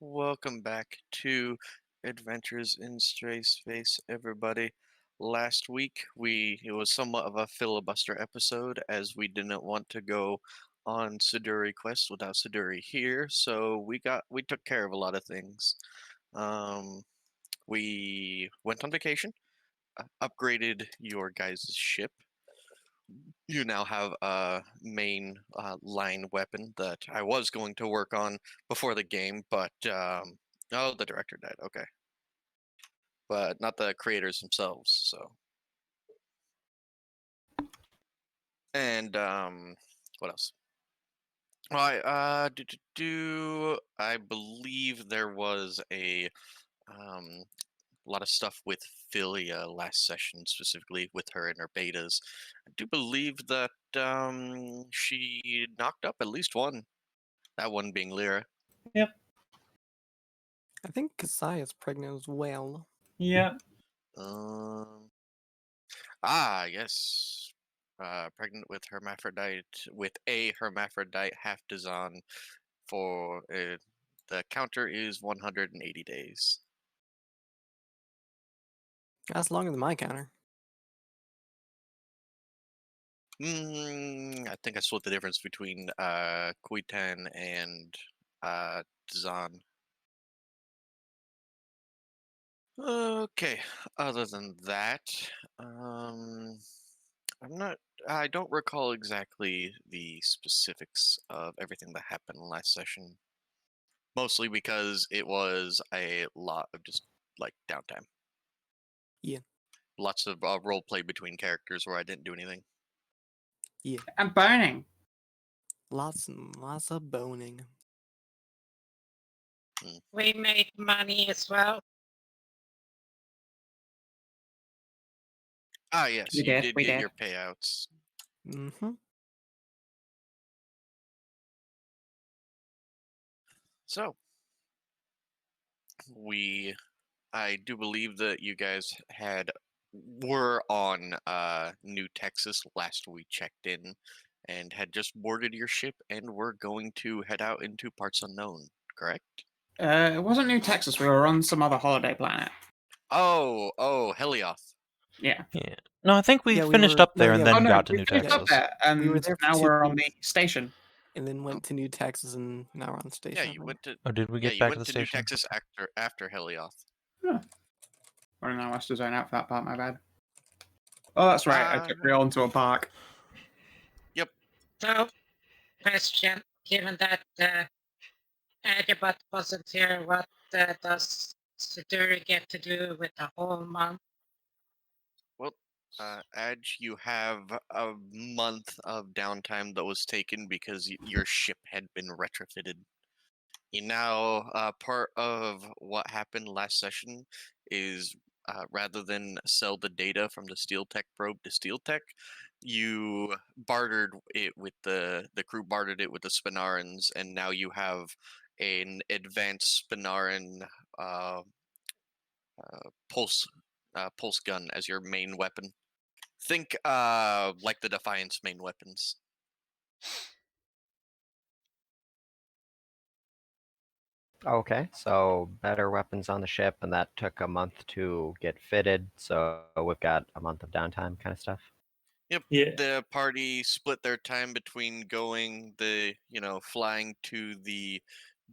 Welcome back to Adventures in Stray Space, everybody. Last week it was somewhat of a filibuster episode as we didn't want to go on Siduri quest without Siduri here, so we took care of a lot of things. Um, we went on vacation, upgraded your guys' ship. You now have a main line weapon that I was going to work on before the game, but oh, the director died. Okay, but not the creators themselves. So, and what else? Well, I believe there was a lot of stuff with Philia last session, specifically with her and her betas. I do believe that she knocked up at least one. That one being Lyra. Yep. I think Kasaya's pregnant as well. Yeah. Um. Yes. Pregnant with a hermaphrodite half Dzaan for the counter is 180 days. That's longer than my counter. I think I split the difference between Kuitan and Dzaan. Okay. Other than that, I don't recall exactly the specifics of everything that happened last session. Mostly because it was a lot of just like downtime. Yeah. Lots of role play between characters where I didn't do anything. Yeah. And boning. Lots and lots of boning. We made money as well. Ah, yes, We you did, did we get did. your payouts. Mm-hmm. So, I do believe that you guys were on New Texas last we checked in, and had just boarded your ship and were going to head out into parts unknown. Correct? It wasn't New Texas. We were on some other holiday planet. Oh, Helioth. Yeah. Yeah. No, I think we Yeah, we finished were- up there no, and yeah, then Oh no, got to we New finished Texas. up there, and We were there for now 2 we're on the weeks. station. And then went to New Texas, and now we're on the station. Yeah, I you think. went to Or did we yeah, get you back went to the to New station? Texas after Helioth. We're in our Western Zone out for that part, my bad. Oh, that's right. I took Real into a park. Yep. So, question, given that Adjatha wasn't here, what does Siduri get to do with the whole month? Well, Adj, you have a month of downtime that was taken because your ship had been retrofitted. You now, part of what happened last session is rather than sell the data from the Steel Tech probe to Steel Tech, you bartered it with the crew bartered it with the Spinarans, and now you have an advanced Spinaran pulse pulse gun as your main weapon. Think like the Defiance main weapons. Okay, so better weapons on the ship, and that took a month to get fitted, so we've got a month of downtime kind of stuff. Yep. Yeah. The party split their time between flying to the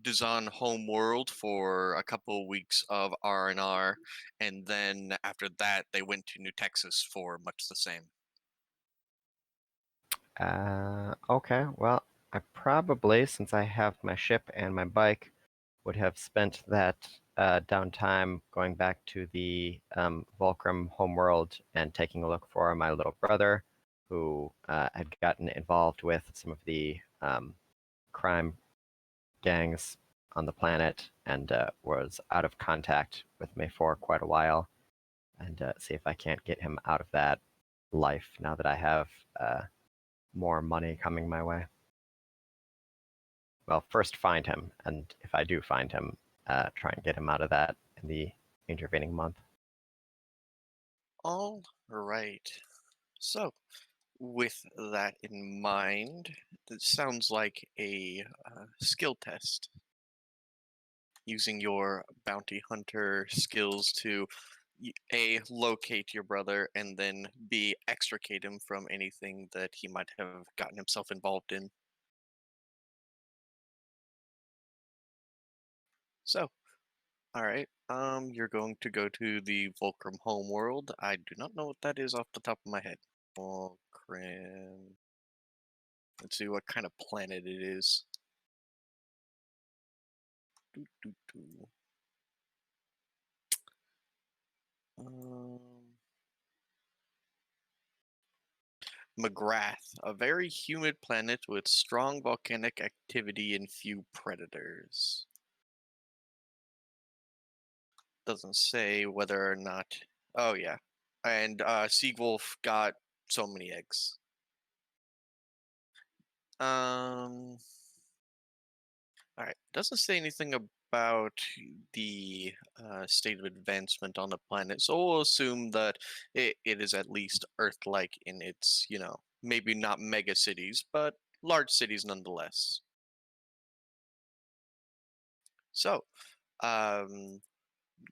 Dzaan home world for a couple of weeks of R&R, and then after that they went to New Texas for much the same. Okay, well, I probably, since I have my ship and my bike, would have spent that downtime going back to the Vulkrim homeworld and taking a look for my little brother, who had gotten involved with some of the crime gangs on the planet and was out of contact with me for quite a while, and see if I can't get him out of that life now that I have more money coming my way. Well, first find him, and if I do find him, try and get him out of that in the intervening month. All right. So, with that in mind, it sounds like a skill test. using your bounty hunter skills to A, locate your brother, and then B, extricate him from anything that he might have gotten himself involved in. So, alright, you're going to go to the Vulkrim homeworld. I do not know what that is off the top of my head. Vulkrim. Let's see what kind of planet it is. Doo, doo, doo. McGrath, a very humid planet with strong volcanic activity and few predators. Doesn't say whether or not. Oh yeah, and Siegwulfe got so many eggs. All right. Doesn't say anything about the state of advancement on the planet, so we'll assume that it is at least Earth-like in its, maybe not mega cities, but large cities nonetheless. So,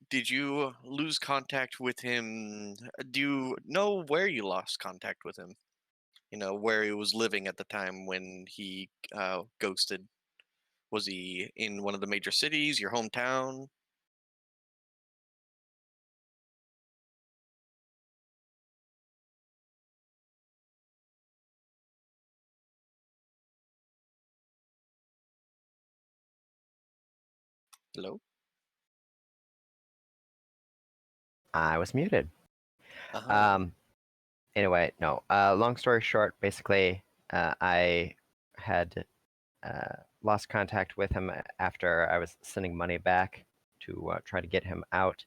did you lose contact with him? Do you know where you lost contact with him? Where he was living at the time when he ghosted? Was he in one of the major cities, your hometown? Hello? I was muted. Uh-huh. Anyway, no. Long story short, basically, I had lost contact with him after I was sending money back to try to get him out.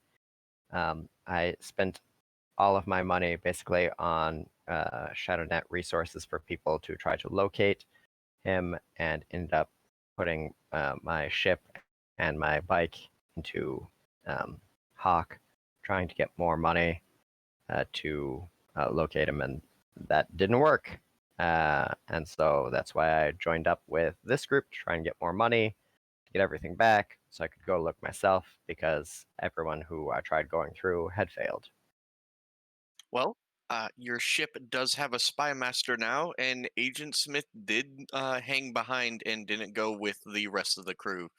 I spent all of my money basically on ShadowNet resources for people to try to locate him, and ended up putting my ship and my bike into Hawk, trying to get more money to locate him, and that didn't work. And so that's why I joined up with this group to try and get more money, to get everything back, so I could go look myself, because everyone who I tried going through had failed. Well, your ship does have a spy master now, and Agent Smith did hang behind and didn't go with the rest of the crew.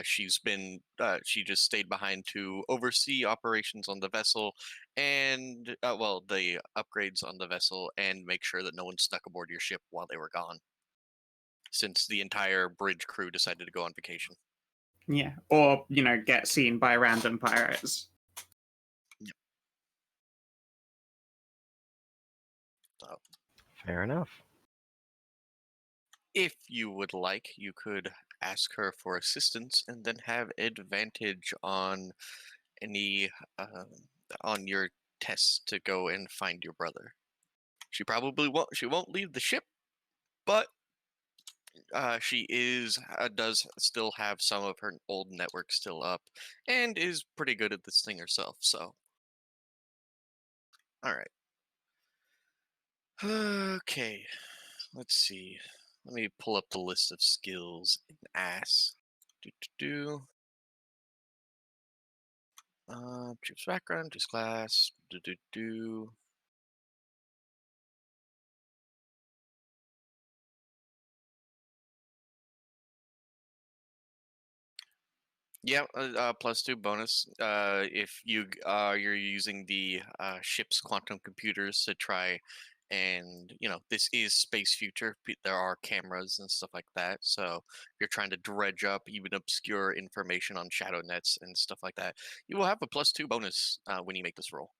She just stayed behind to oversee operations on the vessel and, the upgrades on the vessel, and make sure that no one stuck aboard your ship while they were gone, since the entire bridge crew decided to go on vacation. Yeah, or get seen by random pirates. Yep. So, Fair enough. if you would like, you could ask her for assistance and then have advantage on any on your tests to go and find your brother. She probably won't. She won't leave the ship, but she does still have some of her old network still up, and is pretty good at this thing herself. So, all right. Okay, let's see. Let me pull up the list of skills in Ass. Do. Choose background, choose class. Do. Yeah, +2 bonus. If you're using the ship's quantum computers to try, and this is space future. There are cameras and stuff like that. So if you're trying to dredge up even obscure information on shadow nets and stuff like that, you will have a +2 bonus when you make this roll.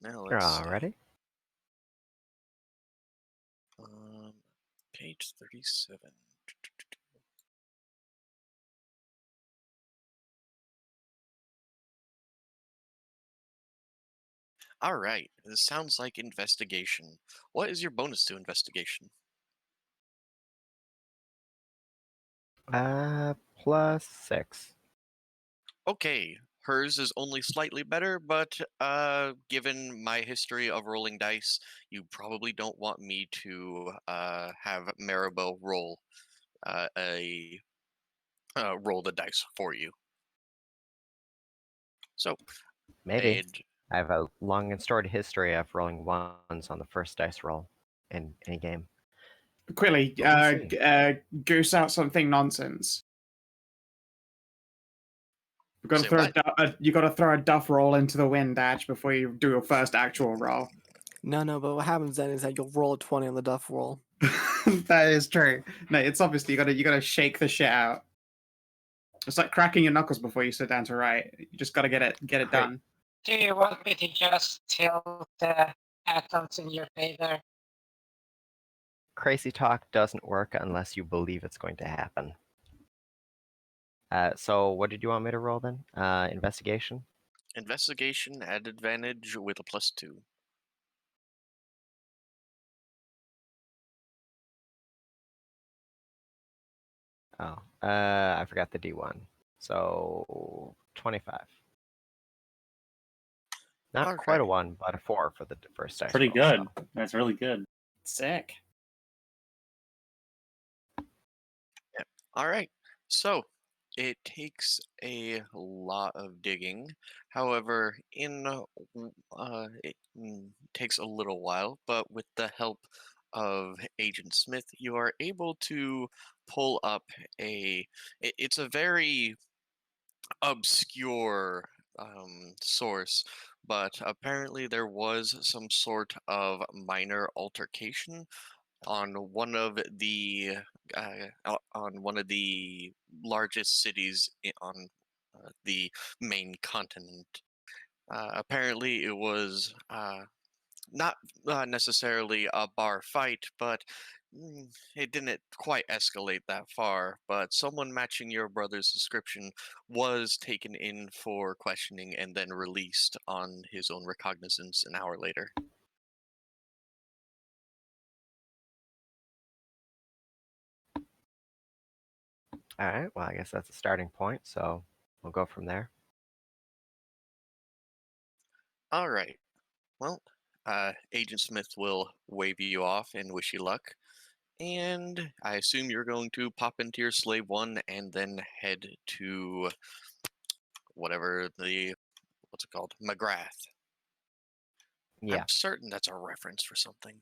Now let's see. Alrighty. Page 37. All right. This sounds like investigation. What is your bonus to investigation? +6. Okay. Hers is only slightly better, but given my history of rolling dice, you probably don't want me to have Maribel roll a roll the dice for you. So, Maybe. Ed, I have a long and storied history of rolling ones on the first dice roll in any game. Quickly, But we'll see. goose out something nonsense. You've got to Say throw what? you got to throw a duff roll into the wind, Dash, before you do your first actual roll. No, but what happens then is that you'll roll a 20 on the duff roll. That is true. No, it's obviously you gotta shake the shit out. It's like cracking your knuckles before you sit down to write. You just gotta get it Great. done. Do you want me to just tilt the atoms in your favor? Crazy talk doesn't work unless you believe it's going to happen. So what did you want me to roll then? Investigation? Investigation at advantage with a +2. Oh, I forgot the D1. So 25. Not quite a Okay. 1, but a 4 for the first dice Pretty roll, good. so. That's really good. Sick. All right. So it takes a lot of digging. However, it takes a little while, but with the help of Agent Smith, you are able to pull up it's a very obscure source, but apparently there was some sort of minor altercation on one of the largest cities on the main continent. Apparently, it was not necessarily a bar fight, but it didn't quite escalate that far. But someone matching your brother's description was taken in for questioning and then released on his own recognizance an hour later. All right, well, I guess that's a starting point, so we'll go from there. All right. Well, Agent Smith will wave you off and wish you luck. And I assume you're going to pop into your Slave 1 and then head to what's it called? McGrath. Yeah. I'm certain that's a reference for something.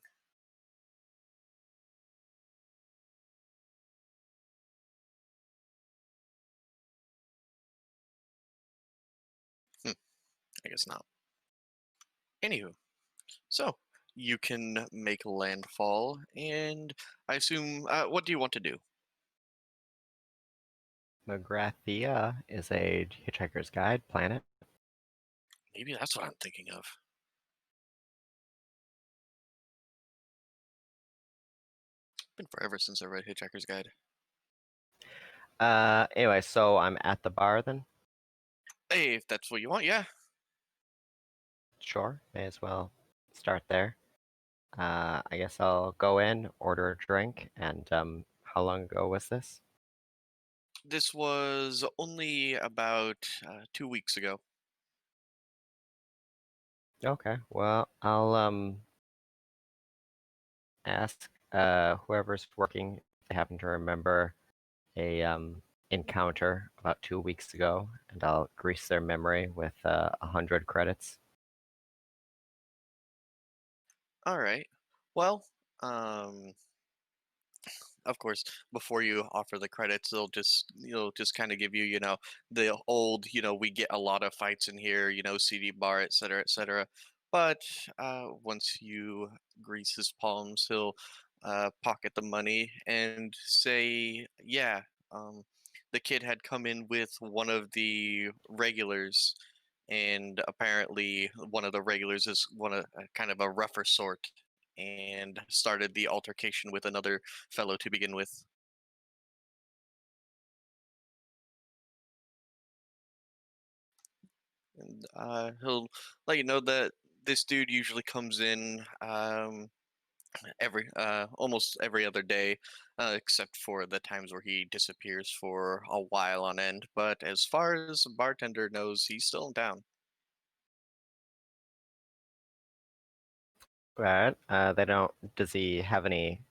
I guess not. Anywho, so you can make landfall, and I assume, what do you want to do? McGrathia is a Hitchhiker's Guide planet. Maybe that's what I'm thinking of. It's been forever since I read Hitchhiker's Guide. Anyway, so I'm at the bar then? Hey, if that's what you want, yeah. Sure, may as well start there. I guess I'll go in, order a drink, and how long ago was this? This was only about 2 weeks ago. Okay, well, I'll ask whoever's working if they happen to remember a encounter about 2 weeks ago, and I'll grease their memory with 100 credits. All right. Well, um, of course, before you offer the credits, they'll just kind of give you, the old, we get a lot of fights in here, CD bar, et cetera, et cetera. But once you grease his palms, he'll pocket the money and say, yeah, the kid had come in with one of the regulars, and apparently one of the regulars is one of kind of a rougher sort, and started the altercation with another fellow to begin with. And he'll let you know that this dude usually comes in almost every other day, except for the times where he disappears for a while on end. But as far as the bartender knows, he's still in town. Right. They don't. Does he have any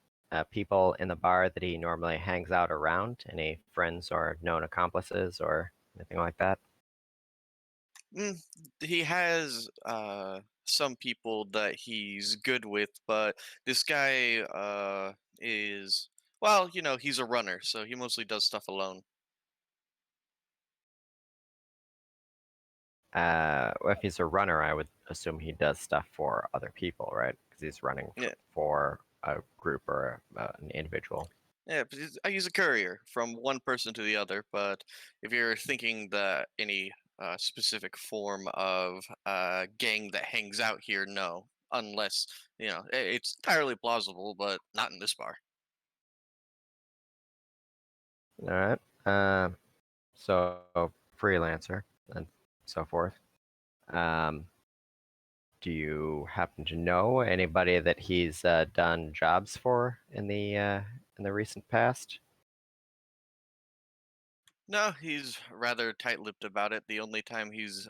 people in the bar that he normally hangs out around? Any friends or known accomplices or anything like that? He has some people that he's good with, but this guy is, well, he's a runner, so he mostly does stuff alone. If he's a runner, I would assume he does stuff for other people, right? Because he's running Yeah. for a group or an individual. Yeah, but he's a courier from one person to the other. But if you're thinking that any specific form of gang that hangs out here, no. Unless, it's entirely plausible, but not in this bar. All right. So freelancer and so forth. Do you happen to know anybody that he's done jobs for in the recent past? No, he's rather tight-lipped about it. The only time he's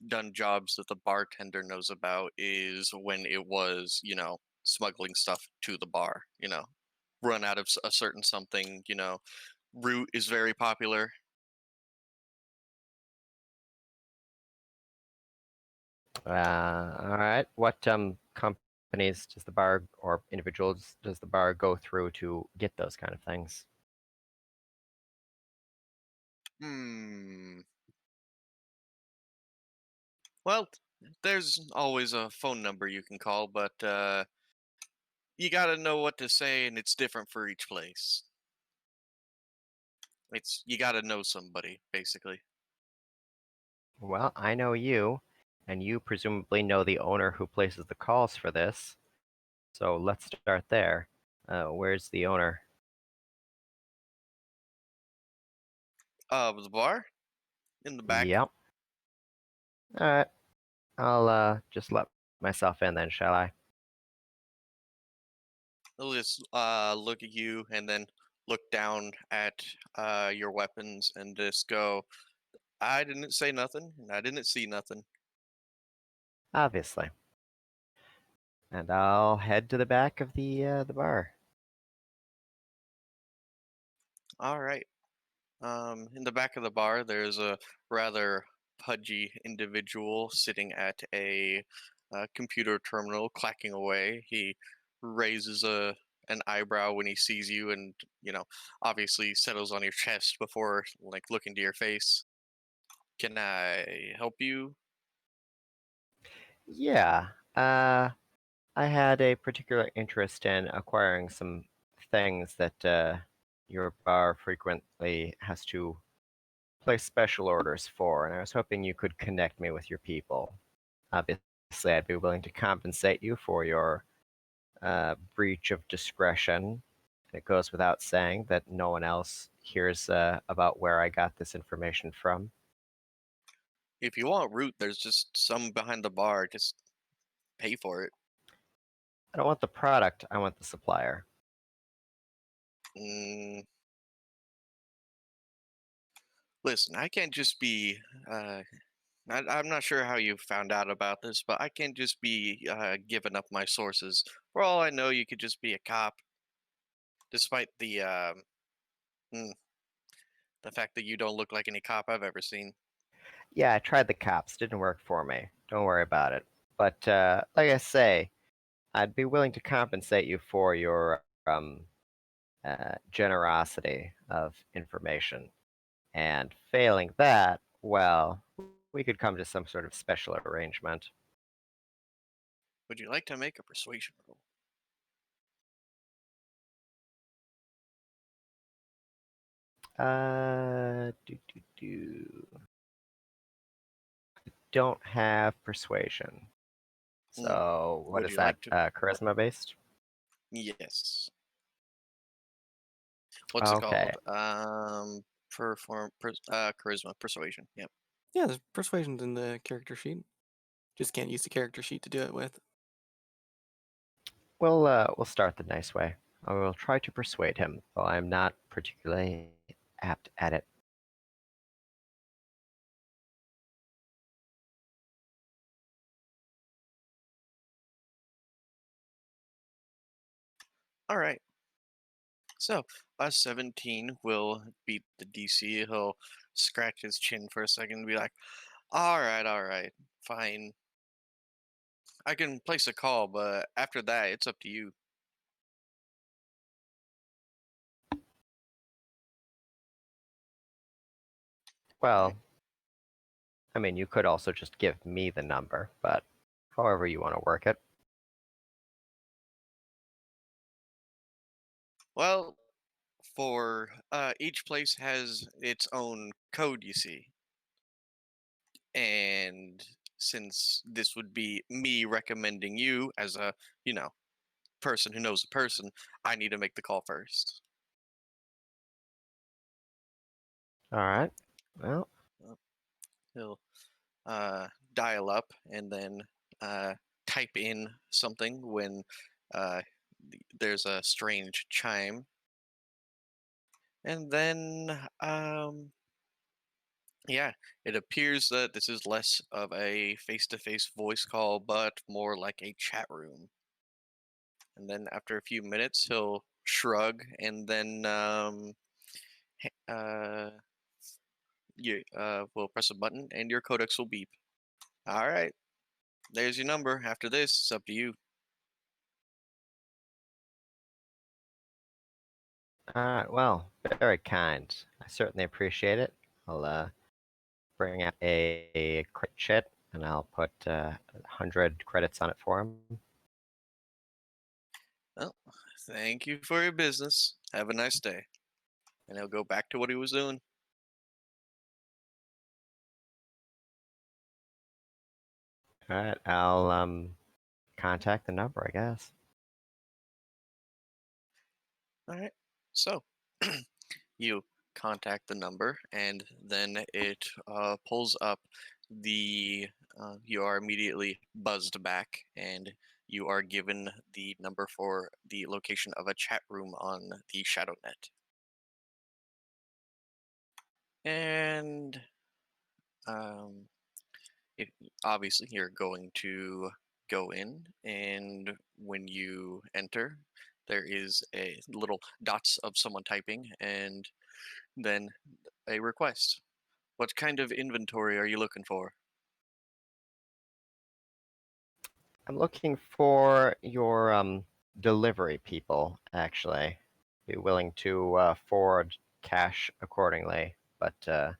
done jobs that the bartender knows about is when it was, smuggling stuff to the bar. Run out of a certain something. Root is very popular. All right. What companies does the bar or individuals does the bar go through to get those kind of things? Hmm. Well, there's always a phone number you can call, but you gotta know what to say, and it's different for each place. You gotta know somebody, basically. Well, I know you, and you presumably know the owner who places the calls for this. So let's start there. Where's the owner? The bar in the back. Yep. All right. I'll just let myself in then, shall I? They'll just look at you and then look down at your weapons and just go, "I didn't say nothing, and I didn't see nothing." Obviously. And I'll head to the back of the bar. All right. In the back of the bar, there's a rather pudgy individual sitting at a computer terminal, clacking away. He raises an eyebrow when he sees you, and obviously settles on your chest before looking to your face. Can I help you? Yeah. I had a particular interest in acquiring some things that your bar frequently has to place special orders for, and I was hoping you could connect me with your people. Obviously, I'd be willing to compensate you for your breach of discretion. It goes without saying that no one else hears about where I got this information from. If you want root, there's just some behind the bar. Just pay for it. I don't want the product, I want the supplier. Mm, listen, I can't just be. I'm not sure how you found out about this, but I can't just be giving up my sources. For all I know, you could just be a cop, despite mm, the fact that you don't look like any cop I've ever seen. Yeah, I tried the cops, didn't work for me. Don't worry about it. But like I say, I'd be willing to compensate you for your generosity of information. And failing that, well, we could come to some sort of special arrangement. Would you like to make a persuasion roll? Do. Don't have persuasion. So what Would is you that? like to? Charisma based? Yes. What's it Okay. called? Charisma, persuasion. Yep. Yeah, there's persuasion's in the character sheet. Just can't use the character sheet to do it with. We'll start the nice way. I will try to persuade him, though I'm not particularly apt at it. All right. So, a 17 will beat the DC. He'll scratch his chin for a second and be like, all right, fine. I can place a call, but after that, it's up to you. Well, I mean, you could also just give me the number, but however you want to work it. Well, for each place has its own code, you see. And since this would be me recommending you as a, you know, person who knows a person, I need to make the call first. All right. Well, He'll dial up and then type in something when uh, there's a strange chime. And then, yeah, it appears that this is less of a face-to-face voice call, but more like a chat room. And then after a few minutes, he'll shrug and then you will press a button and your codex will beep. All right, there's your number. After this, it's up to you. all right. Well, very kind. I certainly appreciate it. I'll bring out a crit chit, and I'll put 100 credits on it for him. Well, thank you for your business. Have a nice day. And he'll go back to what he was doing. All right. I'll contact the number, I guess. All right. So you contact the number, and then it pulls up the. You are immediately buzzed back, and you are given the number for the location of a chat room on the ShadowNet. And um, it, obviously, you're going to go in, and when you enter, there is a little dots of someone typing, and then a request. What kind of inventory are you looking for? I'm looking for your delivery people, actually. Be willing to forward cash accordingly, but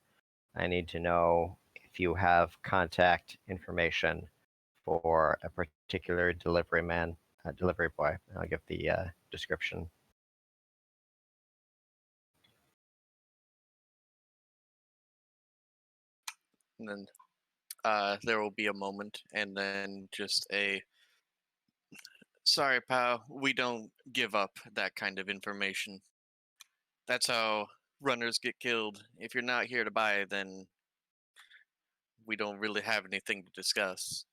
I need to know if you have contact information for a particular delivery man, delivery boy. I'll give the description. And then there will be a moment, and then just a sorry, pal, we don't give up that kind of information. That's how runners get killed. If you're not here to buy, then we don't really have anything to discuss.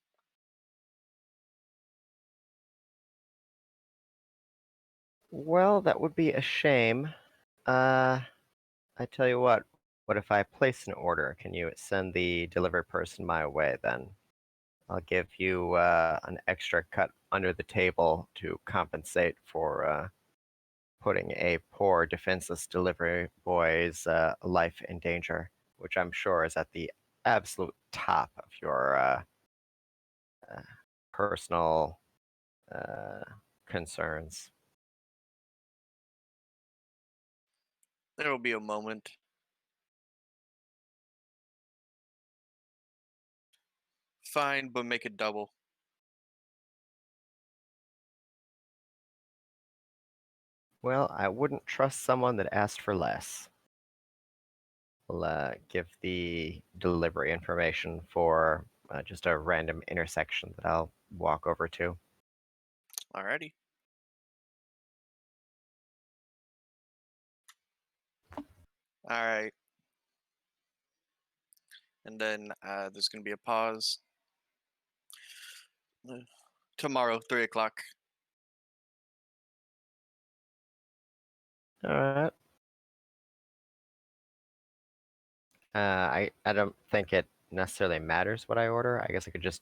Well, that would be a shame. I tell you what if I place an order? Can you send the delivery person my way then? I'll give you an extra cut under the table to compensate for putting a poor defenseless delivery boy's life in danger, which I'm sure is at the absolute top of your personal concerns. There will be a moment. Fine, but make it double. Well, I wouldn't trust someone that asked for less. I'll give the delivery information for just a random intersection that I'll walk over to. Alrighty. Alright. And then there's going to be a pause. Tomorrow, 3 o'clock. All right. I don't think it necessarily matters what I order. I guess I could just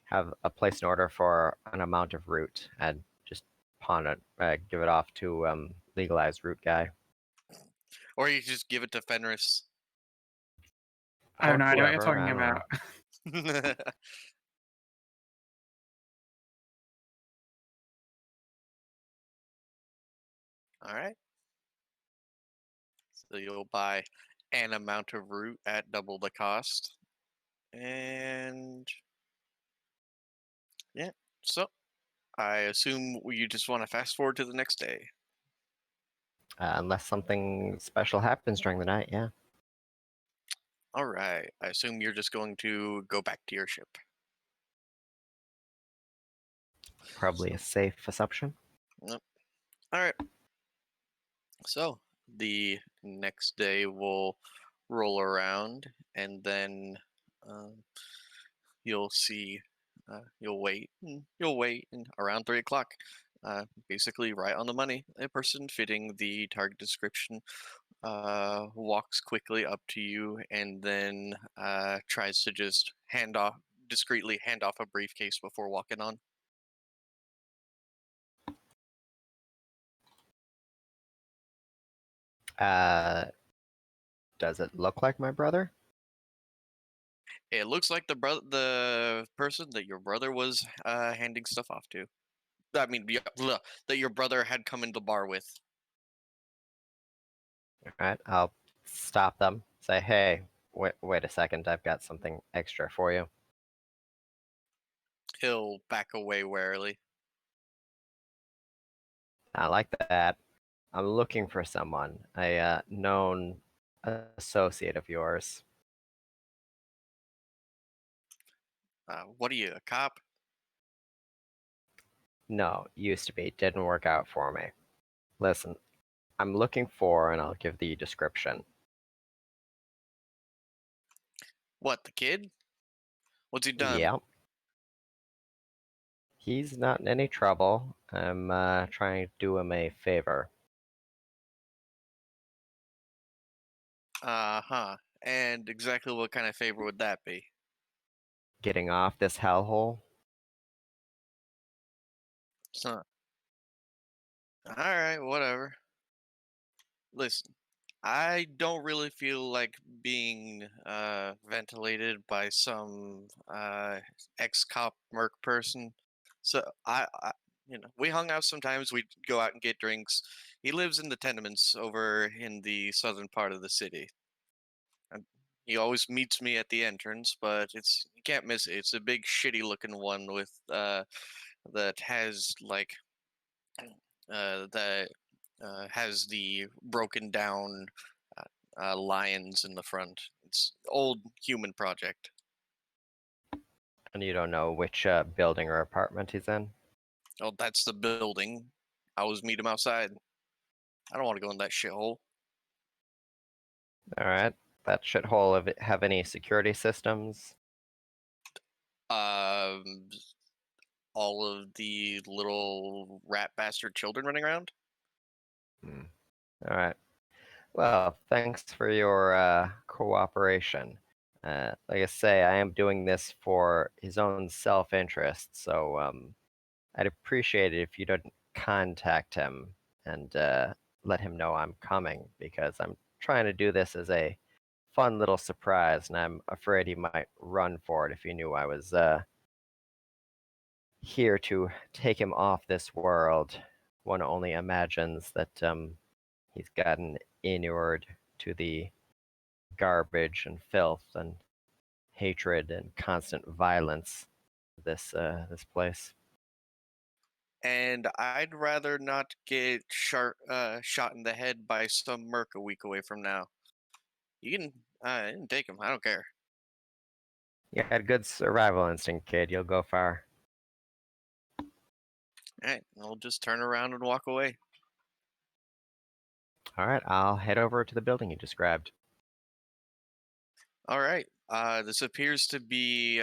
have a place an order for an amount of root and just pawn it, give it off to legalized root guy. Or you just give it to Fenris. I have Or no idea what you're whoever, talking I don't know. about. All right. So you'll buy an amount of root at double the cost. And yeah, so I assume you just want to fast forward to the next day. Unless something special happens during the night, yeah. All right. I assume you're just going to go back to your ship. Probably a safe assumption. All right. So the next day will roll around, and then you'll see, you'll wait, and around 3 o'clock, basically right on the money, a person fitting the target description walks quickly up to you and then tries to just discreetly hand off a briefcase before walking on. Does it look like my brother? It looks like the person that your brother was handing stuff off to. I mean, that your brother had come into the bar with. All right, I'll stop them. Say, hey, wait a second. I've got something extra for you. He'll back away warily. I like that. I'm looking for someone, a known associate of yours. What are you, a cop? No, used to be. Didn't work out for me. Listen, I'm looking for, and I'll give the description. What, the kid? What's he done? Yep. He's not in any trouble. I'm trying to do him a favor. Uh-huh. And exactly what kind of favor would that be? Getting off this hellhole. Huh. Alright, whatever. Listen, I don't really feel like being ventilated by some ex-cop merc person. So we hung out sometimes. We'd go out and get drinks. He lives in the tenements over in the southern part of the city. And he always meets me at the entrance, but you can't miss it. It's a big shitty looking one with that has like that has the broken down lions in the front. It's old human project. And you don't know which building or apartment he's in? Oh, that's the building. I always meet him outside. I don't want to go in that shithole. Alright. That shithole have any security systems? Um, all of the little rat bastard children running around. Alright. Well, thanks for your cooperation. Like I say, I am doing this for his own self-interest, so I'd appreciate it if you don't contact him and let him know I'm coming, because I'm trying to do this as a fun little surprise, and I'm afraid he might run for it if he knew I was here to take him off this world. One only imagines that he's gotten inured to the garbage and filth and hatred and constant violence of this place. And I'd rather not get shot in the head by some merc a week away from now. You can take him. I don't care. You had good survival instinct, kid. You'll go far. All right, I'll just turn around and walk away. All right, I'll head over to the building you described. All right. This appears to be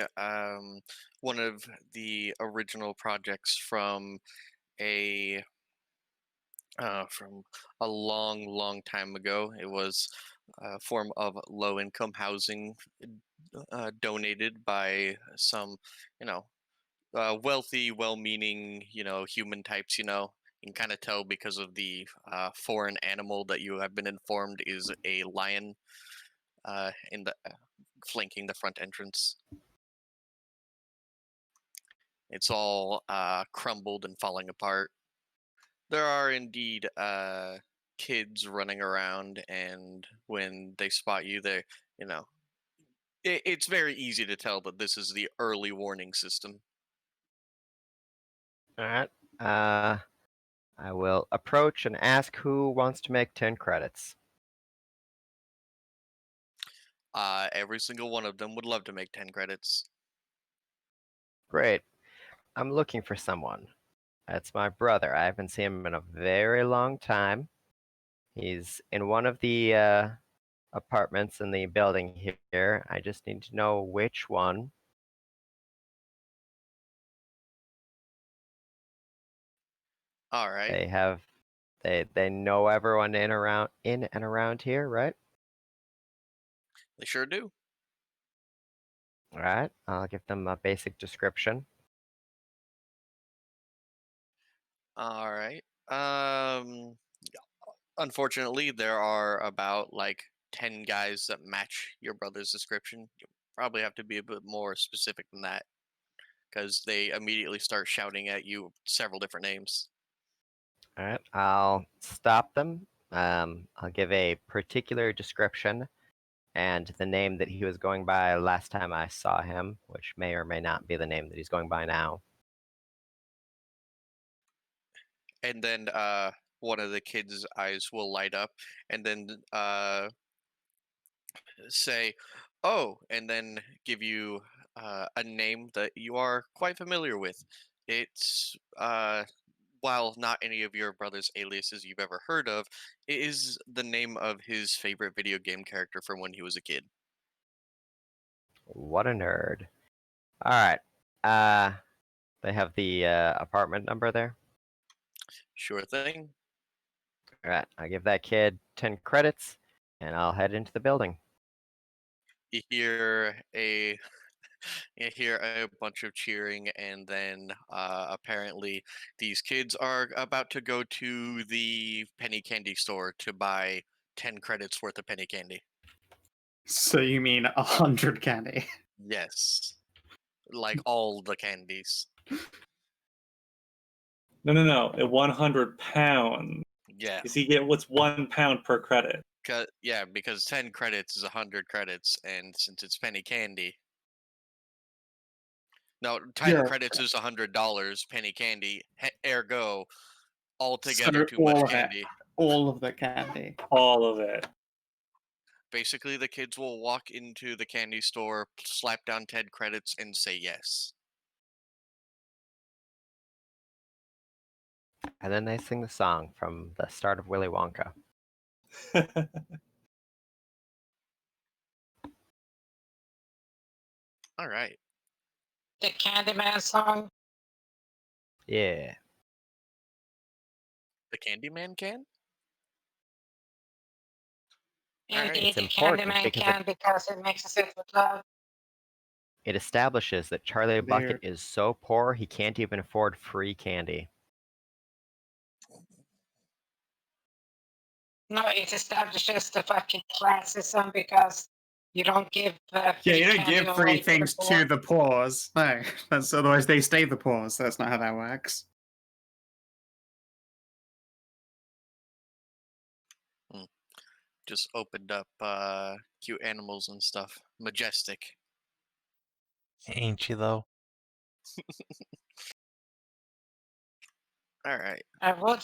one of the original projects from a long, long time ago. It was a form of low-income housing donated by some, wealthy, well-meaning, human types. You can kind of tell because of the foreign animal that you have been informed is a lion in the flanking the front entrance. It's all crumbled and falling apart. There are indeed kids running around, and when they spot you, they, it's very easy to tell that this is the early warning system. All right. I will approach and ask who wants to make 10 credits. Every single one of them would love to make 10 credits. Great. I'm looking for someone. That's my brother. I haven't seen him in a very long time. He's in one of the apartments in the building here. I just need to know which one. All right. They know everyone in and around here, right? They sure do. All right. I'll give them a basic description. All right. Unfortunately, there are about like 10 guys that match your brother's description. You probably have to be a bit more specific than that, because they immediately start shouting at you several different names. All right. I'll stop them. I'll give a particular description and the name that he was going by last time I saw him, which may or may not be the name that he's going by now. And then one of the kids' eyes will light up, and then say, "Oh," and then give you a name that you are quite familiar with. It's while not any of your brother's aliases you've ever heard of, it is the name of his favorite video game character from when he was a kid. What a nerd. All right. They have the apartment number there. Sure thing. All right. I'll give that kid 10 credits, and I'll head into the building. You hear a you hear a bunch of cheering, and then apparently these kids are about to go to the penny candy store to buy 10 credits worth of penny candy. So you mean 100 candy? Yes. Like all the candies. No. At 100 pounds. Yeah. Because you get what's 1 pound per credit. Yeah, because 10 credits is 100 credits, and since it's penny candy. No, 10 Yeah. credits is $100, penny candy, ergo, altogether So too much all of it. candy. All of the candy. All of it. Basically, the kids will walk into the candy store, slap down 10 credits, and say yes. And then they sing the song from the start of Willy Wonka. All right. The Candyman song. Yeah. The Candyman can? Alright. Indeed, It's the important Candyman because can because it makes us it with love. It establishes that Charlie Bucket is so poor he can't even afford free candy. No, it establishes the fucking classism because you don't give. Yeah, free you don't candy give away free the things poor. to the paws. No, that's otherwise they stay the paws. That's not how that works. Just opened up cute animals and stuff. Majestic. Ain't you though? All right. I would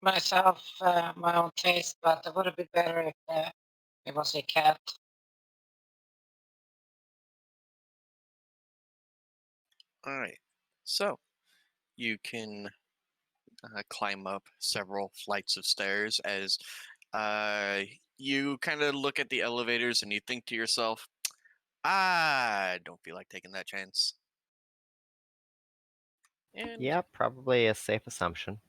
myself my own taste, but it would have been better if it was a cat. All right. So you can climb up several flights of stairs as you kind of look at the elevators and you think to yourself, I don't feel like taking that chance. And Yeah, probably a safe assumption.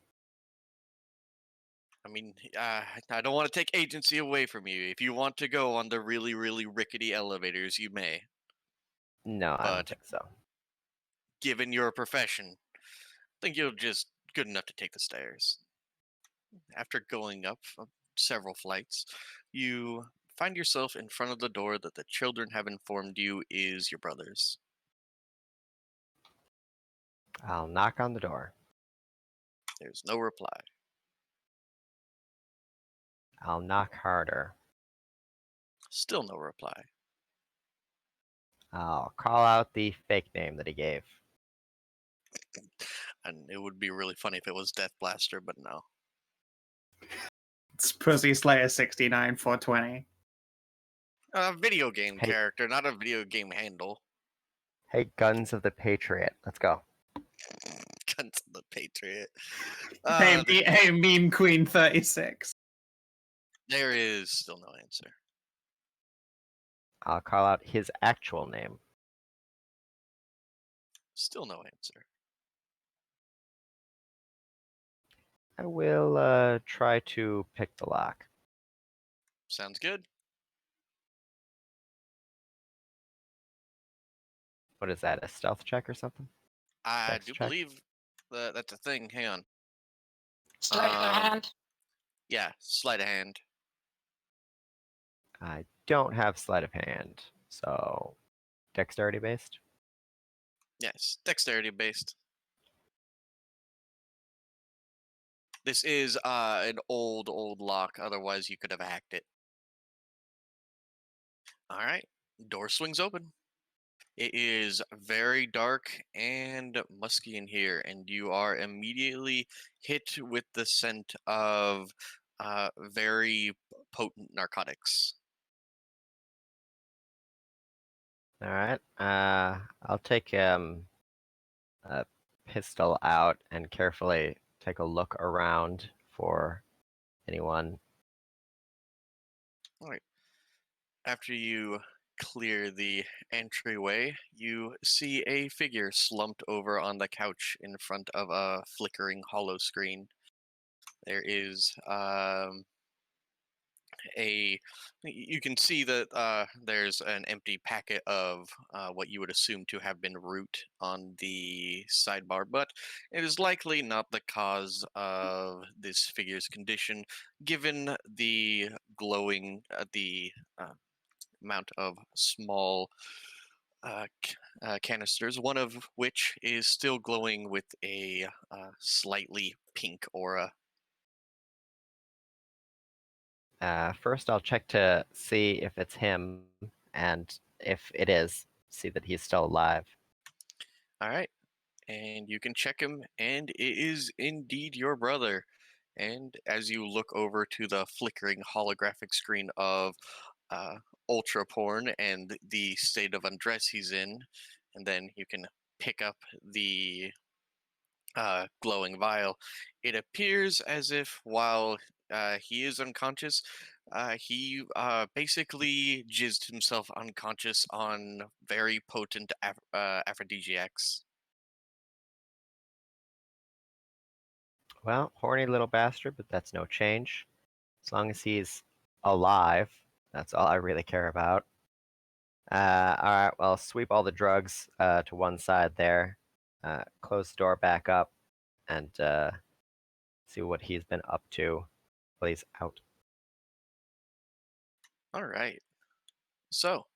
I mean, I don't want to take agency away from you. If you want to go on the really, really rickety elevators, you may. No, I don't But think so. given your profession, I think you'll just good enough to take the stairs. After going up several flights, you find yourself in front of the door that the children have informed you is your brother's. I'll knock on the door. There's no reply. I'll knock harder. Still no reply. I'll call out the fake name that he gave. And it would be really funny if it was Death Blaster, but no. It's Pussy Slayer 69 420. A video game Hey. character, not a video game handle. Hey, Guns of the Patriot, let's go. Guns of the Patriot. Hey, Meme Queen 36. There is still no answer. I'll call out his actual name. Still no answer. I will try to pick the lock. Sounds good. What is that, a stealth check or something? I Dex do check? believe that's a thing. Hang on. Sleight of hand. Yeah, sleight of hand. I don't have sleight of hand, so dexterity based. Yes, dexterity based. This is an old lock. Otherwise, you could have hacked it. All right, door swings open. It is very dark and musky in here, and you are immediately hit with the scent of very potent narcotics. All right. I'll take a pistol out and carefully take a look around for anyone. All right. After you clear the entryway, you see a figure slumped over on the couch in front of a flickering hollow screen. There is you can see that there's an empty packet of what you would assume to have been root on the sidebar, but it is likely not the cause of this figure's condition, given the glowing, the amount of small canisters, one of which is still glowing with a slightly pink aura. First, I'll check to see if it's him, and if it is, see that he's still alive. All right. And you can check him, and it is indeed your brother. And as you look over to the flickering holographic screen of ultra porn and the state of undress he's in, and then you can pick up the glowing vial, it appears as if while he is unconscious, he basically jizzed himself unconscious on very potent aphrodisiacs. Well, horny little bastard, but that's no change. As long as he's alive, that's all I really care about. Alright, well, sweep all the drugs to one side there, close the door back up, and see what he's been up to while he's out. All right. So,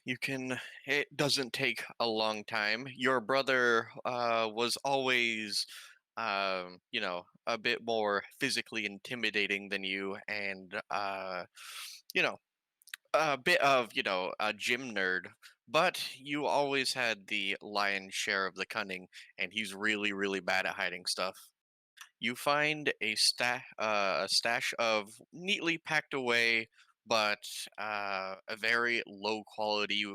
it doesn't take a long time. Your brother was always, a bit more physically intimidating than you, and, you know, a bit of, a gym nerd. But you always had the lion's share of the cunning, and he's really, really bad at hiding stuff. You find a stash of neatly packed away, but a very low quality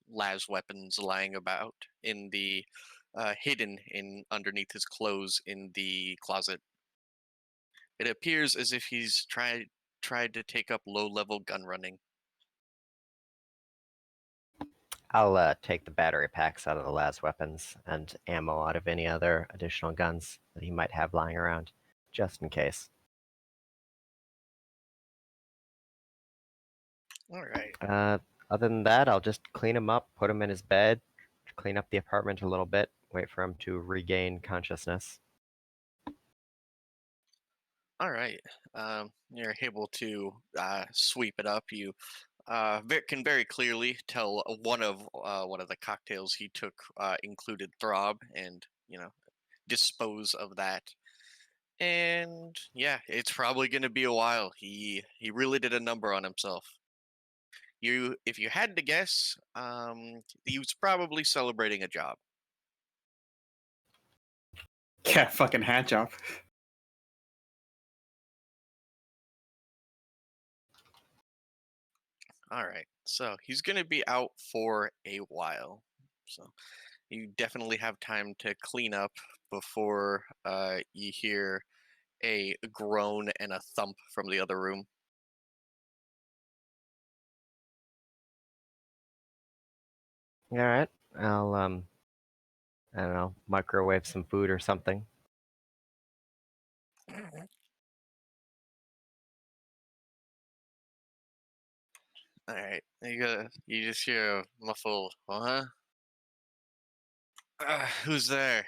las weapons lying about in the hidden in underneath his clothes in the closet. It appears as if he's tried to take up low level gun running. I'll take the battery packs out of the las weapons and ammo out of any other additional guns that he might have lying around, just in case. All right. Other than that, I'll just clean him up, put him in his bed, clean up the apartment a little bit, wait for him to regain consciousness. All right. You're able to sweep it up. You can very clearly tell one of the cocktails he took included Throb, and dispose of that. And yeah, it's probably going to be a while. He really did a number on himself. If you had to guess, he was probably celebrating a job. Yeah, fucking hat job. All right, so he's going to be out for a while. So you definitely have time to clean up before you hear a groan and a thump from the other room. All right, I'll I don't know, microwave some food or something. All right, you just hear a muffled, huh? Who's there?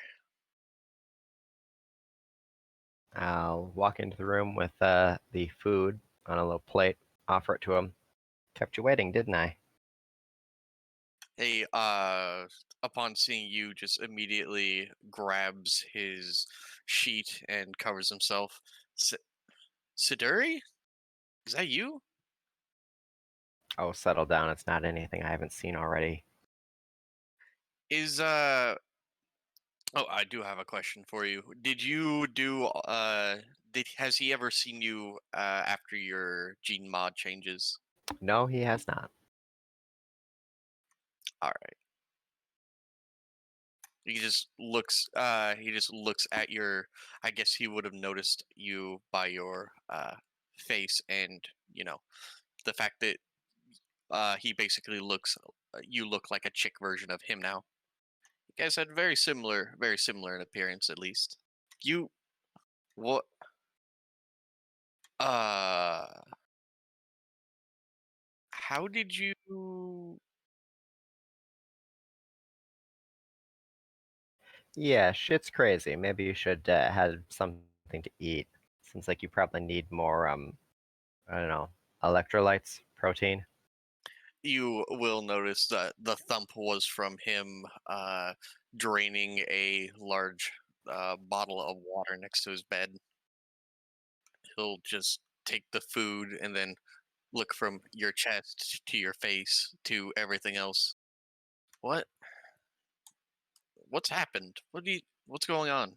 I'll walk into the room with the food on a little plate, offer it to him. Kept you waiting, didn't I? He, upon seeing you, just immediately grabs his sheet and covers himself. Siduri? Is that you? Oh, settle down. It's not anything I haven't seen already. Is Oh, I do have a question for you. Did you do has he ever seen you after your gene mod changes? No, he has not. All right. He just looks at your, I guess he would have noticed you by your face, and the fact that he basically looks you look like a chick version of him now. You guys had very similar in appearance, at least. You what uh how did you Yeah, shit's crazy. Maybe you should have something to eat. Seems like you probably need more, I don't know, electrolytes, protein. you will notice that the thump was from him draining a large bottle of water next to his bed. He'll just take the food and then look from your chest to your face to everything else. What? What's happened? What's going on?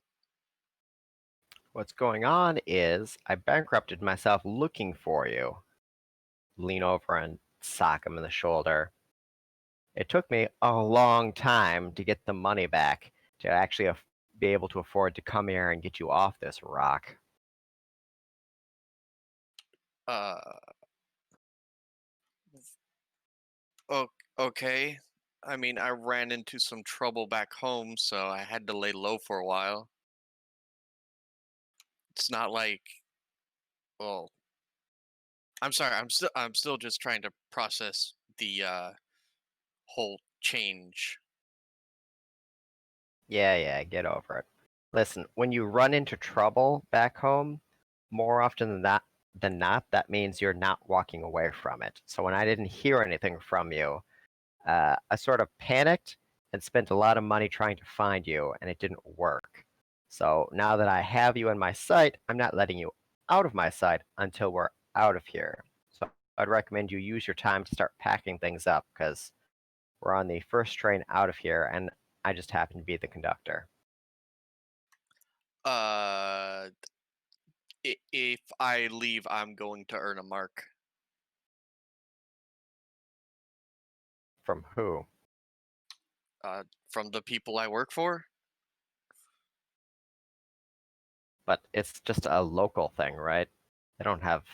What's going on is I bankrupted myself looking for you. Lean over and sock him in the shoulder. It took me a long time to get the money back to actually be able to afford to come here and get you off this rock. Uh, okay. I mean, I ran into some trouble back home, so I had to lay low for a while. It's not like, well, I'm sorry. I'm still just trying to process the whole change. Yeah, get over it. Listen, when you run into trouble back home, more often than not, that means you're not walking away from it. So when I didn't hear anything from you, I sort of panicked and spent a lot of money trying to find you, and it didn't work. So now that I have you in my sight, I'm not letting you out of my sight until we're out of here. So I'd recommend you use your time to start packing things up, because we're on the first train out of here, and I just happen to be the conductor. Uh, if I leave, I'm going to earn a mark. From who? From the people I work for. But it's just a local thing, right? They don't have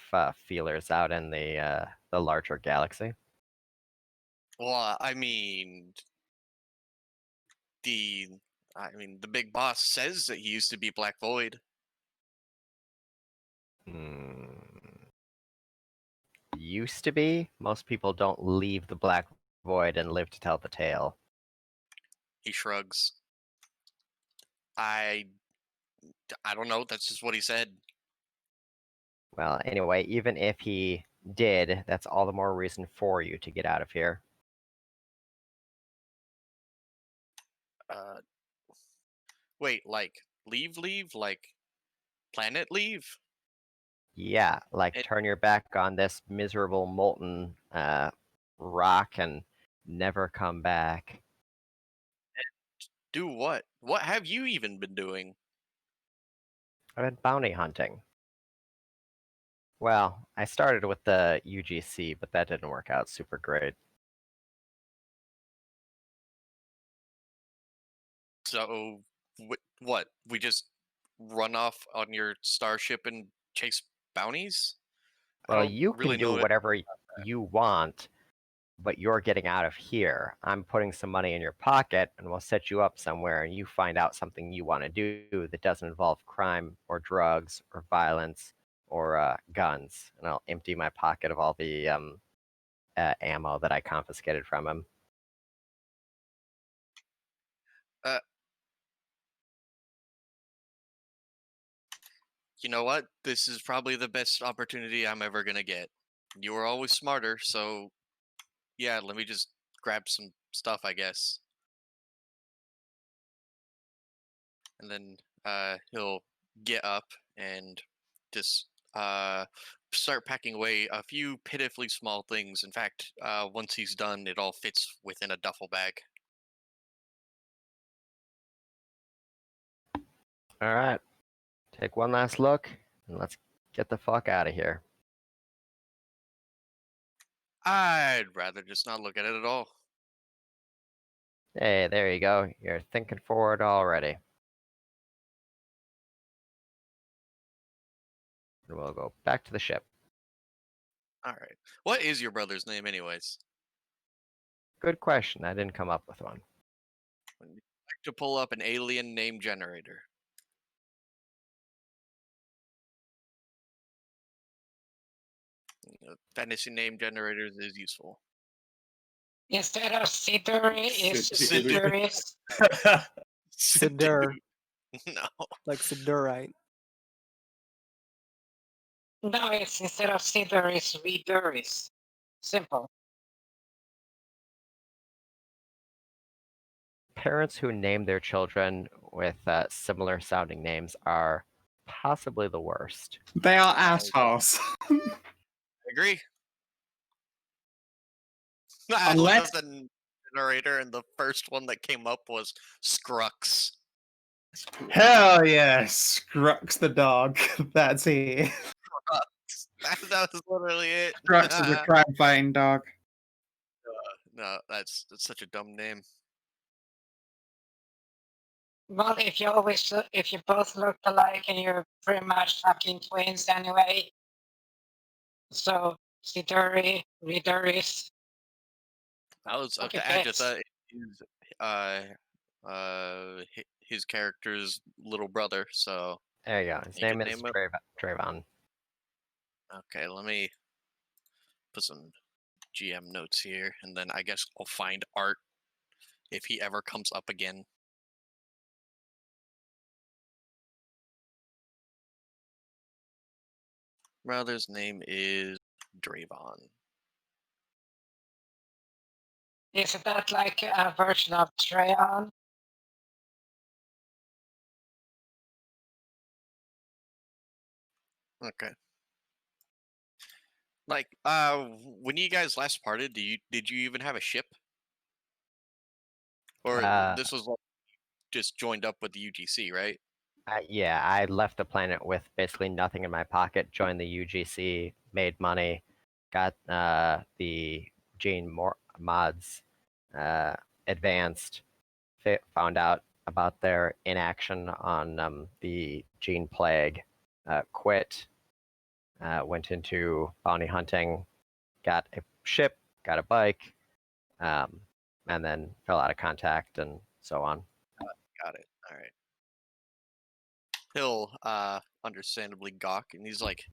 feelers out in the larger galaxy. Well, I mean, the the big boss says that he used to be Black Void. Used to be. Most people don't leave the Black Void and live to tell the tale. He shrugs. I don't know. That's just what he said. Well, anyway, even if he did, that's all the more reason for you to get out of here. Wait, like leave? Like planet leave? Yeah, like It- turn your back on this miserable molten rock and never come back. Do what? What have you even been doing? I've been bounty hunting. Well, I started with the UGC, but that didn't work out super great. So, what? We just run off on your starship and chase bounties? I Well, don't you really can do know it. whatever you want, but you're getting out of here. I'm putting some money in your pocket, and we'll set you up somewhere, and you find out something you want to do that doesn't involve crime or drugs or violence or guns, and I'll empty my pocket of all the ammo that I confiscated from him. You know what? This is probably the best opportunity I'm ever gonna get. You were always smarter, so yeah, let me just grab some stuff, I guess. And then he'll get up and just start packing away a few pitifully small things. In fact, once he's done, it all fits within a duffel bag. All right, take one last look, and let's get the fuck out of here. I'd rather just not look at it at all. Hey, there you go. You're thinking forward already. And we'll go back to the ship. All right. What is your brother's name, anyways? Good question. I didn't come up with one. I'd like to pull up an alien name generator. Fantasy name generators is useful. Instead of Siduri, is Siduri. Siduri. Sidur, No. like Sidurite. No, it's instead of Siduri, it's Viduris. Simple. Parents who name their children with similar sounding names are possibly the worst. They are assholes. Agree. I looked up the generator, and the first one that came up was Scrux. Hell yeah, Scrux the dog. That's it. That was literally it. Scrux is a crime-fighting dog. No, that's such a dumb name. Well, if you both look alike and you're pretty much fucking twins anyway. So, Siduri, Viduris. That was up Okay, to thanks. Adjatha. His character's little brother. So There you go. His You can name is name him? Trayvon. okay, let me put some GM notes here, and then I guess I'll find Art if he ever comes up again. Brother's name is Dravon. Isn't that like a version of Treon? Okay. Like, when you guys last parted, did you even have a ship? Or this was like just joined up with the UGC, right? Yeah, I left the planet with basically nothing in my pocket, joined the UGC, made money, got the gene mods advanced, found out about their inaction on the gene plague, quit, went into bounty hunting, got a ship, got a bike, and then fell out of contact and so on. Got it. All right. He'll understandably gawk, and he's like,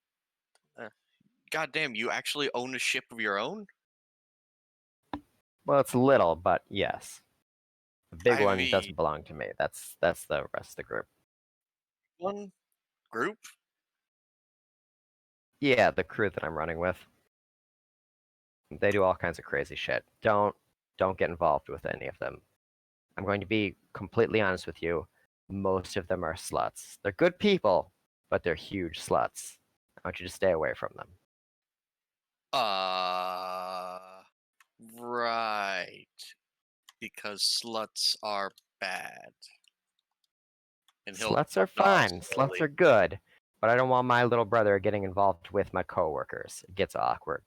"God damn, you actually own a ship of your own?" Well, it's little, but yes. The big one IV. doesn't belong to me. That's the rest of the group. One group? Yeah, the crew that I'm running with. They do all kinds of crazy shit. Don't get involved with any of them. I'm going to be completely honest with you. Most of them are sluts. They're good people, but they're huge sluts. I want you to stay away from them. Right. Because sluts are bad. And he'll Sluts are nod fine. slowly. Sluts are good. But I don't want my little brother getting involved with my coworkers. It gets awkward.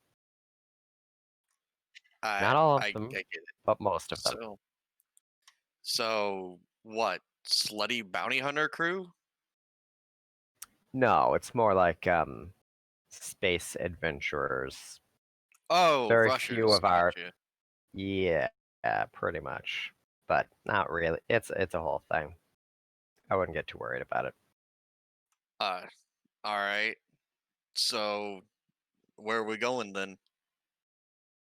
Not all of them, I get it. but most of them. So what? Slutty bounty hunter crew? No, it's more like space adventurers. Oh, Very rushers. few of our Gotcha. Yeah, pretty much. But not really. It's a whole thing. I wouldn't get too worried about it. All right. So where are we going then?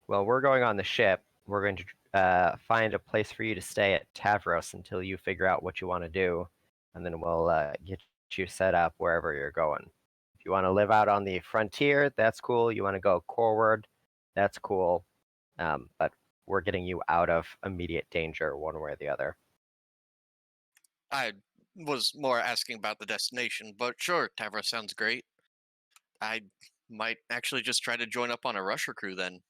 Well, we're going on the ship. We're going to find a place for you to stay at Tavros until you figure out what you want to do, and then we'll get you set up wherever you're going. If you want to live out on the frontier, that's cool. You want to go forward, that's cool. But we're getting you out of immediate danger one way or the other. I was more asking about the destination, but sure, Tavros sounds great. I might actually just try to join up on a rusher crew then.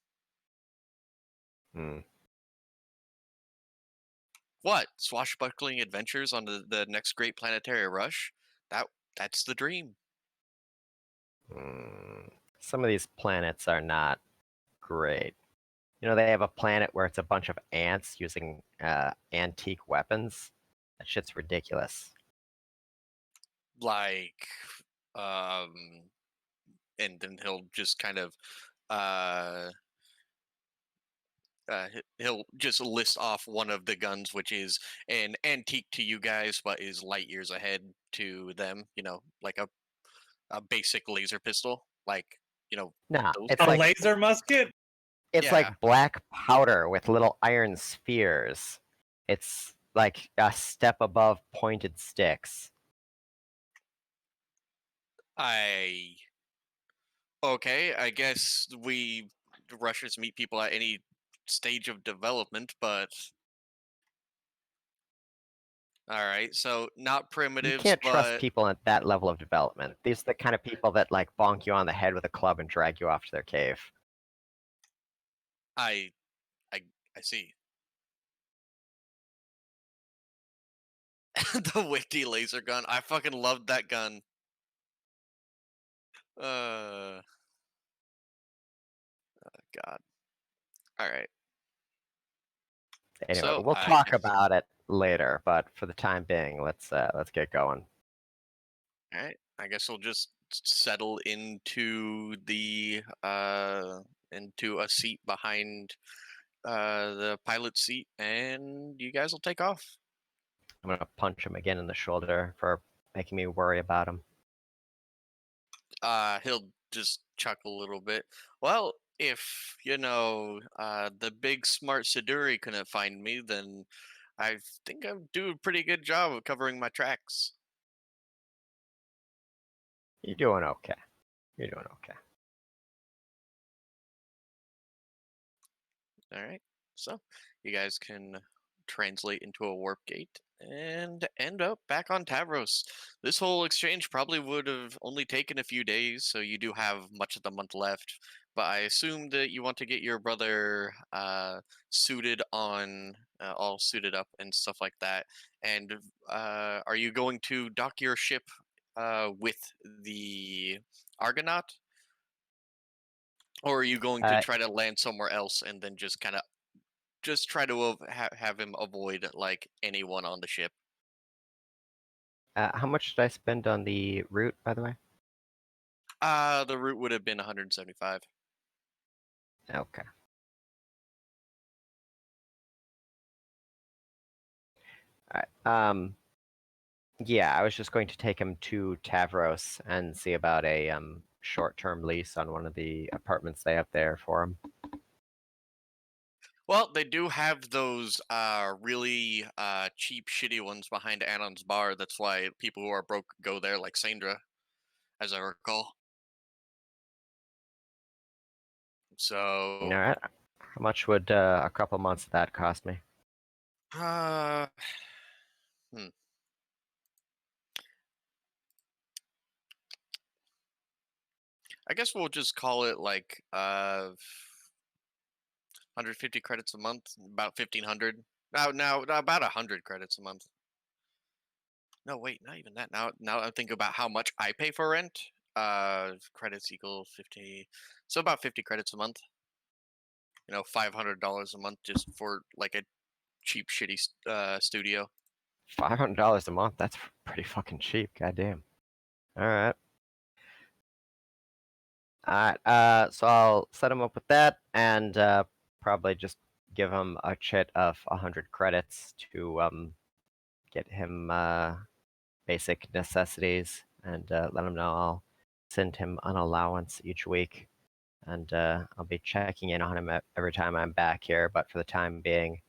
Hmm. What? Swashbuckling adventures on the next great planetary rush? That's the dream. Some of these planets are not great. You know, they have a planet where it's a bunch of ants using antique weapons. That shit's ridiculous. Like, and then he'll just kind of, he'll just list off one of the guns, which is an antique to you guys, but is light years ahead to them. You know, like a basic laser pistol, like Nah, those. it's A like laser musket? it's Yeah. like black powder with little iron spheres. It's like a step above pointed sticks. Okay, I guess we rushers meet people at any stage of development, but all right, so not You primitives, can't trust but people at that level of development. These are the kind of people that like bonk you on the head with a club and drag you off to their cave. I I see. The Wicty laser gun. I fucking loved that gun. God. All right. Anyway, So we'll I talk guess. about it later, but for the time being, let's get going. All right. I guess we'll just settle into into a seat behind the pilot seat, and you guys will take off. I'm gonna punch him again in the shoulder for making me worry about him. He'll just chuckle a little bit. Well, if the big smart Siduri couldn't find me, then I think I do a pretty good job of covering my tracks. You're doing okay. You're doing okay. All right. So you guys can translate into a warp gate and end up back on Tavros. This whole exchange probably would have only taken a few days, so you do have much of the month left. But I assume that you want to get your brother suited on, all suited up and stuff like that. And are you going to dock your ship with the Argonaut? Or are you going to try to land somewhere else and then just kind of try to have him avoid like anyone on the ship? How much did I spend on the route, by the way? The route would have been 175. Okay. Alright. Yeah, I was just going to take him to Tavros and see about a short-term lease on one of the apartments they have there for him. Well, they do have those really cheap, shitty ones behind Anon's bar. That's why people who are broke go there, like Sandra, as I recall. So, All right. How much would a couple months of that cost me? uh, I guess we'll just call it like 150 credits a month, about 1,500. Now about 100 credits a month. No, wait, not even that. Now I think about how much I pay for rent. Credits equal 50, so about 50 credits a month. $500 a month just for like a cheap, shitty studio. $500 a month? That's pretty fucking cheap. Goddamn. All right. All right. So I'll set him up with that, and probably just give him a chit of 100 credits to get him basic necessities, and let him know I'll send him an allowance each week, and I'll be checking in on him every time I'm back here. But for the time being,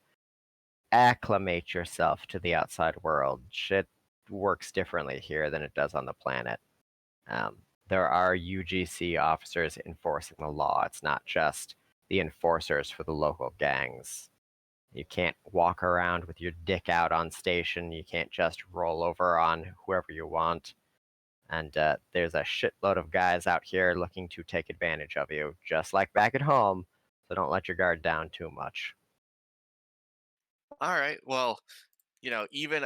acclimate yourself to the outside world. Shit works differently here than it does on the planet. There are UGC officers enforcing the law. It's not just the enforcers for the local gangs. You can't walk around with your dick out on station. You can't just roll over on whoever you want. And there's a shitload of guys out here looking to take advantage of you, just like back at home. So don't let your guard down too much. All right. Well, even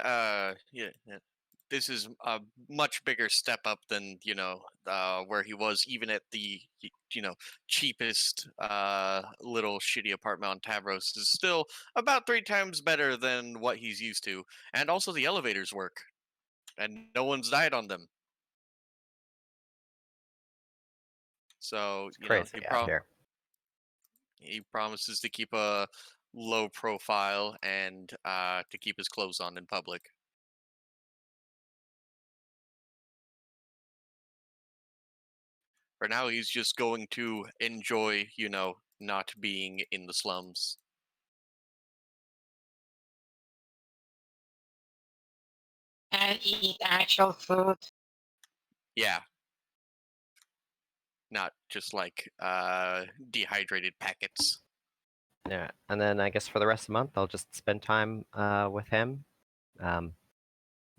this is a much bigger step up than where he was even at the cheapest little shitty apartment on Tavros is still about 3 times better than what he's used to, and also the elevators work, and no one's died on them. So It's crazy out here. he promises to keep a low profile and to keep his clothes on in public. For now, he's just going to enjoy, not being in the slums. And eat actual food. Yeah. Not just like dehydrated packets. Yeah, and then I guess for the rest of the month, I'll just spend time with him,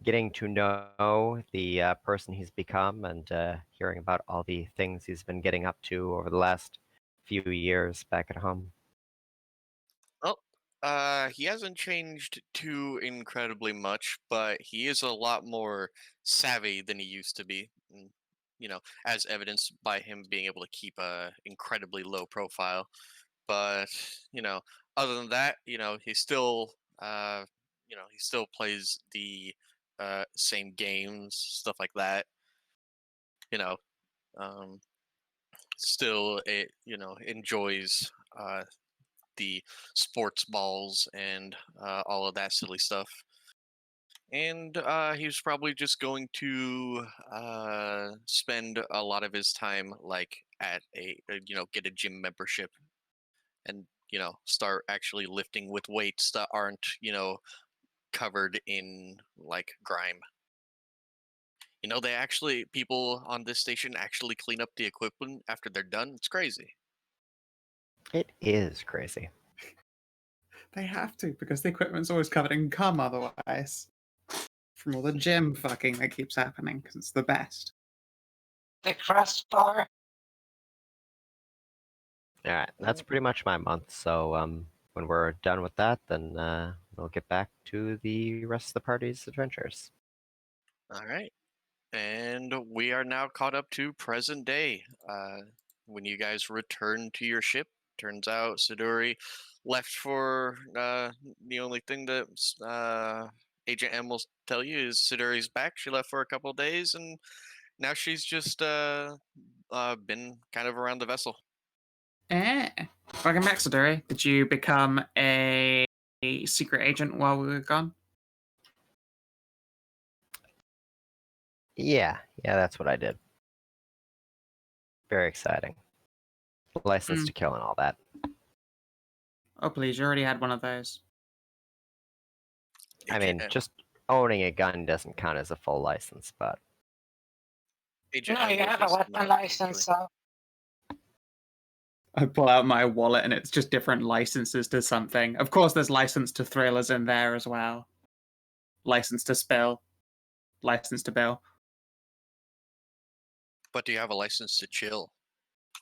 getting to know the person he's become, and hearing about all the things he's been getting up to over the last few years back at home. Well, he hasn't changed too incredibly much, but he is a lot more savvy than he used to be. And, as evidenced by him being able to keep a incredibly low profile. But other than that, he still plays the same games, stuff like that. You know, um, still it enjoys the sports balls and all of that silly stuff. And he's probably just going to spend a lot of his time like at get a gym membership and start actually lifting with weights that aren't covered in like grime. They actually, people on this station actually clean up the equipment after they're done. It's crazy. It is crazy. They have to, because the equipment's always covered in cum otherwise. From all the gym fucking that keeps happening, because it's the best. The crust bar. All right, that's pretty much my month. So when we're done with that, then we'll get back to the rest of the party's adventures. All right. And we are now caught up to present day. When you guys return to your ship, turns out Siduri left for the only thing that Agent M will tell you is Siduri's back. She left for a couple of days, and now she's just been kind of around the vessel. Welcome back, Siduri. Did you become a secret agent while we were gone? Yeah, that's what I did. Very exciting. License to kill and all that. Oh, please, you already had one of those. I mean, just owning a gun doesn't count as a full license, but No, you have a weapon license, so I pull out my wallet and it's just different licenses to something. Of course, there's license to thrillers in there as well. License to spill. License to bill. But do you have a license to chill?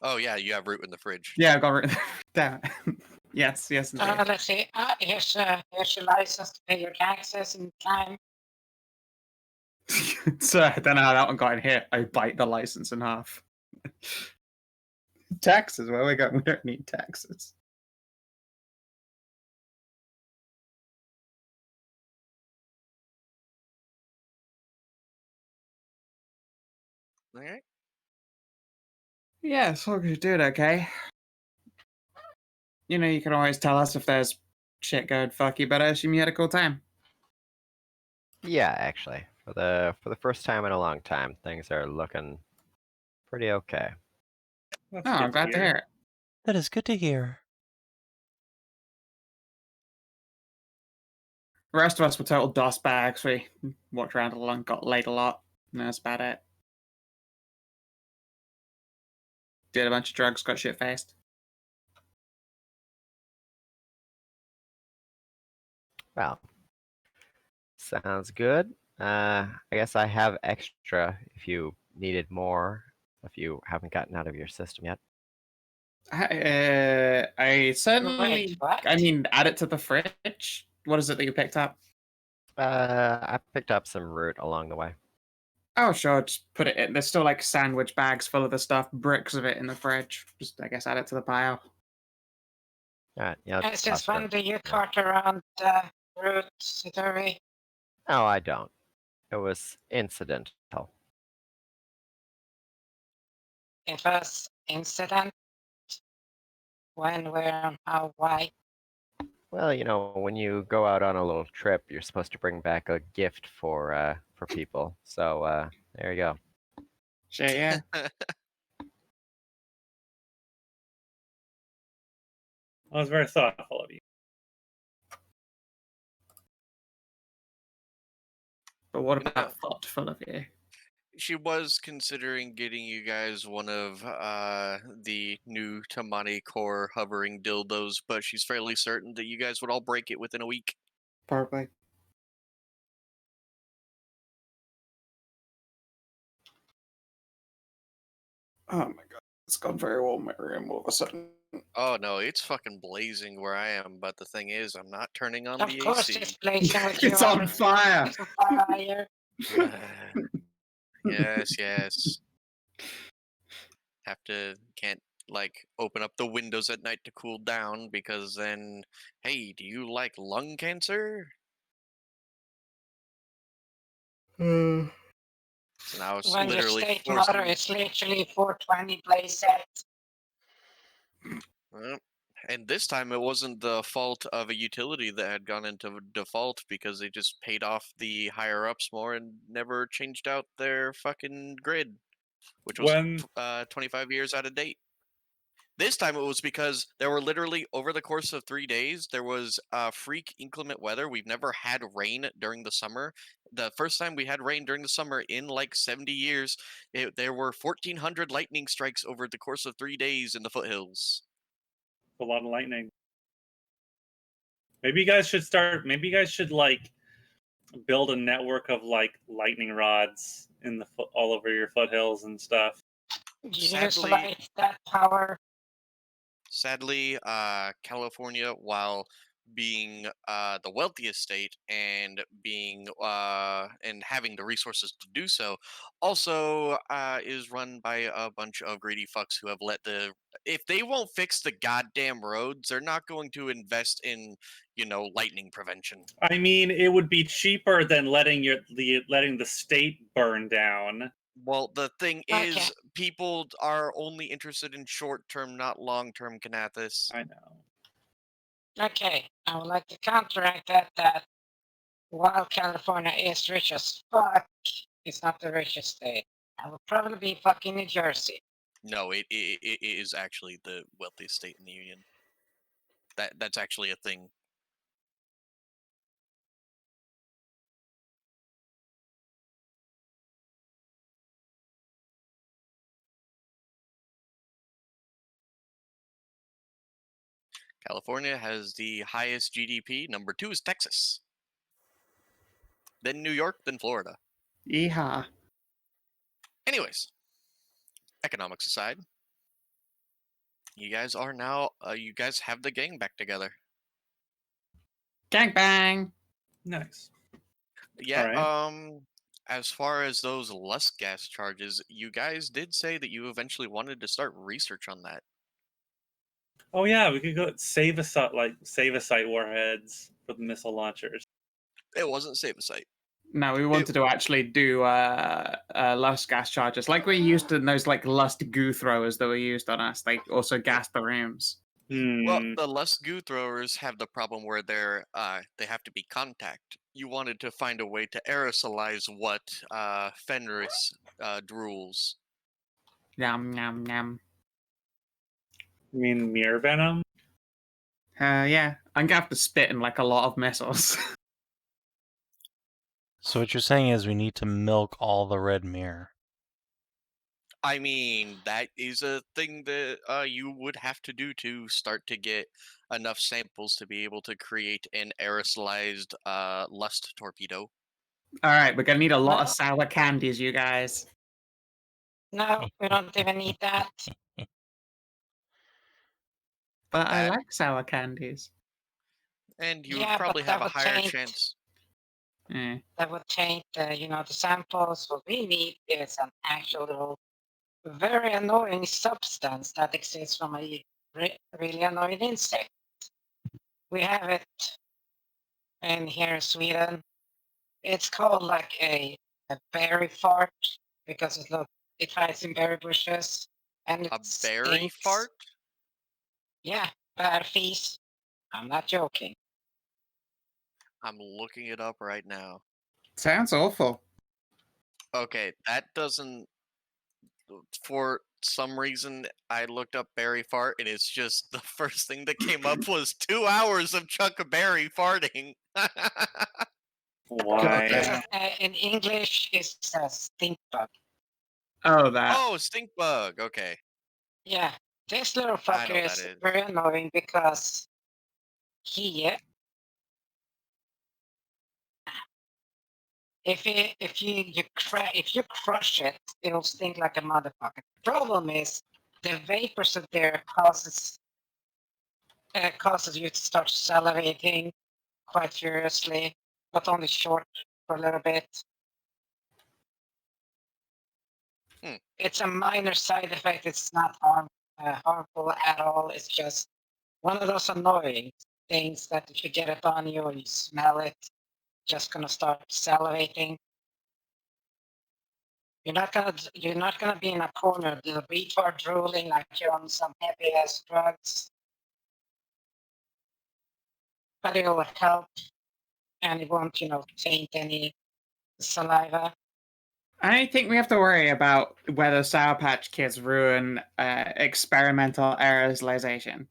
Oh yeah, you have root in the fridge. Yeah, I got rid of damn it. Yes, indeed. let's see. Here's your license to pay your taxes in time. So I don't know how that one got in here. I bite the license in half. Taxes, where we go? We don't need taxes. All right. Yeah, so we're doing okay. You know, you can always tell us if there's shit going fucky, but I assume you had a cool time. yeah, actually, for the first time in a long time, things are looking pretty okay. That's Oh, good I'm glad to hear it. That is good to hear. The rest of us were total DOS bags. We walked around a lot, got laid a lot, and that's about it. Did a bunch of drugs, got shit faced. Well, sounds good. I guess I have extra if you needed more, if you haven't gotten out of your system yet. I certainly. Wait, what? I mean, add it to the fridge. What is it that you picked up? I picked up some root along the way. Oh, sure. Just put it in. There's still like sandwich bags full of the stuff, bricks of it in the fridge. Just, I guess, add it to the pile. All right, yeah. Since toss when it. do you cart around root, Siduri? No, I don't. It was incidental. It was incident. When, where, how, why? Well, you know, when you go out on a little trip, you're supposed to bring back a gift for people. So there you go. Shit, yeah. That was very thoughtful of you. But what No. about thoughtful of you? She was considering getting you guys one of the new Tamani core hovering dildos, but she's fairly certain that you guys would all break it within a week. Probably. Oh my god. It's gone very warm in my room all of a sudden. Oh no, it's fucking blazing where I am, but the thing is, I'm not turning on Of the course, AC. it's blazing with you. It's on fire! It's on fire. Yes. Can't like open up the windows at night to cool down because then, hey, do you like lung cancer? So now it's When your literally state forcing motto me. is literally 420 blaze set. Well, and this time it wasn't the fault of a utility that had gone into default because they just paid off the higher ups more and never changed out their fucking grid, which was When 25 years out of date. This time it was because there were literally, over the course of 3 days, there was freak inclement weather. We've never had rain during the summer. The first time we had rain during the summer in like 70 years, there were 1,400 lightning strikes over the course of 3 days in the foothills. a lot of lightning. Maybe you guys should like build a network of like lightning rods in the all over your foothills and stuff. Use Sadly- like that power. Sadly, California, while being the wealthiest state and being and having the resources to do so, also is run by a bunch of greedy fucks who have let the. If they won't fix the goddamn roads, they're not going to invest in, lightning prevention. I mean, it would be cheaper than letting the state burn down. Well, the thing Okay. is, people are only interested in short-term, not long-term, Kinathis. I know. Okay, I would like to counteract that while California is rich as fuck, it's not the richest state. I would probably be fucking New Jersey. No, it is actually the wealthiest state in the union. That's actually a thing. California has the highest GDP. Number 2 is Texas. Then New York, then Florida. Yeehaw. Anyways, economics aside, you guys are now, you guys have the gang back together. Gangbang! Nice. Yeah, Alright. as far as those lust gas charges, you guys did say that you eventually wanted to start research on that. Oh yeah, we could go save a site warheads for the missile launchers. It wasn't save a site. No, we wanted to actually do lust gas charges, like we used in those like lust goo throwers that were used on us. They also gas the rooms. Well, Hmm. the lust goo throwers have the problem where they have to be contact. You wanted to find a way to aerosolize what Fenris drools. Yum yum yum. You mean mirror venom? Yeah, I'm gonna have to spit in like a lot of missiles. So what you're saying is we need to milk all the red mirror. I mean, that is a thing that you would have to do to start to get enough samples to be able to create an aerosolized lust torpedo. All right, we're gonna need a lot of Well- sour candies, you guys. No, we don't even need that. But I That- like sour candies. And you Yeah, would but probably that have a would higher taint- chance. Eh. That would change the samples. What we need is an actual very annoying substance that exists from a really annoying insect. We have it in here in Sweden. It's called like a berry fart because it hides in berry bushes and it A berry stinks. fart? Yeah, bear fees. I'm not joking. I'm looking it up right now. Sounds awful. Okay, that doesn't. For some reason, I looked up berry fart, and it's just the first thing that came up was 2 hours of Chuck Berry farting. Why? In English, it's a stink bug. Oh, that. Oh, stink bug. Okay. Yeah, this little I know fucker that is is. very annoying because he, if you crush it, it'll stink like a motherfucker. The problem is the vapors of there causes you to start salivating quite furiously, but only short for a little bit. It's a minor side effect. It's not harmful at all. It's just one of those annoying things that if you get it on you or you smell it, just gonna start salivating. You're not gonna be in a corner, the retard drooling like you're on some heavy ass drugs. But it will help, and it won't, taint any saliva. I think we have to worry about whether Sour Patch Kids ruin experimental aerosolization.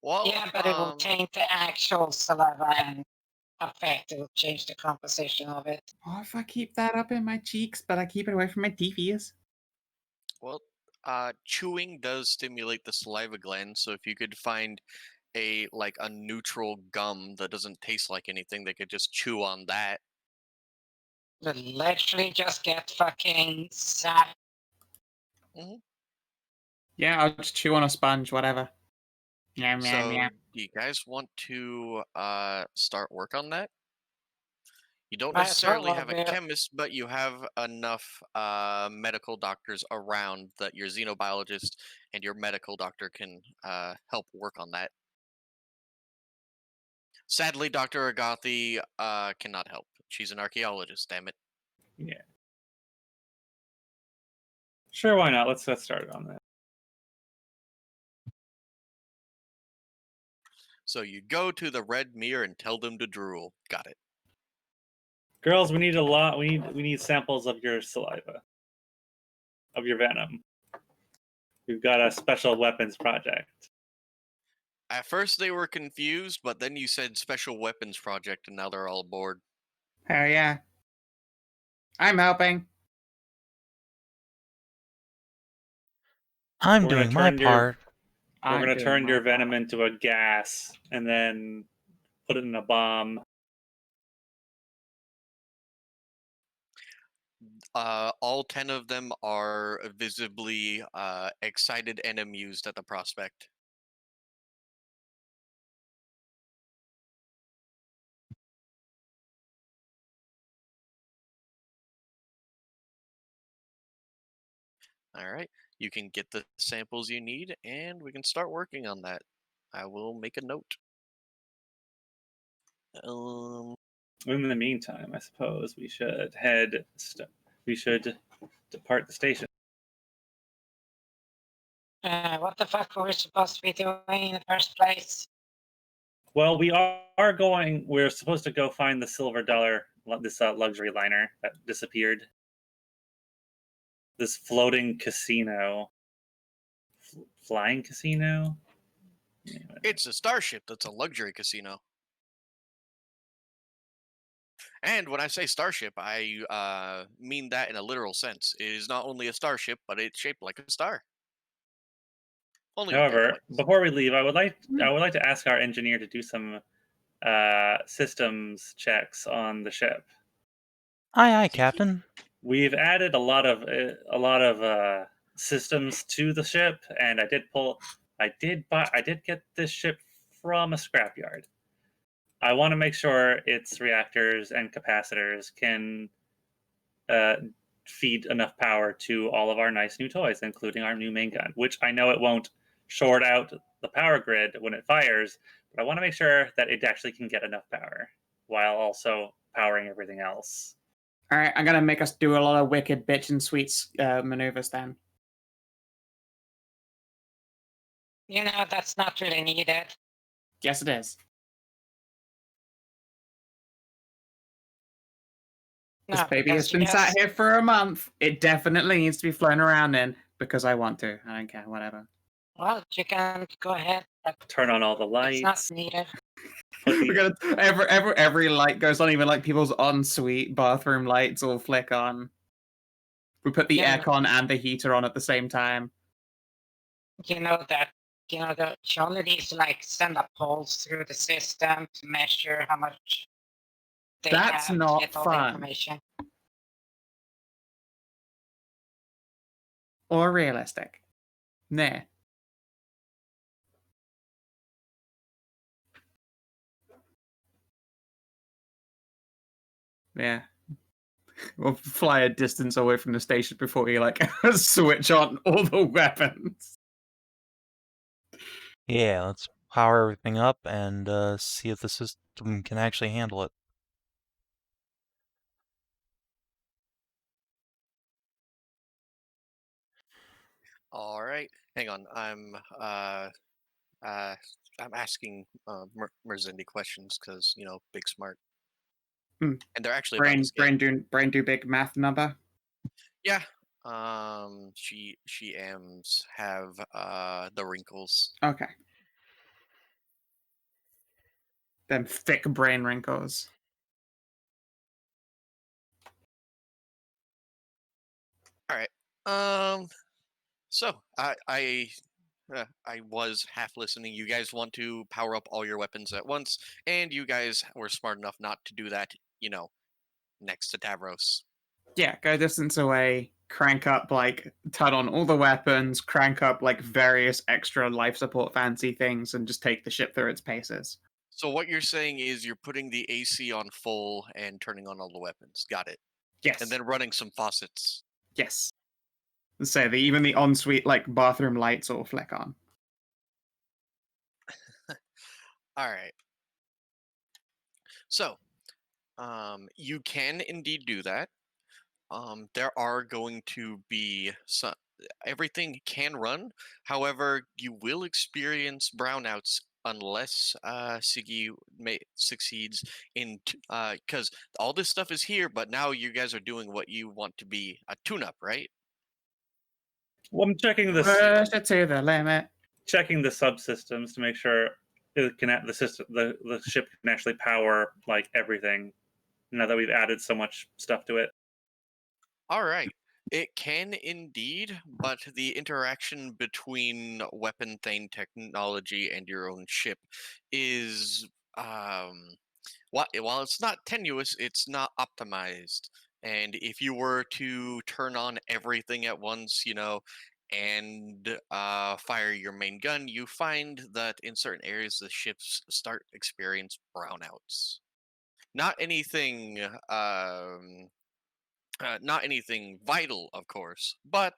Well, Yeah, but it will taint the actual saliva and it will change the composition of it. What if I keep that up in my cheeks, but I keep it away from my teethies? Well, chewing does stimulate the saliva gland, so if you could find a neutral gum that doesn't taste like anything, they could just chew on that. Literally just get fucking sap. Yeah, I'll just chew on a sponge, whatever. Yum, So, yum, yum. do you guys want to start work on that? You don't Might as well necessarily have a be- chemist, but you have enough medical doctors around that your xenobiologist and your medical doctor can help work on that. Sadly, Dr. Agathi cannot help. She's an archaeologist, damn it. Yeah. Sure, why not? Let's start on that. So you go to the red mirror and tell them to drool. Got it. Girls, we need a lot. We need samples of your saliva, of your venom. We've got a special weapons project. At first they were confused, but then you said special weapons project, and now they're all aboard. Hell yeah. I'm helping. I'm We're gonna doing my turn your- part. We're I'm gonna doing turn my your part. venom into a gas and then put it in a bomb. All 10 of them are visibly excited and amused at the prospect. All right, you can get the samples you need, and we can start working on that. I will make a note. In the meantime, I suppose we should we should depart the station. What the fuck were we supposed to be doing in the first place? Well, we are going. We're supposed to go find the silver dollar, this luxury liner that disappeared. This floating casino, flying casino. It's a starship that's a luxury casino. And when I say starship, I mean that in a literal sense. It is not only a starship, but it's shaped like a star. Only with However, pinpoints. before we leave, I would like to ask our engineer to do some systems checks on the ship. Aye, Captain. We've added a lot of systems to the ship, and I did get this ship from a scrapyard. I want to make sure its reactors and capacitors can feed enough power to all of our nice new toys, including our new main gun, which I know it won't short out the power grid when it fires, but I want to make sure that it actually can get enough power while also powering everything else. All right, I'm gonna make us do a lot of wicked bitch and sweets maneuvers then. You know, that's not really needed. Yes, it is. This No, baby has because you been sat just- here for a month. It definitely needs to be flown around in because I want to. I don't care, whatever. Well, you can go ahead. But Turn on all the it's not lights. needed. Put We're the, gonna every light goes on, even like people's ensuite bathroom lights all flick on. We put the Yeah. aircon and the heater on at the same time. You know that she only needs to like send a pulse through the system to measure how much they That's have not to get all the fun. information. Or realistic. Nah. Yeah. We'll fly a distance away from the station before we like switch on all the weapons. Yeah, let's power everything up and see if the system can actually handle it. All right, hang on. I'm asking Merzendi questions because big smart, Hmm. and they're actually about this game. Brain do big math number. Yeah. She Ams have the wrinkles. Okay. Them thick brain wrinkles. All right. So I was half listening. You guys want to power up all your weapons at once, and you guys were smart enough not to do that. Next to Tavros. Yeah, go distance away, crank up, like, turn on all the weapons, crank up, like, various extra life support fancy things, and just take the ship through its paces. So what you're saying is you're putting the AC on full and turning on all the weapons. Got it. Yes. And then running some faucets. Yes. So even the ensuite, like, bathroom lights all flick on. All right. So, you can indeed do that. There are going to be some. Everything can run. However, you will experience brownouts unless Siggy succeeds in because all this stuff is here, but now you guys are doing what you want to be a tune-up, right? well, I'm checking this. Push it to the limit. checking the subsystems to make sure the ship can actually power like everything. Now that we've added so much stuff to it. All right. It can indeed, but the interaction between weapon thane technology and your own ship is while it's not tenuous, it's not optimized. And if you were to turn on everything at once, and fire your main gun, you find that in certain areas the ships start experience brownouts. Not anything not anything vital, of course, but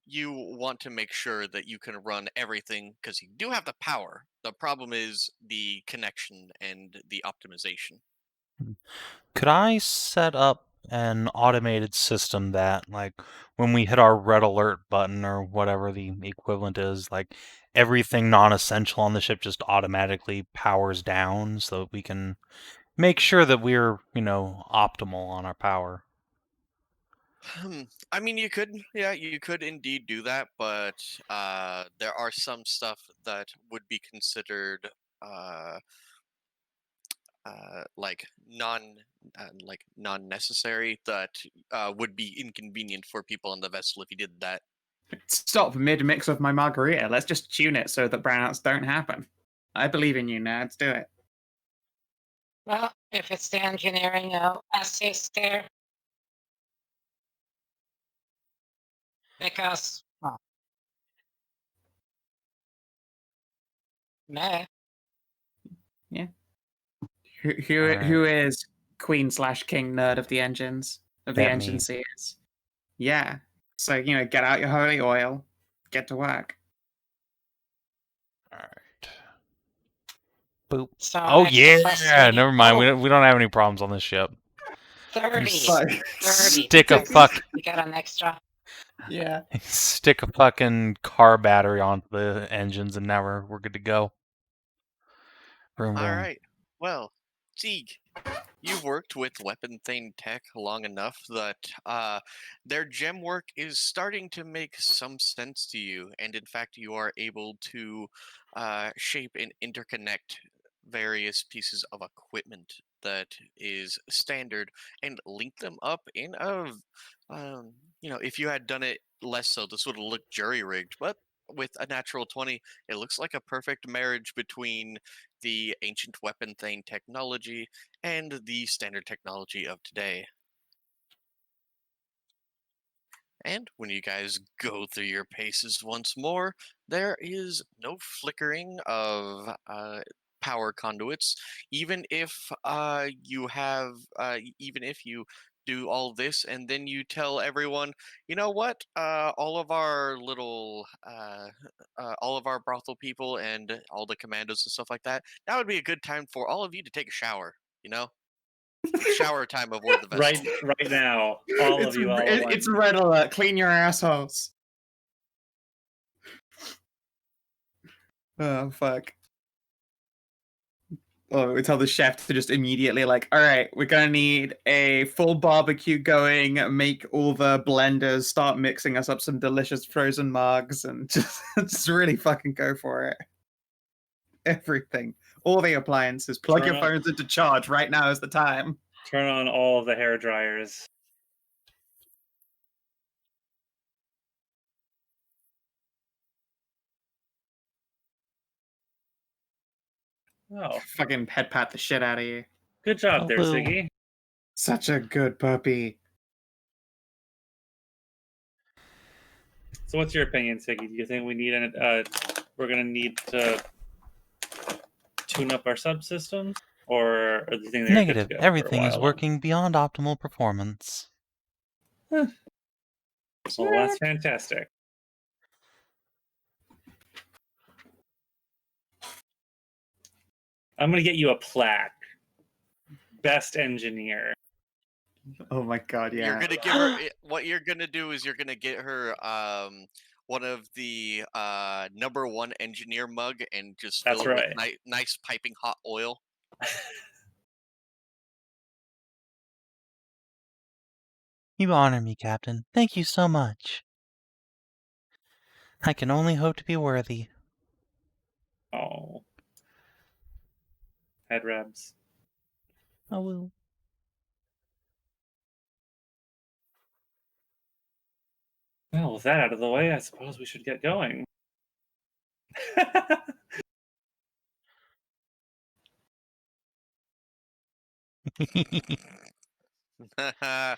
you want to make sure that you can run everything because you do have the power. The problem is the connection and the optimization. Could I set up an automated system that, like, when we hit our red alert button or whatever the equivalent is, like, everything non-essential on the ship just automatically powers down so that we can make sure that we're, optimal on our power? I mean, you could indeed do that, but there are some stuff that would be considered uh, like non-necessary that would be inconvenient for people on the vessel if you did that. Stop mid-mix of my margarita. Let's just tune it so that brownouts don't happen. I believe in you, nerds. Do it. Well, if it's the engineering assist there. Because, meh. Yeah. Who is Queen/King nerd of the engines? Of the That engine me. series? Yeah. So, get out your holy oil. Get to work. All right. Boop. So Oh extra yeah, frustrating. never mind. Oh, We don't have any problems on this ship. 30. Like, 30. Stick a fuck. You got an extra. Yeah. Stick a fucking car battery onto the engines, and now we're good to go. Vroom, All vroom. right. Well, Sieg, you've worked with Weapon Thane Tech long enough that their gem work is starting to make some sense to you, and in fact, you are able to shape and interconnect various pieces of equipment that is standard and link them up in if you had done it less so, this would have looked jury rigged, but with a natural 20, it looks like a perfect marriage between the ancient weapon thane technology and the standard technology of today. And when you guys go through your paces once more, there is no flickering of power conduits. Even if even if you do all this and then you tell everyone, you know what, all of our all of our brothel people and all the commandos and stuff like that, that would be a good time for all of you to take a shower. It's shower time aboard the vessel. Right now, all of you all at once. It's a red alert. Clean your assholes. Oh, fuck. Oh, we tell the chef to just immediately all right, we're gonna need a full barbecue going, make all the blenders, start mixing us up some delicious frozen mugs, and just really fucking go for it. Everything. All the appliances. Plug your phones into charge. Right now is the time. Turn on all of the hair dryers. Oh. Fucking head pat the shit out of you. Good job there, Hello. Siggy. Such a good puppy. So what's your opinion, Siggy? Do you think we need we're gonna need to tune up our subsystems? Or do you think they're Negative. good to go Everything for a is while working beyond optimal performance. Well, that's fantastic. I'm gonna get you a plaque. Best engineer. Oh my god, yeah. You're gonna give her what you're gonna do is you're gonna get her one of the #1 engineer mug and just That's fill it right. with nice piping hot oil. You honor me, Captain. Thank you so much. I can only hope to be worthy. Oh. Head rubs. I will. Well, with that out of the way, I suppose we should get going. uh,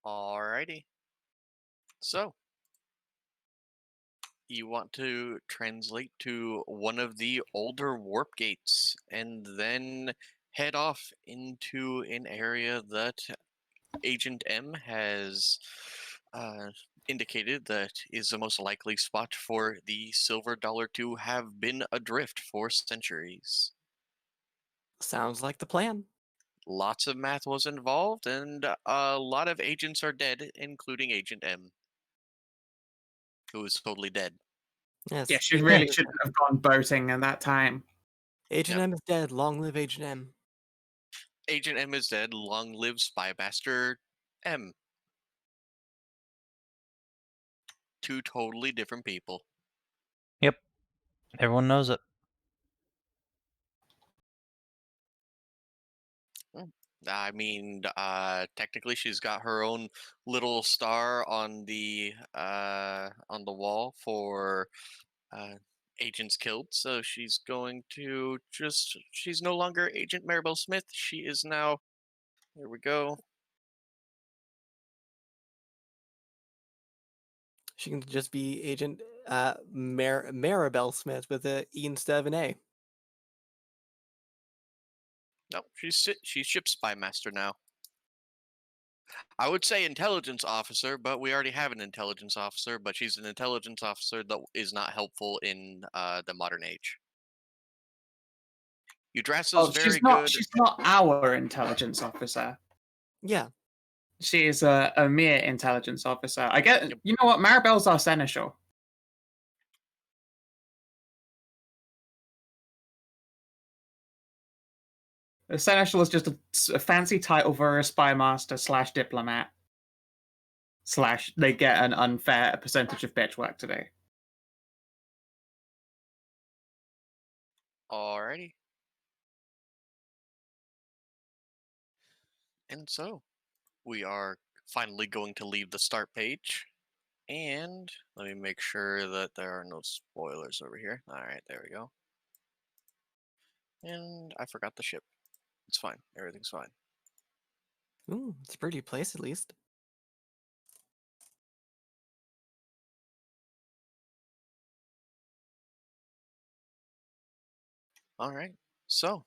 Alrighty. So, you want to translate to one of the older warp gates and then head off into an area that Agent M has indicated that is the most likely spot for the silver dollar to have been adrift for centuries. Sounds like the plan. Lots of math was involved, and a lot of agents are dead, including Agent M, who is totally dead. Yes. Yeah, she really shouldn't have gone boating at that time. Agent Yep. M is dead. Long live Agent M. Agent M is dead. Long live Spymaster M. Two totally different people. Yep. Everyone knows it. I mean, technically, she's got her own little star on the wall for agents killed. So she's going to she's no longer Agent Maribel Smith. She is now. Here we go. She can just be Agent Maribel Smith with an E instead of an A. No, she's ship spy master now. I would say intelligence officer, but we already have an intelligence officer. But she's an intelligence officer that is not helpful in the modern age. Udrasa's Oh, very she's not. good. She's not our intelligence officer. Yeah. She is a mere intelligence officer. I get. Yep. You know what? Maribel's our seneschal. A seneschal is just a fancy title for a spy master / diplomat / they get an unfair percentage of bitch work to do. Alrighty. And so, we are finally going to leave the start page. And let me make sure that there are no spoilers over here. Alright, there we go. And I forgot the ship. It's fine. Everything's fine. Ooh, it's a pretty place at least. Alright. So,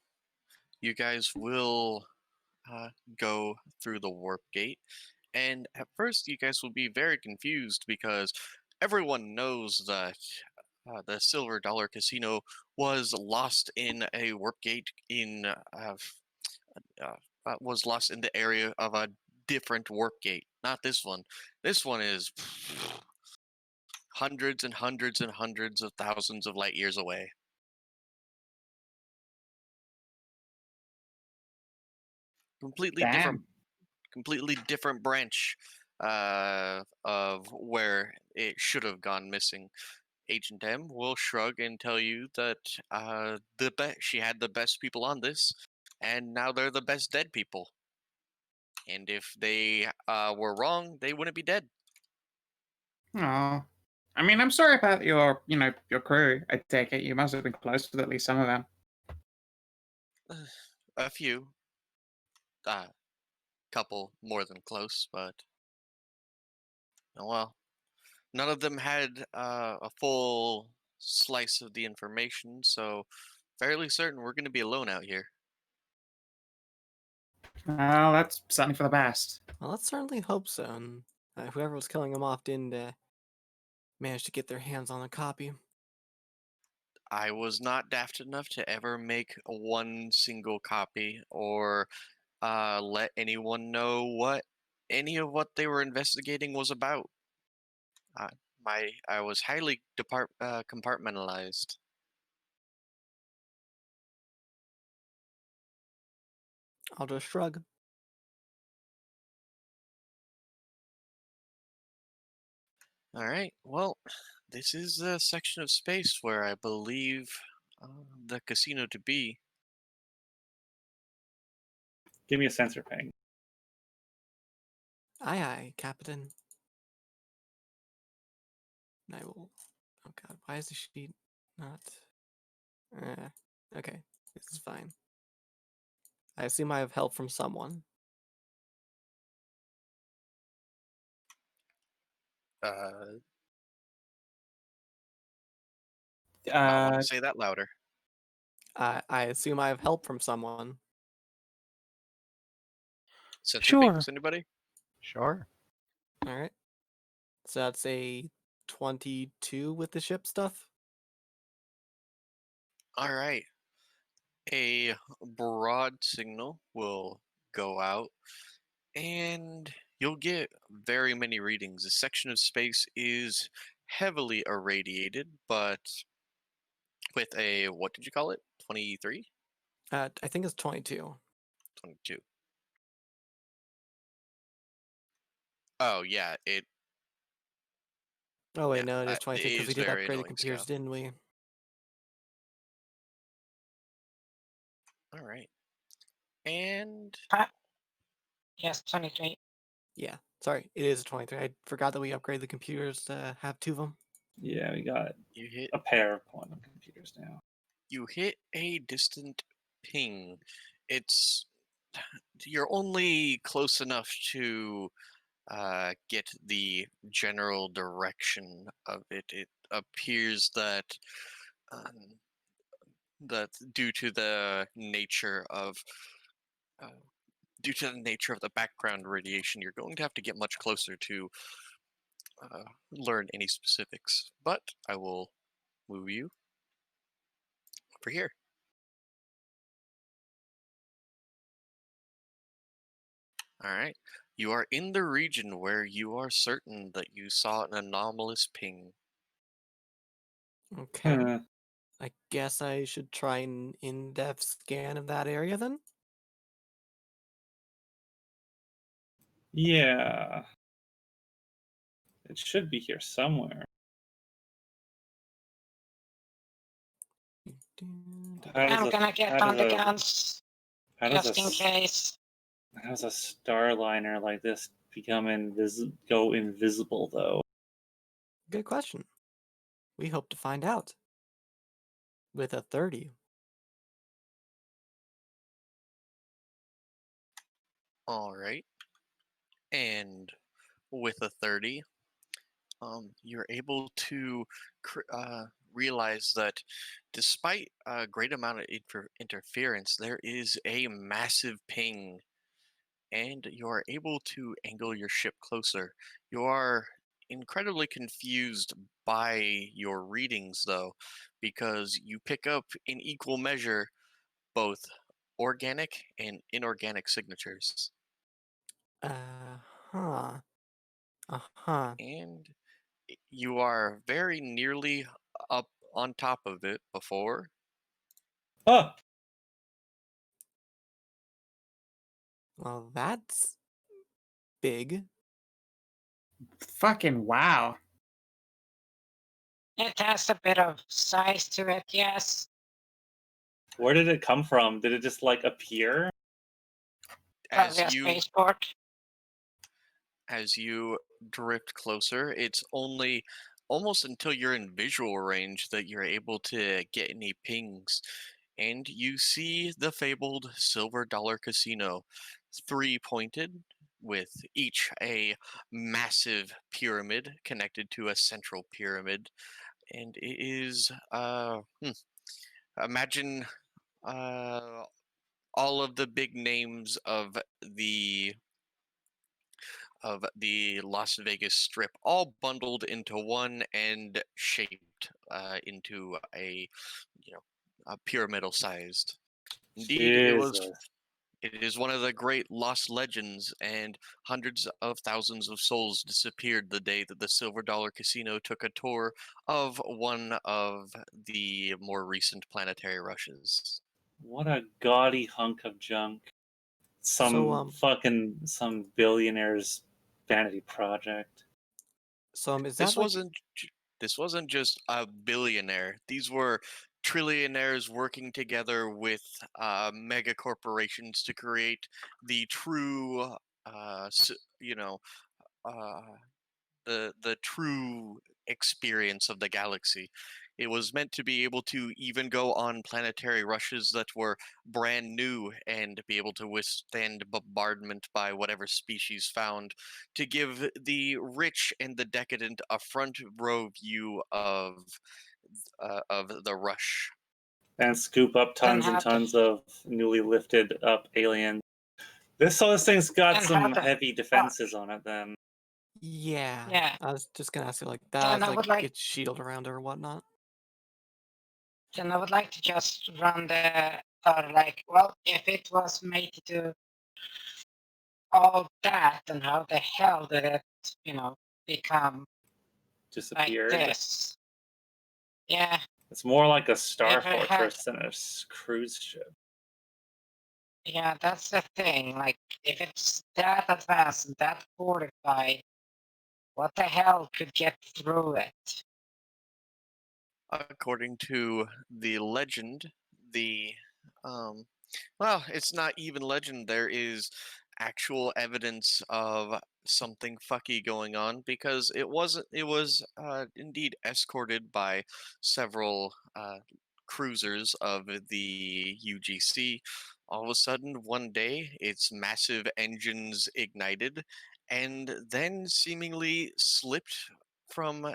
you guys will go through the warp gate. And at first, you guys will be very confused because everyone knows that the Silver Dollar Casino was lost in a warp gate was lost in the area of a different warp gate. Not this one. This one is hundreds and hundreds and hundreds of thousands of light years away. Completely different Damn. completely different branch of where it should have gone missing. Agent M will shrug and tell you that she had the best people on this, and now they're the best dead people. And if they were wrong, they wouldn't be dead. Oh. I mean, I'm sorry about your crew. I take it you must have been close with at least some of them. A few, couple more than close, but oh well. None of them had a full slice of the information, so fairly certain we're going to be alone out here. Well, that's certainly for the best. Well, let's certainly hope so. And whoever was killing them off didn't manage to get their hands on a copy. I was not daft enough to ever make one single copy or let anyone know what any of what they were investigating was about. Uh, I was highly compartmentalized. I'll just shrug. All right. Well, this is the section of space where I believe the casino to be. Give me a sensor ping. Aye, aye, Captain. I will. Oh God, why is the sheet not? Okay, this is fine. I assume I have help from someone. Uh, I want to say that louder. I assume I have help from someone. Sensor Sure. pings, anybody? Sure. All right. So that's a 22 with the ship stuff. All right. A broad signal will go out, and you'll get very many readings. This section of space is heavily irradiated, but with a, what did you call it? 23? I think it's 22. 22. Oh, yeah, it Oh wait, Yeah, no, it is 22 it because we is did very upgrade the annoying, computers, Scout. didn't we? All right. And Yes, 23. Yeah. Sorry, it is a 23. I forgot that we upgraded the computers to have 2 of them. Yeah, we got you hit a pair of quantum computers now. you hit a distant ping. It's You're only close enough to get the general direction of it. It appears that um, due to the nature of uh, the background radiation, you're going to have to get much closer to learn any specifics. But I will move you over here. All right. You are in the region where you are certain that you saw an anomalous ping. Okay. Hmm. I guess I should try an in-depth scan of that area then. Yeah. It should be here somewhere. How does I'm a gonna get how on does the a guns how does just in case. how does a starliner like this become go invisible though? Good question. We hope to find out. With a 30. All right. And with a 30, you're able to realize that despite a great amount of interference, there is a massive ping, and you are able to angle your ship closer. You are incredibly confused by your readings, though, because you pick up in equal measure both organic and inorganic signatures. Uh-huh. Uh-huh. And you are very nearly up on top of it before. Oh, Well, that's big. Fucking wow. It has a bit of size to it, yes. where did it come from? Did it just like appear? As Probably a you spaceport. as you drift closer, it's only almost until you're in visual range that you're able to get any pings. And you see the fabled Silver Dollar Casino, 3-pointed, with each a massive pyramid connected to a central pyramid. And it is, imagine all of the big names the of the Las Vegas Strip, all bundled into one and shaped into a, a pyramidal sized. Indeed, Jesus. it is one of the great lost legends, and hundreds of thousands of souls disappeared the day that the Silver Dollar Casino took a tour of one of the more recent planetary rushes. What a gaudy hunk of junk. So, Some billionaire's vanity project. So is This that like wasn't this wasn't just a billionaire. These were trillionaires working together with mega corporations to create the true, you know, uh, the true experience of the galaxy. It was meant to be able to even go on planetary rushes that were brand new and be able to withstand bombardment by whatever species found, to give the rich and the decadent a front row view of the rush. And scoop up And tons and how the tons of newly lifted up aliens. This thing's got and how some the heavy fuck? defenses on it. Then yeah? Yeah. I was just gonna ask you like that Then has I like would like its shield around her or whatnot. then I would like to just run the thought like, well, if it was made to do all that, then how the hell did it, become like disappeared. this? Yeah, It's more like a star If it had- fortress than a cruise ship. yeah, that's the thing. Like, if it's that advanced and that fortified, what the hell could get through it? According to the legend, the well, it's not even legend. There is actual evidence of something fucky going on, because it was indeed escorted by several cruisers of the UGC. All of a sudden, one day, its massive engines ignited and then seemingly slipped from uh,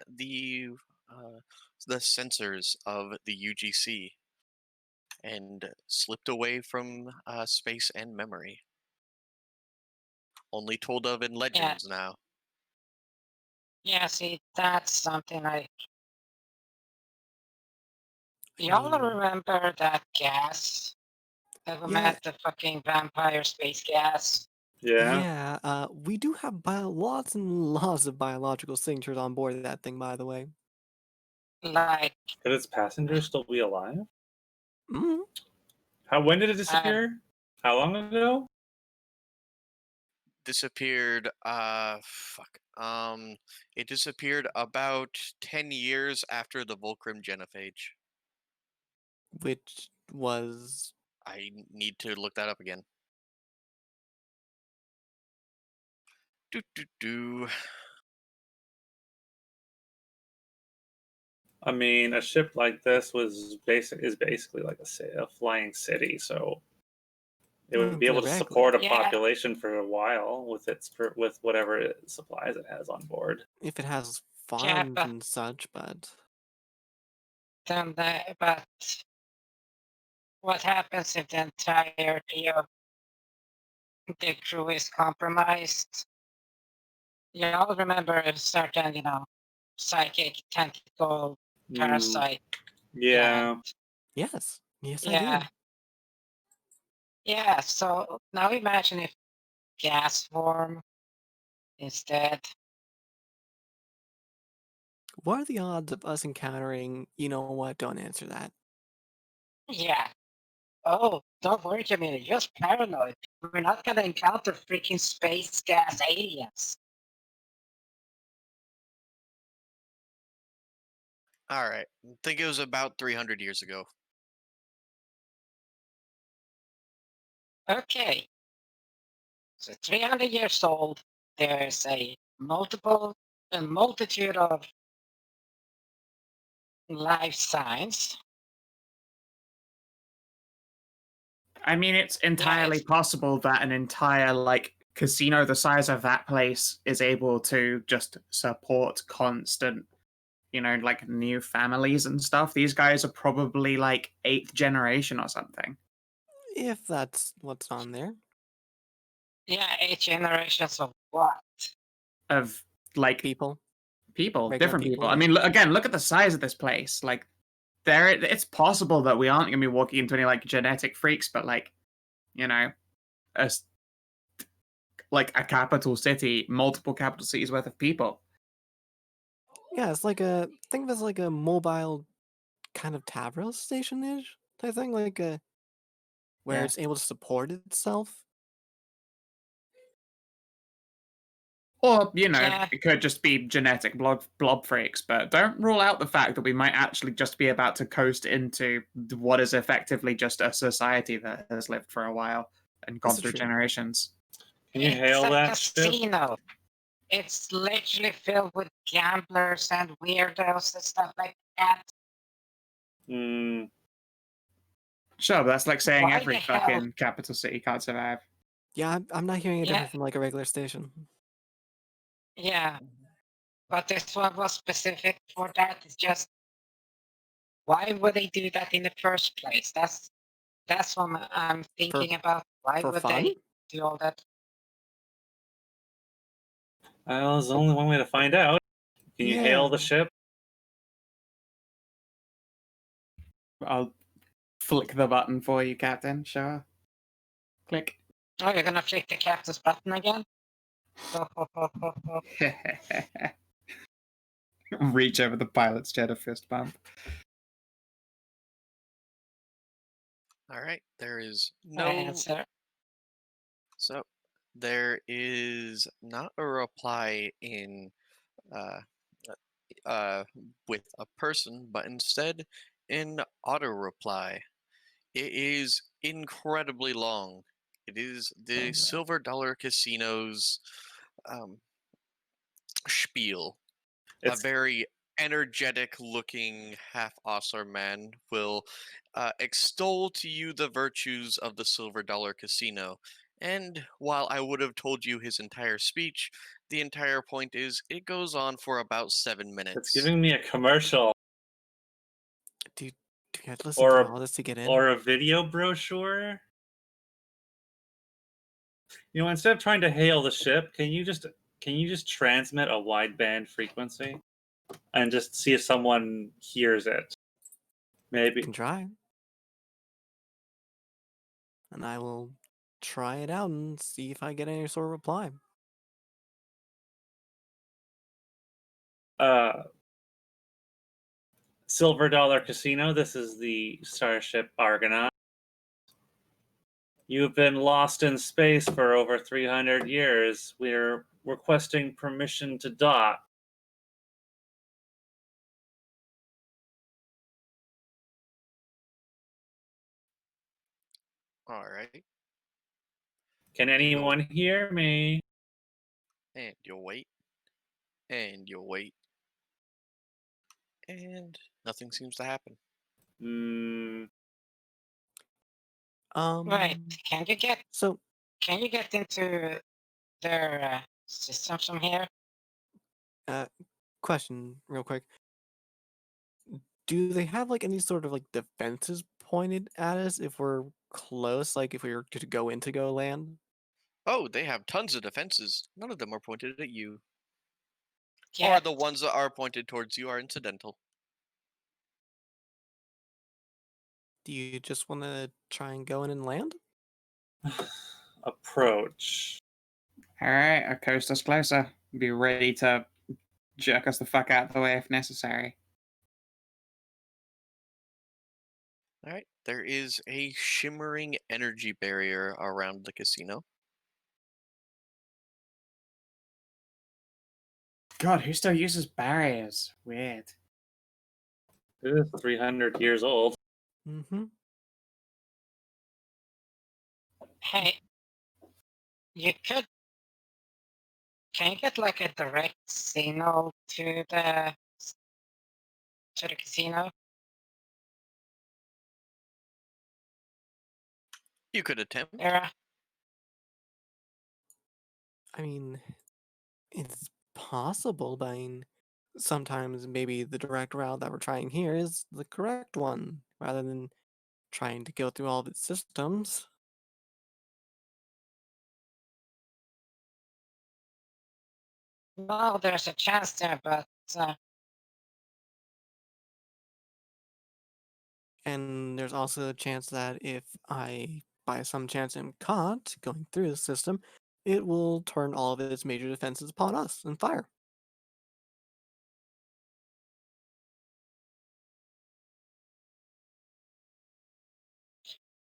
the sensors of the UGC and slipped away from space and memory. Only told of in Yeah, legends now. yeah. See, that's something like. I Y'all mean, remember that gas? Ever yeah, met the fucking vampire space gas? Yeah, yeah. We do have lots and lots of biological signatures on board of that thing, by the way. Like, could its passengers still be alive? Mm, When did it uh, disappear? How long ago? Disappeared. It disappeared about 10 years after the Vulkrim genophage. which was I need to look that up again. Do do do. I mean, a ship like this is basically like a flying city, so it would be able to theoretically. support a yeah, population for a while with whatever supplies it has on board. If it has yeah, farms but and such, but but what happens if the entirety of the crew is compromised? Y'all remember a certain, psychic tentacle Mm, parasite yeah, plant? yes, yes, I Yeah, do. yeah. So now imagine if gas form instead. What are the odds of us encountering? You know what? Don't answer that. Yeah. Oh, don't worry, Jamina. You're just paranoid. We're not gonna encounter freaking space gas aliens. All right. I think it was about 300 years ago. Okay. So 300 years old. There's a multitude of life signs. I mean, it's entirely it's- possible that an entire like casino the size of that place is able to just support constant, like new families and stuff. These guys are probably like 8th generation or something If that's what's on there. Yeah, 8 generations of what? of like People, people, regular different people, people. I yeah. mean, again, look at the size of this place. Like, it's possible that we aren't going to be walking into any like genetic freaks, but like, you know, a like a capital city, multiple capital cities worth of people. Yeah, it's like a think of it as like a mobile kind of Tavros station-ish type thing, like a where Yeah. it's able to support itself. Or, Yeah. it could just be genetic blob freaks, but don't rule out the fact that we might actually just be about to coast into what is effectively just a society that has lived for a while and gone This is through true. generations. Can you It's hail a that ship? casino. It's literally filled with gamblers and weirdos and stuff like that. Hmm. Sure, but that's like saying Why every the hell? fucking capital city can't survive. Yeah, I'm not hearing it Yeah. different from like a regular station. Yeah. But this one was specific for that. It's just, why would they do that in the first place? That's what I'm thinking about. Why For would fun? they do all that? Well, there's only one way to find out. Can you hail the Yeah. ship? I'll flick the button for you, Captain. Sure. Click. Oh, you're gonna flick the captain's button again? Reach over the pilot's chair to fist bump. All right, there is No no. answer. So there is not a reply in uh, with a person, but instead an auto reply. It is incredibly long. It is the Silver Dollar Casino's um, spiel. A It's very energetic looking half-ausar man will extol to you the virtues of the Silver Dollar Casino. And while I would have told you his entire speech, the entire point is it goes on for about 7 minutes. it's giving me a commercial Do you have to listen or to all this to get in? or a video brochure. Instead of trying to hail the ship, can you just transmit a wideband frequency and just see if someone hears it? You Maybe. can try. And I will try it out and see if I get any sort of reply. Silver Dollar Casino, this is the Starship Argonaut. You've been lost in space for over 300 years. We're requesting permission to dock. All right. Can anyone hear me? And you'll wait. And you'll wait. And nothing seems to happen. Hmm. Right. Can you get So, into their systems from here? question real quick. Do they have like any sort of like defenses pointed at us if we're close, like if we were to go into Go land? Oh, they have tons of defenses. None of them are pointed at you. Yeah. Or the ones that are pointed towards you are incidental. Do you just want to try and go in and land? Approach. Alright, I'll coast us closer. Be ready to jerk us the fuck out of the way if necessary. All right. There is a shimmering energy barrier around the casino. God, who still uses barriers? Weird. It is 300 years old. Mm-hmm. Hey, you could. Can you get like a direct signal to the casino? You could attempt. Lyra? I mean, it's possible, but I mean, sometimes maybe the direct route that we're trying here is the correct one, rather than trying to go through all of its systems. Well, there's a chance there, but And there's also a chance that if I, by some chance, am caught going through the system, it will turn all of its major defenses upon us and fire.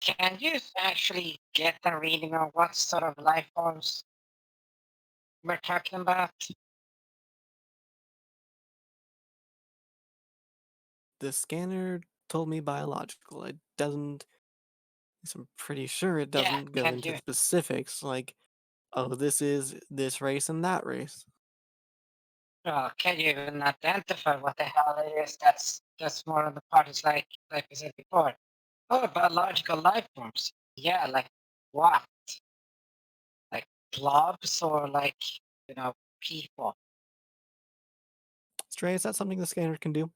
can you actually get a reading on what sort of life forms we're talking about? The scanner told me biological. It doesn't. I'm pretty sure it Yeah, doesn't go can into you? specifics like, oh, this is this race and that race. Can you even identify what the hell it is? That's more of the parties like we said before. Oh, biological life forms. Yeah, like what? Like blobs or like people? Stray, is that something the scanner can do?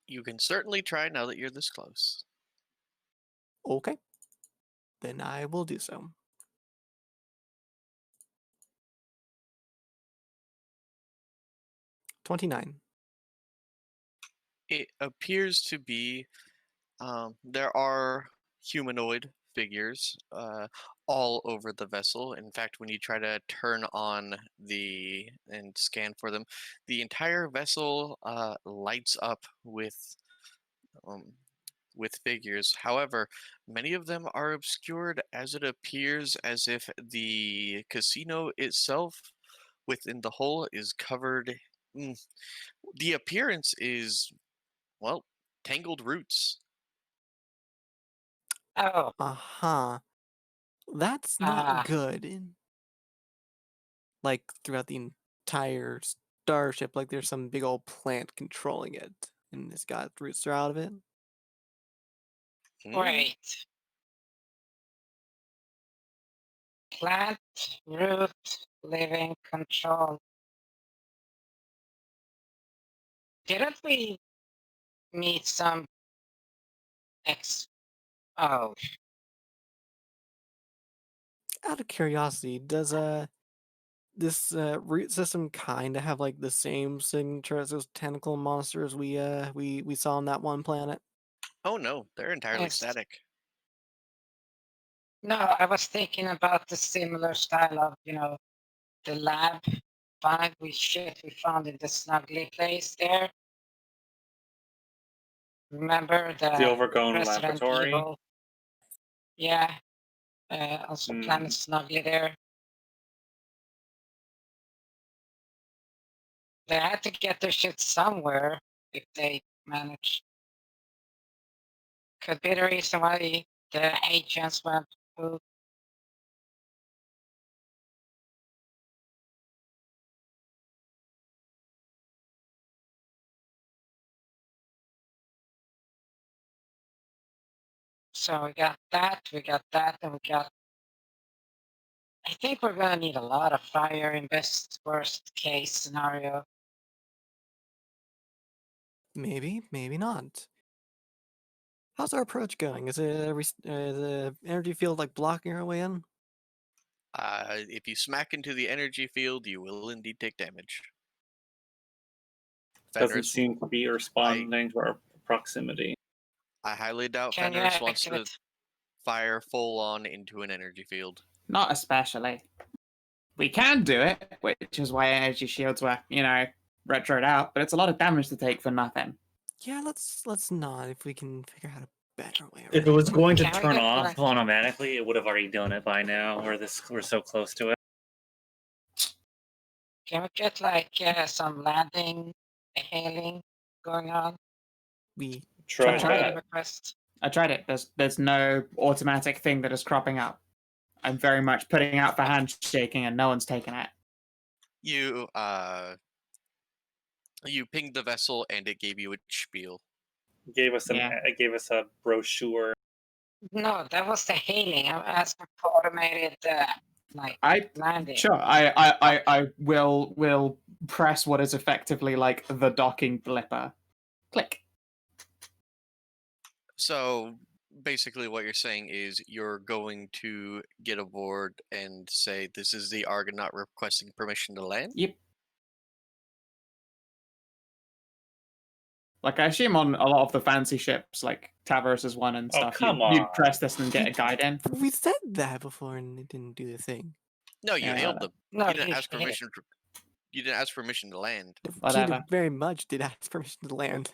You can certainly try now that you're this close. Okay. Then I will do so. 29. It appears to be there are humanoid figures all over the vessel. In fact, when you try to turn on and scan for them, the entire vessel lights up um, with figures. However, many of them are obscured as it appears as if the casino itself within the hull is covered. mm, The appearance is, well, tangled roots. Oh, Uh-huh. That's not good. Like throughout the entire starship, like there's some big old plant controlling it, and it's got roots out of it. wait. Plant, root, living, control. Didn't we meet some Oh, Out of curiosity, does this root system kind of have like the same signature as those tentacle monsters we saw on that one planet? Oh no, they're entirely yes. static. No, I was thinking about the similar style of, the lab bag we found in the snuggly place there. Remember The the overgrown Resident laboratory. Evil? Yeah. Also Planet Snuggly there. They had to get their shit somewhere if they managed. Could be the reason why the agents went through. So we got that, and we got. I think we're gonna need a lot of fire in this worst case scenario. Maybe, maybe not. How's our approach going? Is the energy field like blocking our way in? If you smack into the energy field, you will indeed take damage. Doesn't Fenris, seem to be responding to our proximity. I highly doubt Can you Fenris wants to activate? fire full on into an energy field. Not especially. We can do it, which is why energy shields were, retroed out, but it's a lot of damage to take for nothing. Yeah, let's not if we can figure out a better way around. If it was going to Can we turn get, off like- automatically, it would have already done it by now. We're so close to it. Can we get like some landing, hailing going on? We Try Try that. it. Request. I tried it. There's no automatic thing that is cropping up. I'm very much putting out for handshaking, and no one's taking it. You pinged the vessel and it gave you a spiel. Gave us Yeah. gave us a brochure. No, that was the hailing. I'm asking for automated landing. Sure. I will press what is effectively like the docking blipper. Click. So basically what you're saying is you're going to get aboard and say this is the Argonaut requesting permission to land? Yep. Like I assume on a lot of the fancy ships, like Tavros is one and Oh, stuff, come you on. press this and get a guide in. we said that before and it didn't do the thing. No, you Yeah, hailed whatever. them. No, You didn't you ask hit. permission. You didn't ask permission to land. Whatever. Kina very much did ask permission to land.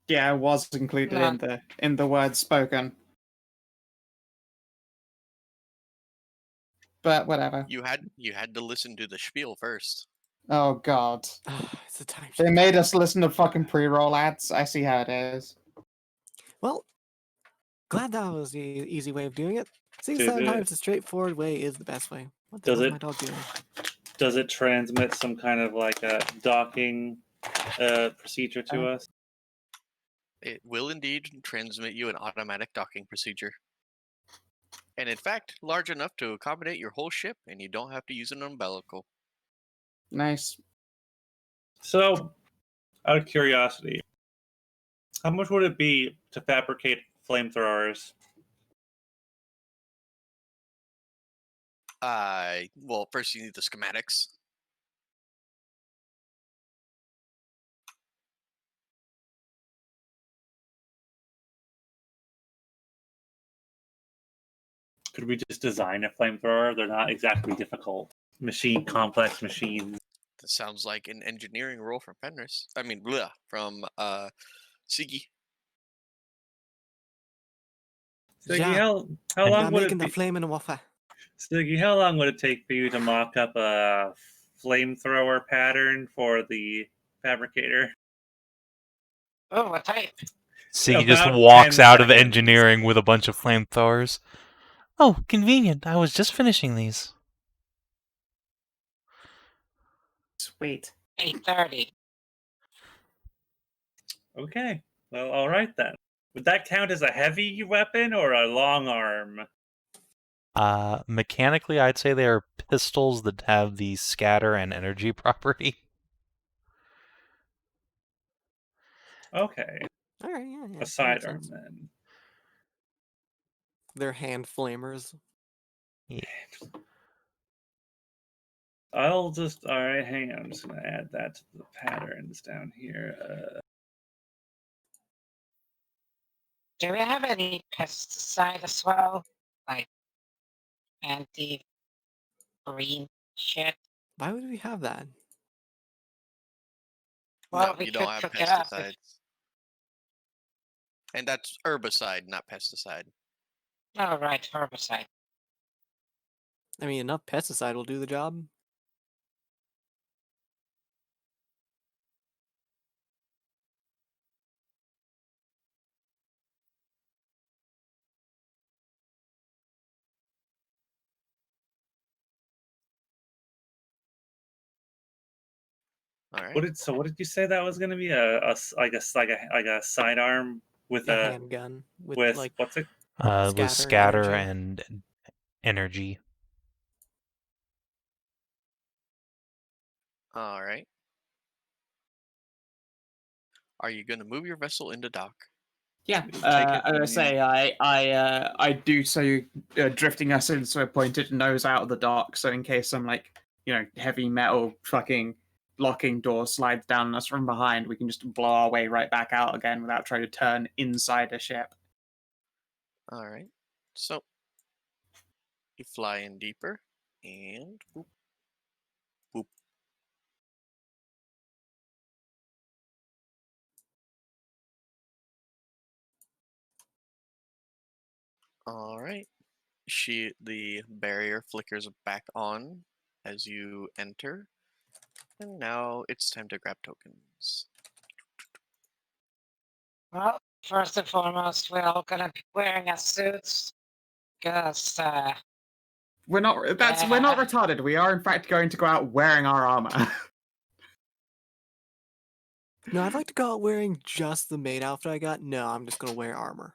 Yeah, it was included No. in the words spoken. but whatever. You had to listen to the spiel first. Oh god. It's a time They shift. made us listen to fucking pre-roll ads. I see how it is. Well, glad that was the easy way of doing it. See, Dude, sometimes the straightforward way is the best way. What the Does hell's it- my dog doing? Does it transmit some kind of like a docking procedure to us? It will indeed transmit you an automatic docking procedure. And in fact, large enough to accommodate your whole ship, and you don't have to use an umbilical. Nice. So, out of curiosity, how much would it be to fabricate flamethrowers? Well, first you need the schematics. Could we just design a flamethrower? They're not exactly difficult. Complex machines. That sounds like an engineering role from Fenris. From Sigi. Siggy, Yeah. how long I'm would making it the be? flame in a waffle. Siggy, how long would it take for you to mock up a flamethrower pattern for the fabricator? Oh, what type? Siggy just About walks 10 out of seconds. engineering with a bunch of flamethrowers. Oh, convenient. I was just finishing these. Sweet. 8:30. Okay. Well, all right then. Would that count as a heavy weapon or a long arm? Mechanically, I'd say they are pistols that have the scatter and energy property. Okay. All right, yeah, A that makes sidearm sense. then. They're hand flamers. All right, hang on. I'm just going to add that to the patterns down here. Do we have any pesticide as well? Like anti-green shit? Why would we have that? Well, No, we you don't could have cook it up. pesticides. And that's herbicide, not pesticide. Oh, right, herbicide. I mean, enough pesticide will do the job. All right. What did you say that was going to be? Like a sidearm with A a handgun with, with like what's it? With scatter scatter energy. and energy. All right. Are you going to move your vessel into dock? Yeah, Take it as I from say, I do so, drifting us in so I pointed nose out of the dock, so in case some heavy metal fucking locking door slides down on us from behind, we can just blow our way right back out again without trying to turn inside a ship. All right. So you fly in deeper and boop, boop. All right. The barrier flickers back on as you enter. And now it's time to grab tokens. Well, first and foremost, we're all gonna be wearing our suits. Because, We're not we're not Yeah. retarded. We are in fact going to go out wearing our armor. No, I'd like to go out wearing just the maid outfit I got. No, I'm just gonna wear armor.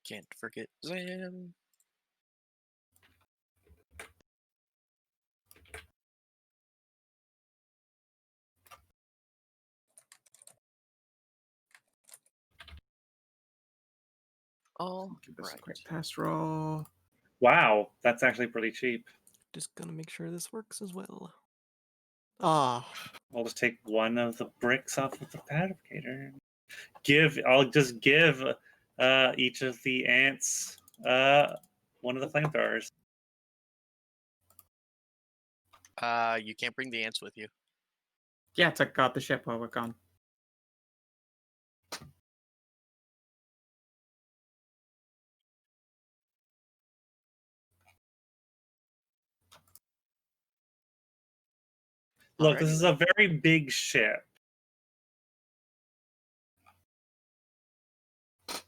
Can't forget Dzaan. All Give us a right. quick test roll. Wow, that's actually pretty cheap. Just gonna make sure this works as well. Ah, I'll just take one of the bricks off of the fabricator. I'll just give each of the ants one of the flamethrowers. You can't bring the ants with you. Yeah, to guard the ship while we're gone. Look, this Alrighty is then. a very big ship.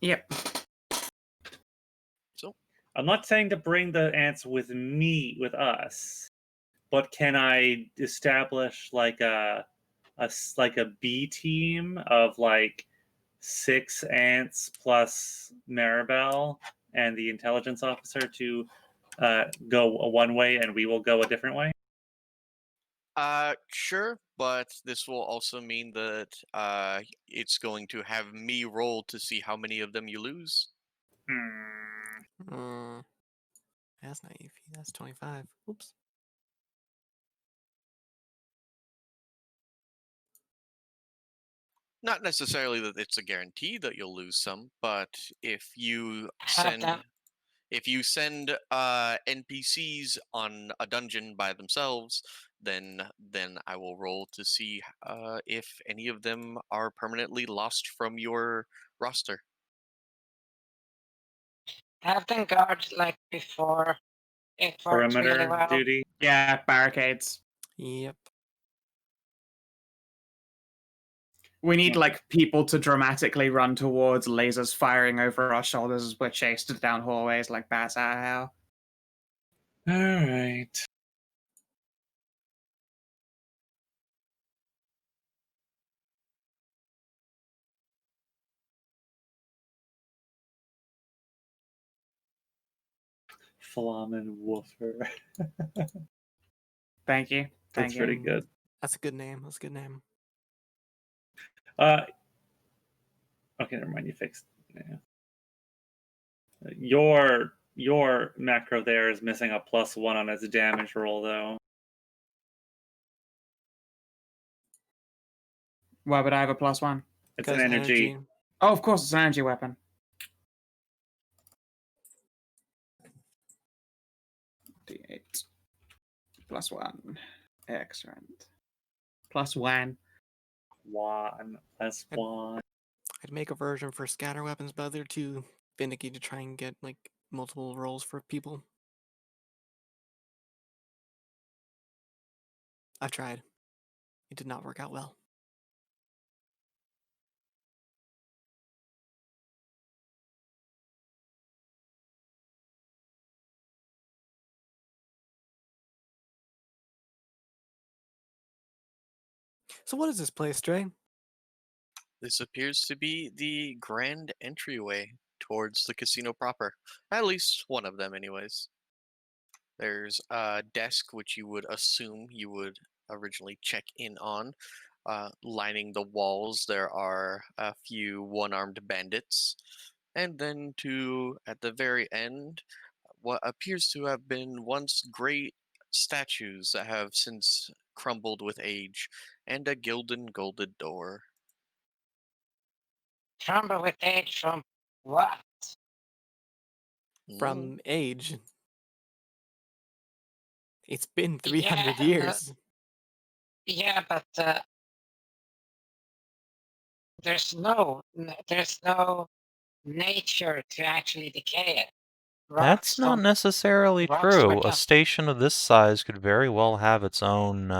Yep. So, I'm not saying to bring the ants with us, but can I establish like a B team of like 6 ants plus Maribel and the intelligence officer to go one way, and we will go a different way? sure, but this will also mean that it's going to have me roll to see how many of them you lose. That's not easy. That's 25. Oops. Not necessarily that it's a guarantee that you'll lose some, but if you Have them. send NPCs on a dungeon by themselves, then I will roll to see if any of them are permanently lost from your roster. Have them guard like before. It worked really Perimeter well. duty. Yeah, barricades. Yep. We need Okay. like people to dramatically run towards lasers firing over our shoulders as we're chased down hallways like bats out of hell. All right. Flamen Woofer. Thank you. That's Thank pretty you. good. That's a good name. That's a good name. Okay, never mind. You fixed. Yeah. Your macro there is missing a +1 on its damage roll, though. Why would I have a +1? It's an Because energy. Oh, of course, it's an energy weapon. D8 +1. Excellent. +1. 1 +1. I'd make a version for scatter weapons, but they're too finicky to try and get like multiple rolls for people. I've tried. It did not work out well. So what is this place, Stray? This appears to be the grand entryway towards the casino proper. At least one of them, anyways. There's a desk, which you would assume you would originally check in on. Lining the walls, there are a few one-armed bandits. And then at the very end, what appears to have been once great statues that have since crumbled with age, and a gilded door. Trumble with age from what? From age. It's been 300 Yeah, years. Yeah, but there's no nature to actually decay it. That's not necessarily rocks true. were A tough. station of this size could very well have its own,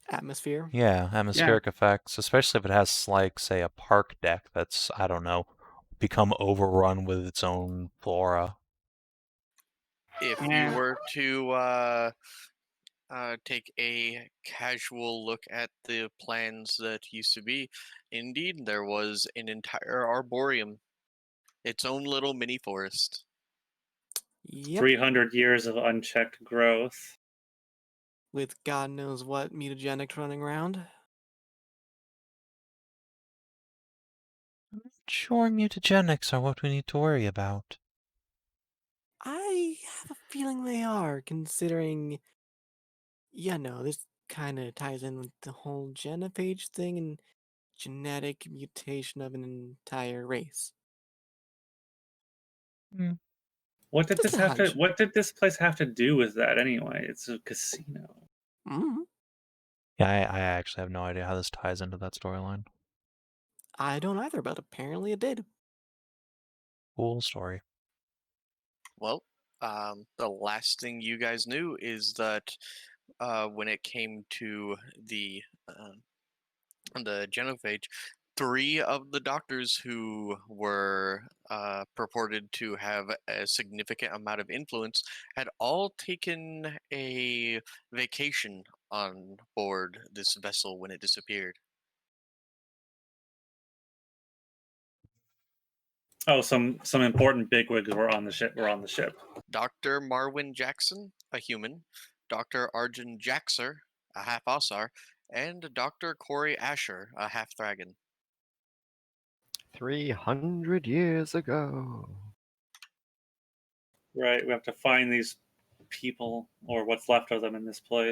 Atmosphere. atmospheric effects, especially if it has, like, say, a park deck that's, I don't know, become overrun with its own flora. If you Yeah. were to take a casual look at the plans that used to be, indeed, there was an entire arboreum, its own little mini forest. Yep. 300 years of unchecked growth. With God knows what mutagenics running around. I'm not sure mutagenics are what we need to worry about. I have a feeling they are, considering, this kind of ties in with the whole genophage thing and genetic mutation of an entire race. What did Just this a have to? hunch. What did this place have to do with that anyway? It's a casino. Mm. Yeah, I actually have no idea how this ties into that storyline. I don't either, but apparently it did. Cool story. Well, the last thing you guys knew is that when it came to the genophage, 3 of the doctors who were purported to have a significant amount of influence had all taken a vacation on board this vessel when it disappeared. Oh, some important bigwigs were on the ship. Dr. Marwin Jackson, a human, Dr. Arjun Jaxer, a half-ausar, and Dr. Corey Asher, a half-dragon. 300 years ago. Right, we have to find these people, or what's left of them in this place.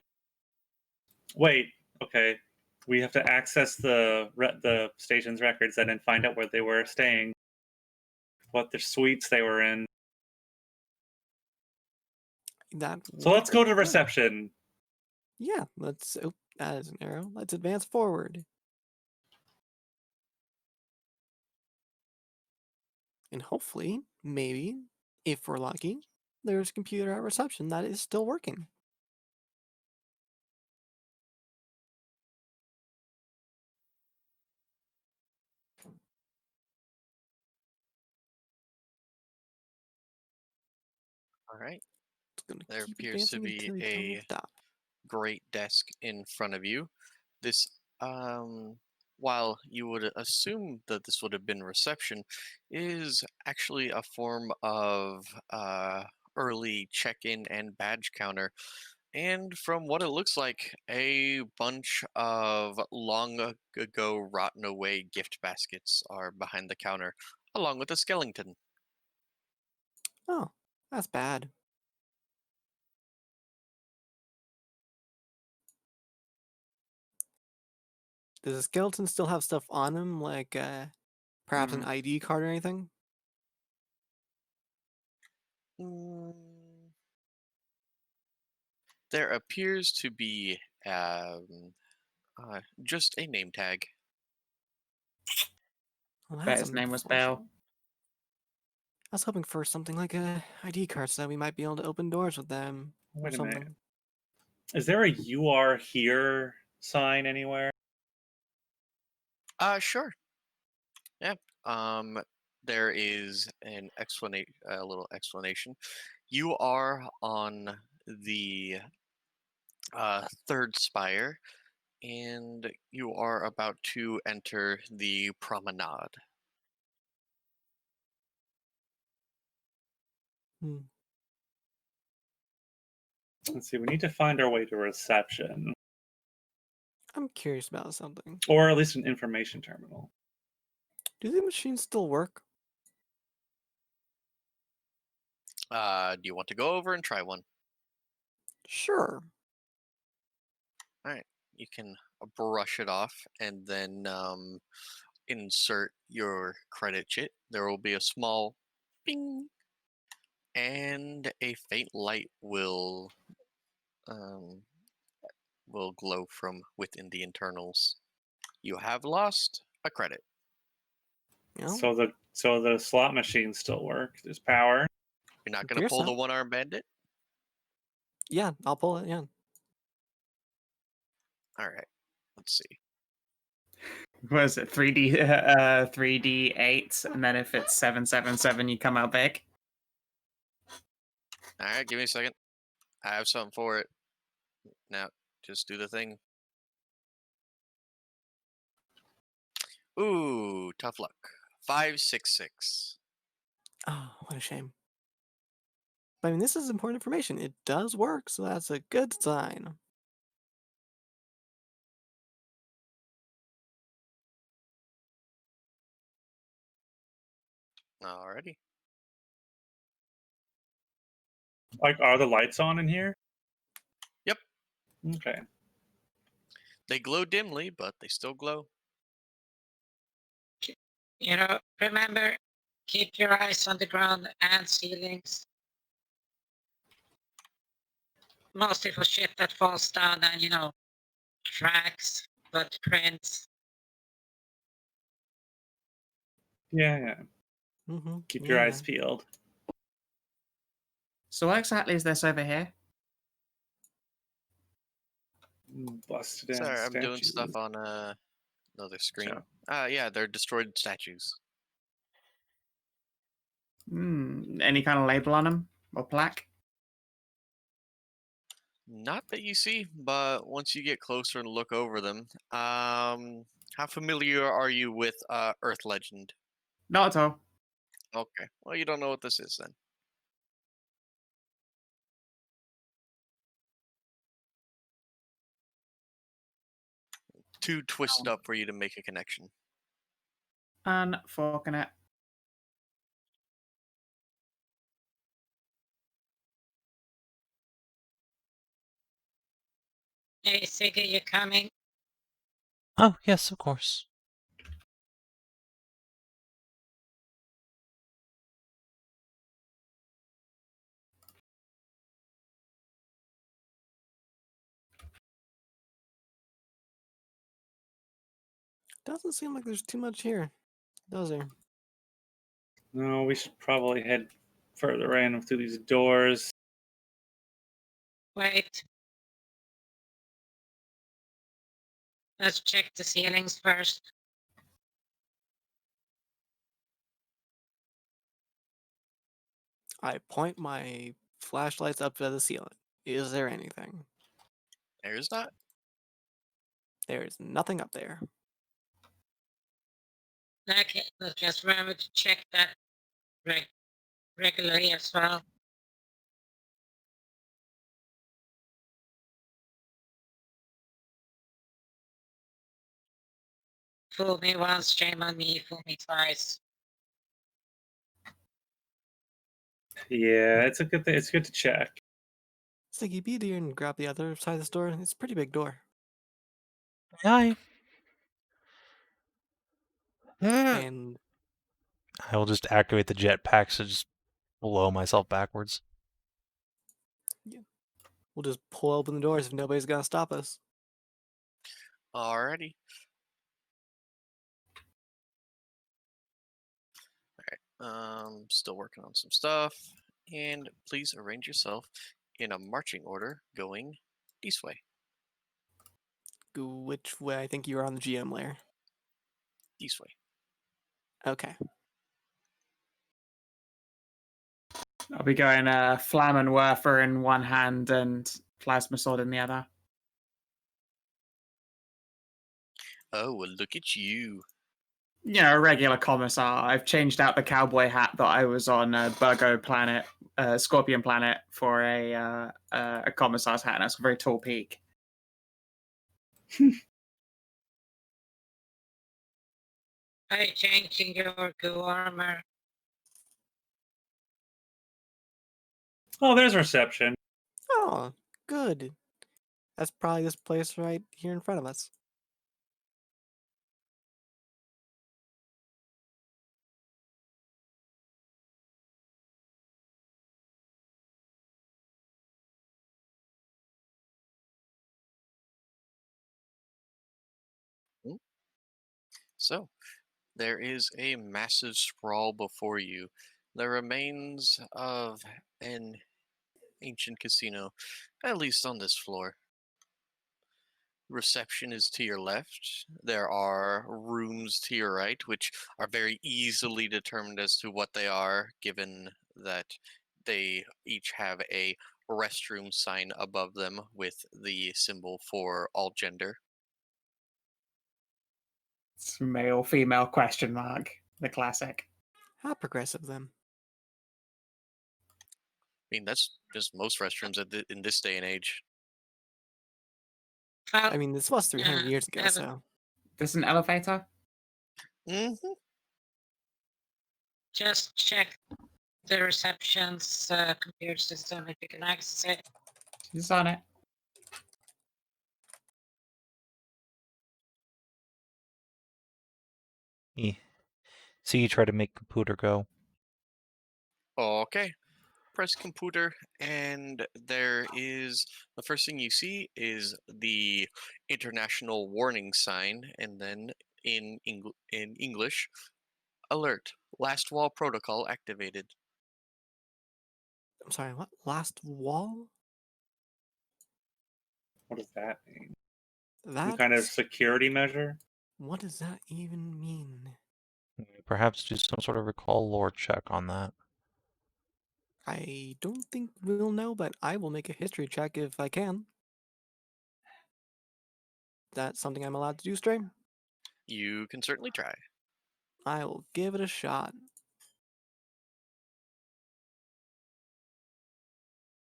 Wait, okay. We have to access the station's records and then find out where they were staying, what their suites they were in. So let's go to reception. Yeah, let's. Oh, that is an arrow. Let's advance forward. And hopefully, maybe, if we're lucky, there's a computer at reception that is still working. All right. It's gonna There keep appears to advancing be until you tell me a to stop. great desk in front of you. This, while you would assume that this would have been reception, is actually a form of early check-in and badge counter. And from what it looks like, a bunch of long ago rotten away gift baskets are behind the counter, along with a skeleton. Oh, that's bad. Does the skeleton still have stuff on him, like perhaps an ID card or anything? Mm, there appears to be just a name tag. Well, Bet that's his name was unfortunate. Bell. I was hoping for something like a ID card so that we might be able to open doors with them or Wait a something. minute. Is there a "You are here" sign anywhere? Sure. Yeah. There is an explanation, a little explanation. You are on the third spire, and you are about to enter the promenade. Hmm. Let's see. We need to find our way to reception, I'm curious about something. or at least an information terminal. Do the machines still work? Do you want to go over and try one? Sure. All right. You can brush it off and then insert your credit chit. There will be a small ping, and a faint light um, will glow from within the internals. You have lost a credit. You know, So the slot machines still work. There's power. You're not going to appears pull so. the one-armed bandit? Yeah, I'll pull it. Yeah. All right. Let's see. What is it? 3D8, and then if it's 777, you come out big. All right, give me a second. I have something for it. Now, just do the thing. Ooh, tough luck. 566. Oh, what a shame. But I mean, this is important information. It does work, so that's a good sign. Alrighty. Like, are the lights on in here? Yep. Okay. They glow dimly, but they still glow. Remember, keep your eyes on the ground and ceilings. Mostly for shit that falls down and, tracks, footprints. Yeah. Mm-hmm. Keep your eyes peeled. So what exactly is this over here? Busted in Sorry, I'm doing statues. stuff on another screen. So, Yeah, they're destroyed statues. Any kind of label on them or plaque? Not that you see, but once you get closer and look over them, how familiar are you with Earth Legend? Not at all. Okay, well, you don't know what this is then. Too twisted up for you to make a connection. Unfortunate. Hey, Siggy, you coming? Oh, yes, of course. Doesn't seem like there's too much here, does there? no, we should probably head further in through these doors. Wait. Let's check the ceilings first. I point my flashlights up to the ceiling. Is there anything? There's not. There is nothing up there. Okay, let's just remember to check that regularly as well. Fool me once, shame on me, fool me twice. Yeah, it's a good thing. It's good to check. Siggy, be dear and grab the other side of this door. It's a pretty big door. I And will just activate the jetpacks to just blow myself backwards. we'll just pull open the doors if nobody's gonna stop us. Alrighty. Alright, still working on some stuff. And please arrange yourself in a marching order going this way. Which way? I think you are on the GM layer. This way. Okay. I'll be going Flammenwerfer in one hand and Plasma Sword in the other. Oh, well, look at you. You know, a regular commissar. I've changed out the cowboy hat that I was on Burgo Planet, Scorpion Planet, for a commissar's hat, and that's a very tall peak. Are you changing your goo armor? Oh, there's reception. Oh, good. That's probably this place right here in front of us. So, there is a massive sprawl before you. The remains of an ancient casino, at least on this floor. Reception is to your left. There are rooms to your right, which are very easily determined as to what they are, given that they each have a restroom sign above them with the symbol for all gender. It's male, female question mark. The classic. How progressive of them. I mean, that's just most restrooms in this day and age. Well, I mean, this was 300 years ago, have a- so. There's an elevator? hmm just check the reception's computer system if you can access it. She's on it. See, you try to make computer go. Okay. Press computer, and there is the first thing you see is the international warning sign, and then in English, alert, last wall protocol activated. I'm sorry, what? Last wall? What does that mean? Some kind of That's... security measure? What does that even mean? Perhaps do some sort of recall lore check on that. I don't think we'll know, but I will make a history check if I can. That's something I'm allowed to do, Stray? You can certainly try. I will give it a shot.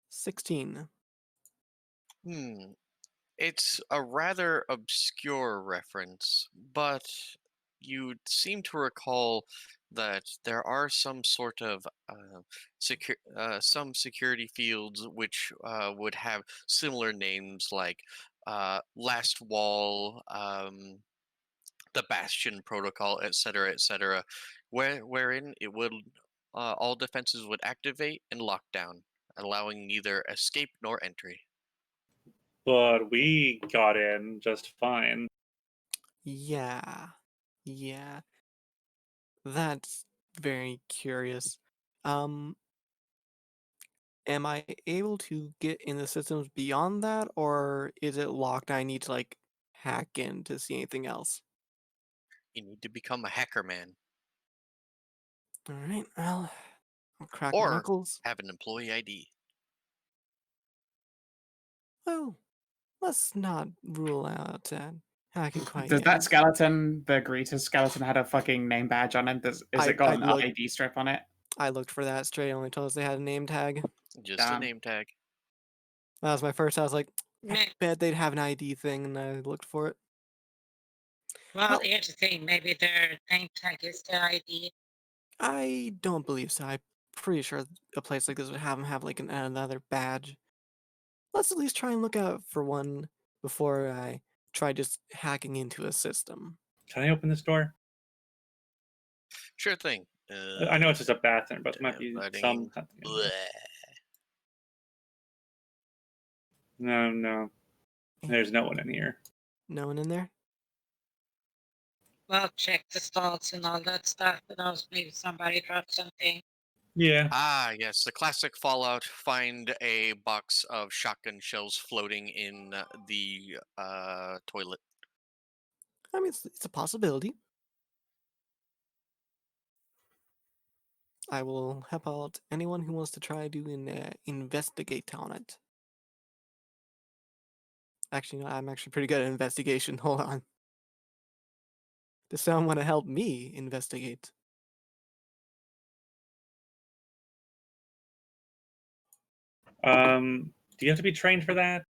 16. It's a rather obscure reference, but you seem to recall that there are some sort of some security fields which would have similar names like Last Wall, the Bastion Protocol, etc., wherein it would all defenses would activate and lock down, allowing neither escape nor entry. But we got in just fine. Yeah. Yeah. That's very curious. Um, am I able to get in the systems beyond that, or is it locked? I need to like hack in to see anything else. You need to become a hacker man All right, well, I'll crack my or knuckles. have an employee ID. Well, let's not rule out hacking quite Does yet. that skeleton, the greeter's skeleton, had a fucking name badge on it? Is I- it got I an looked- ID strip on it? I looked for that. Stray only told us they had a name tag. Just a Damn. name tag. That was my first. I was like, I Meh. bet they'd have an ID thing, and I looked for it. Well, Well- here's the thing. Maybe their name tag is their ID. I don't believe so. I'm pretty sure a place like this would have them have like another badge. Let's at least try and look out for one before I try just hacking into a system. Can I open this door? Sure thing. I know it's just a bathroom, but it might be Inviting- something. in there. No. There's no one in here. No one in there? Well, check the stalls and all that stuff. Who knows? Maybe somebody dropped something. Yeah. Ah, yes, the classic Fallout. Find a box of shotgun shells floating in the toilet. I mean, it's a possibility. I will help out anyone who wants to try to investigate on it. Actually, no, I'm actually pretty good at investigation. Hold on. Does someone want to help me investigate? Do you have to be trained for that?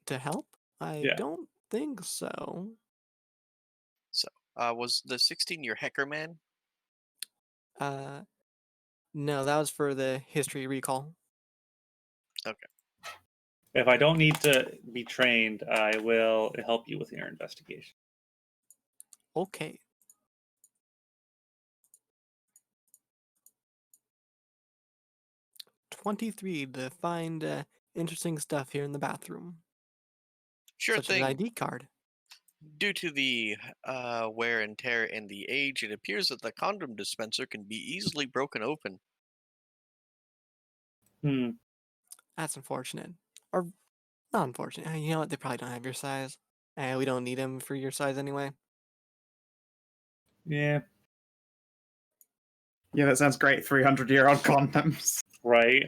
To help? I Yeah. don't think so. Was the 16 your hacker man? No, that was for the history recall. If I don't need to be trained, I will help you with your investigation. Okay. $23 to find interesting stuff here in the bathroom. Sure Such as thing. an ID card. Due to the wear and tear and the age, it appears that the condom dispenser can be easily broken open. That's unfortunate. Or not unfortunate. You know what? They probably don't have your size. We don't need them for your size anyway. Yeah. Yeah, that sounds great. 300-year-old condoms. Right.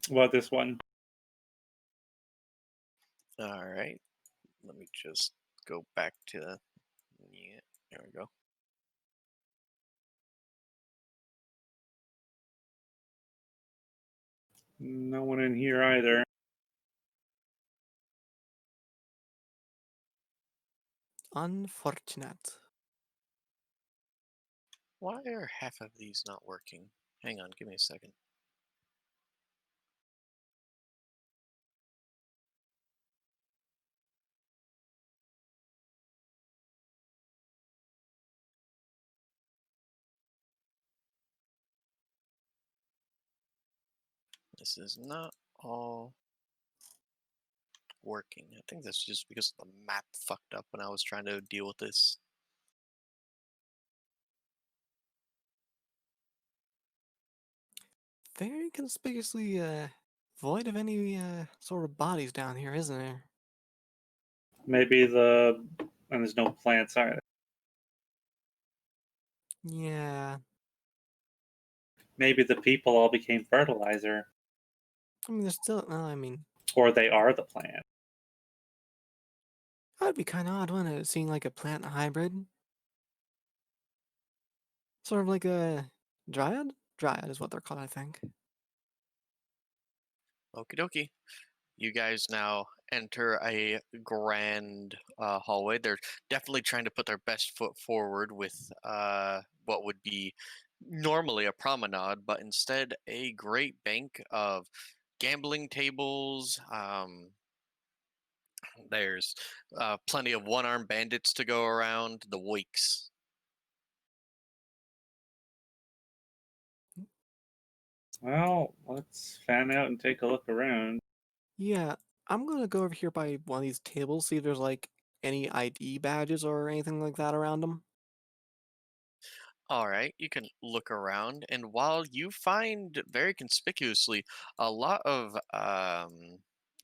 What this one? All right. Let me just go back to. Yeah, there we go. No one in here either. Unfortunate. Why are half of these not working? Hang on, give me a second. This is not all working. I think that's just because the map fucked up when I was trying to deal with this. Very conspicuously void of any sort of bodies down here, isn't there? Maybe and there's no plants either. Yeah. Maybe the people all became fertilizer, I mean, there's still. I mean, or they are the plant. that'd be kind of odd, wouldn't it? Seeing like a plant hybrid. Sort of like a dryad? Dryad is what they're called, I think. Okie dokie. You guys now enter a grand hallway. They're definitely trying to put their best foot forward with what would be normally a promenade, but instead a great bank of gambling tables. There's plenty of one-armed bandits to go around, the wakes. Well, let's fan out and take a look around. Yeah, I'm gonna go over here by one of these tables, see if there's like any ID badges or anything like that around them. All right, you can look around, and while you find very conspicuously a lot of,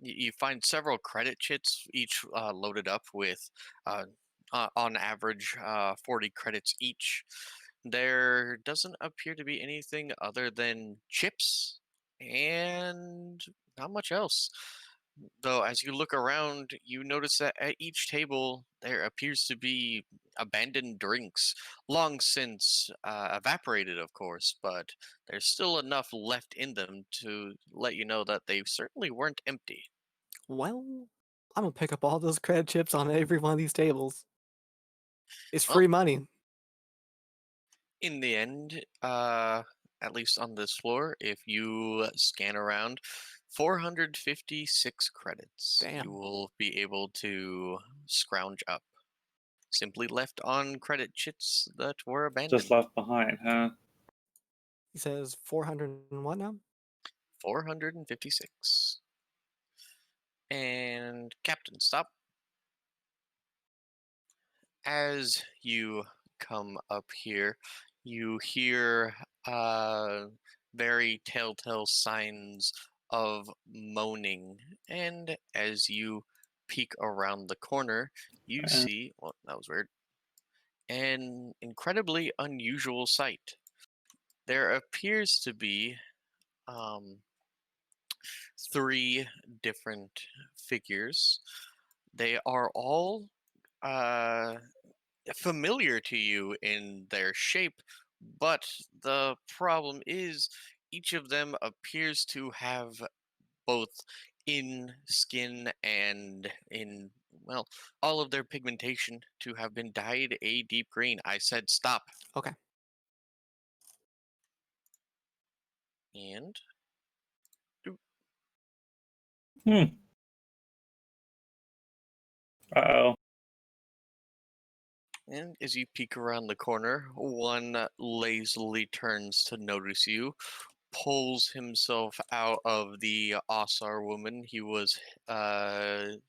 you find several credit chits, each loaded up with, on average, 40 credits each. There doesn't appear to be anything other than chips and not much else. Though, as you look around, you notice that at each table there appears to be abandoned drinks, long since evaporated, of course, but there's still enough left in them to let you know that they certainly weren't empty. Well, I'm gonna pick up all those credit chips on every one of these tables. It's Well, free money. in the end, at least on this floor, if you scan around 456 credits, you Damn. will be able to scrounge up. Simply left on credit chits that were abandoned. Just left behind, huh? He says 400 and what now? 456. And Captain, stop. As you come up here, you hear very telltale signs of moaning. And as you peek around the corner, you Uh, see, well, that was weird, an incredibly unusual sight. There appears to be um, three different figures. They are all uh, familiar to you in their shape, but the problem is each of them appears to have both in skin and in, well, all of their pigmentation to have been dyed a deep green. I said stop. Okay. And hmm. Uh-oh. And as you peek around the corner, one lazily turns to notice you, pulls himself out of the Ausar woman he was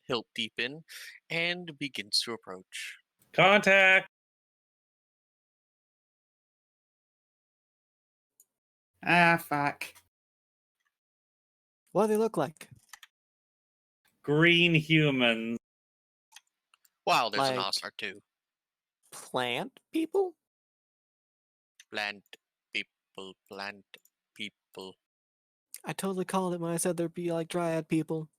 hilt deep in, and begins to approach. Contact! Ah, fuck. What do they look like? Green humans. Wow, there's an Like Ausar too. plant people? Plant people, plant people. I totally called it when I said there'd be like dryad people.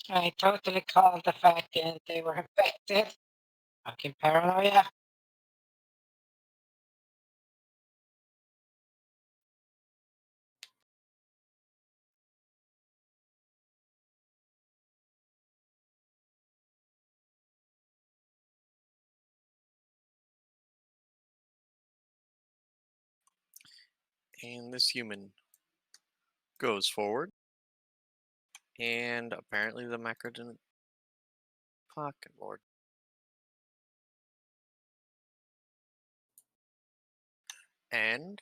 I totally called the fact that they were infected. Fucking paranoia. And this human goes forward, and apparently the macro didn't. Fucking lord. And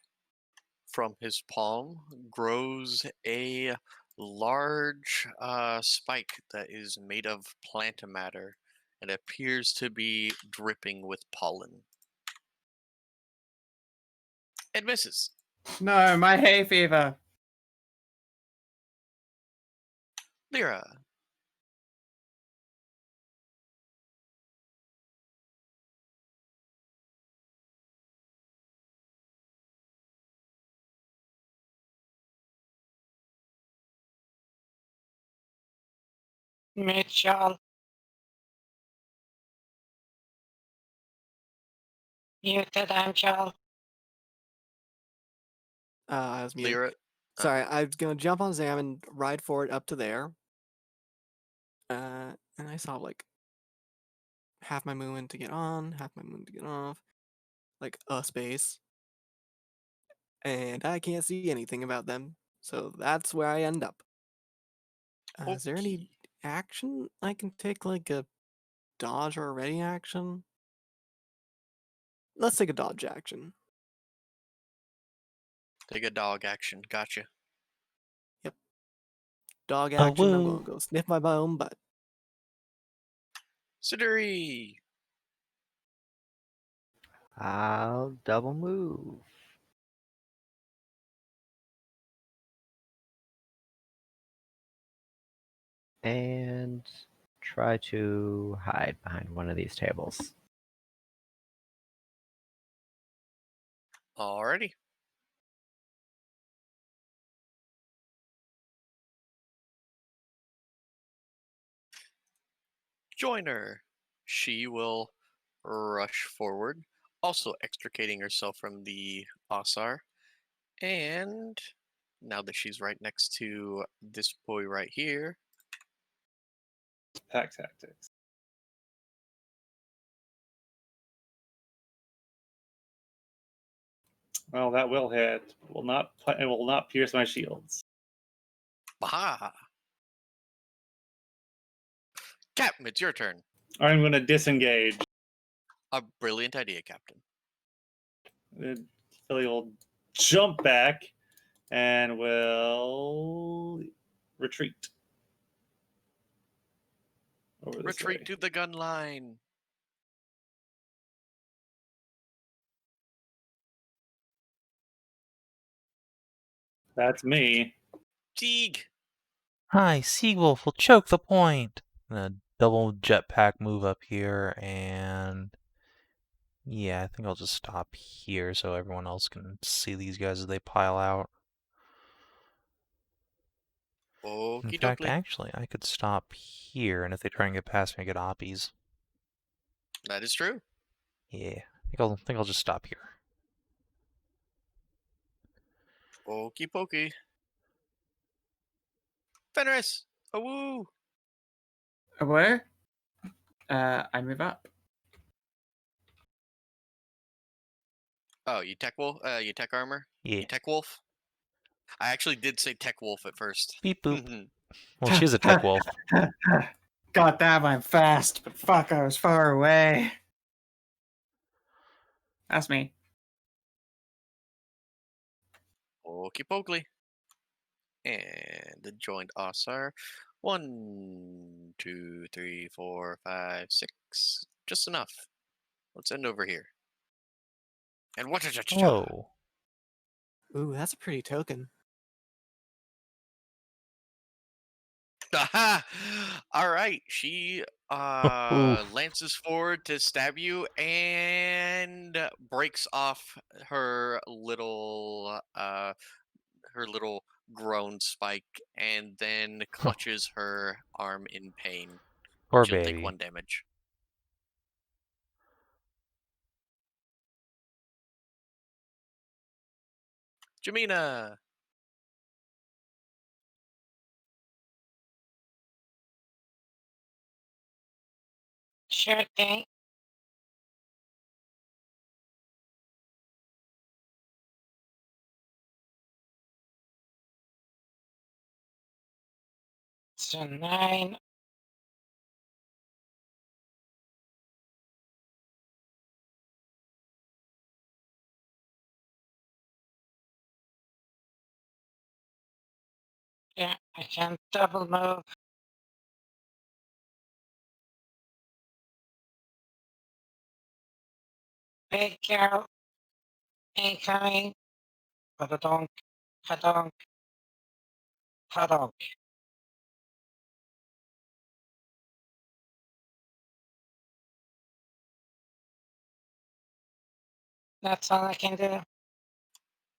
from his palm grows a large spike that is made of plant matter, and appears to be dripping with pollen. It misses. No, my hay fever. Lyra. Mitchell. Muted Amxal. I was muted. Lyra. Sorry, I was gonna jump on Zam and ride forward up to there. And I saw like half my movement to get on, half my movement to get off, like a space. And I can't see anything about them, so that's where I end up. Is there any Okay. action I can take, like a dodge or a ready action? Let's take a dodge action. Take a dog action. Gotcha. Dog Oh, action, I'm woo. gonna go sniff my own butt. Siduri. I'll double move. And try to hide behind one of these tables. Alrighty. Join her. She will rush forward, also extricating herself from the Ausar. And now that she's right next to this boy right here, Pack tactics. Well, that will hit. It will not pierce my shields. baha! Captain, it's your turn. I'm going to disengage. A brilliant idea, Captain. Philly will jump back and will retreat. Over this Retreat way. to the gun line. That's me. Teague. Hi, Siegwulfe will choke the point. A double jetpack move up here, and yeah, I think I'll just stop here so everyone else can see these guys as they pile out. In Okie fact, dokie. actually, I could stop here, and if they try and get past me, I get oppies. That is true. Yeah, I think I'll just stop here. Okie pokey. Fenris. A woo. Where? I move up. Oh, you tech wolf? You tech armor? Yeah. You tech wolf? I actually did say tech wolf at first. Beep boop. Well, she's a tech wolf. God damn, I'm fast, but fuck, I was far away. That's me. Okie pokely. And the joined Ausar. 1, 2, 3, 4, 5, 6. Just enough. Let's end over here. And what is it? Whoa. Ooh, that's a pretty token. Aha! All right. She Oof. lances forward to stab you and breaks off her little groan spike and then clutches her arm in pain. Poor She'll take baby. 1 damage. Jamina. Sure thing. So 9. Yeah, I can double move. Big girl incoming. Fadonk, fadonk, fadonk. That's all I can do.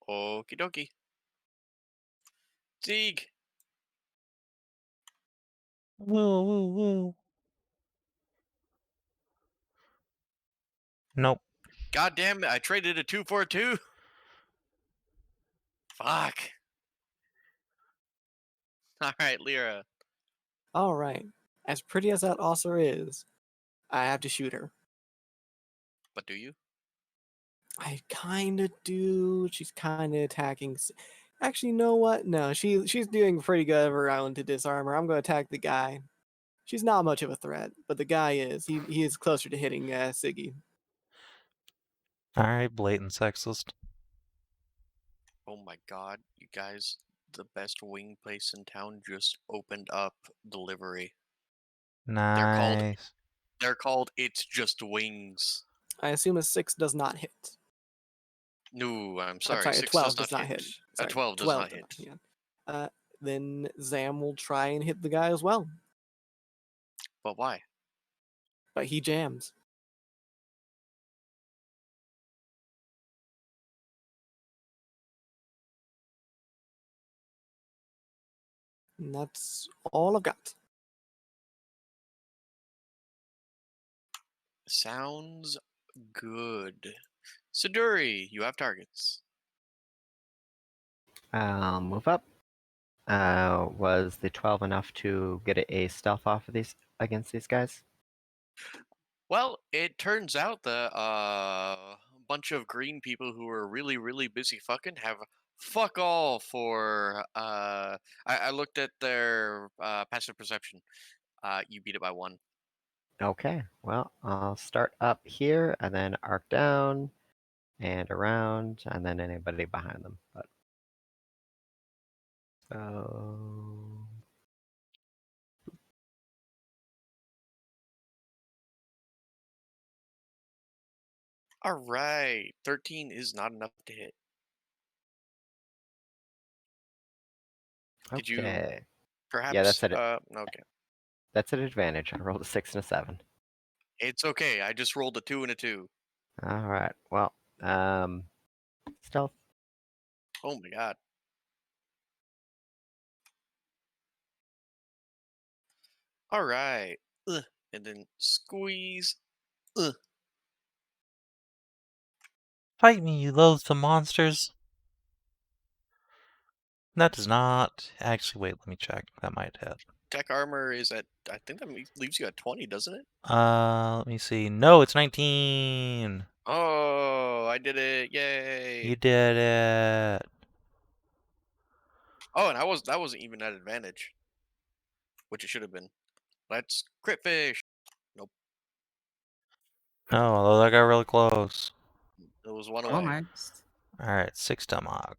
Okie dokie. Sieg. Woo, woo, woo. Nope. God damn it, I traded a 2 for a 2. Fuck. Alright, Lyra. All right. As pretty as that Ausar is, I have to shoot her. But do you? I kind of do. She's kind of attacking. Actually, you know what? No, she's doing pretty good of her own to disarm her. I'm going to attack the guy. She's not much of a threat, but the guy is. He is closer to hitting Siggy. Alright, blatant sexist. Oh my god, you guys, the best wing place in town just opened up delivery. Nice. They're called It's Just Wings. I assume a 6 does not hit. No, I'm I'm sorry, sorry, a 6 12 does not hit. A Sorry, 12 does not hit. hit. Then Zam will try and hit the guy as well, But why? but he jams. And that's all I've got. Sounds good. Siduri, you have targets. I'll move up. Was the 12 enough to get a stealth off of these against these guys? Well, it turns out that a bunch of green people who are really, really busy fucking have fuck all for. I looked at their passive perception. You beat it by 1. Okay, well, I'll start up here and then arc down and around, and then anybody behind them. But so All right, 13 is not enough to hit. Did you okay, perhaps? yeah, that's it. Okay. That's an advantage. I rolled a 6 and a 7. It's okay. I just rolled a 2 and a 2. All right. Well, stealth. Oh my god. All right. And then squeeze. Fight me, you loathsome monsters. That does not. Actually, wait, let me check. That might hit. Tech armor is at. I think that leaves you at 20, doesn't it? Let me see. No, it's 19. Oh, I did it! Yay! You did it. Oh, and that wasn't even at advantage, which it should have been. Let's crit fish. Nope, No, although that got really close. it was 1 away. Almost. Alright, 6 damage.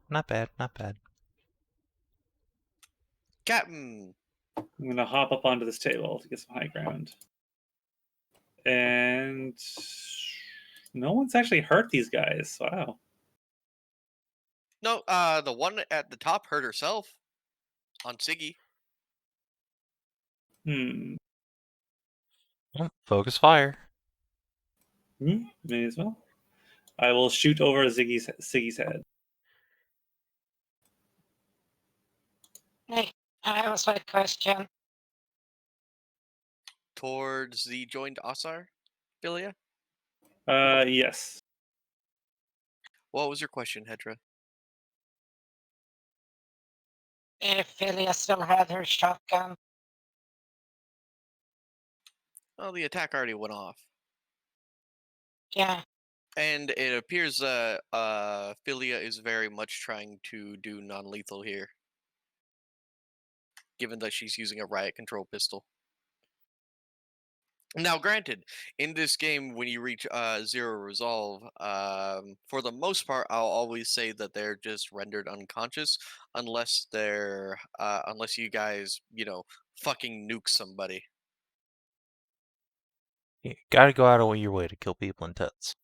Not bad, not bad. Captain. I'm gonna hop up onto this table to get some high ground. And no one's actually hurt these guys. Wow. No, the one at the top hurt herself on Siggy. Well, focus fire. May as well. I will shoot over Siggy's head. Hey, I have a slight question. Towards the joined Ausar, Philia? Yes. What was your question, Hedrah? If Philia still had her shotgun, Well, the attack already went off. yeah, And it appears Philia is very much trying to do non-lethal here. Given that she's using a riot control pistol. Now, granted, in this game, when you reach 0 resolve, for the most part, I'll always say that they're just rendered unconscious, unless unless you guys, fucking nuke somebody. You gotta go out of your way to kill people in tents.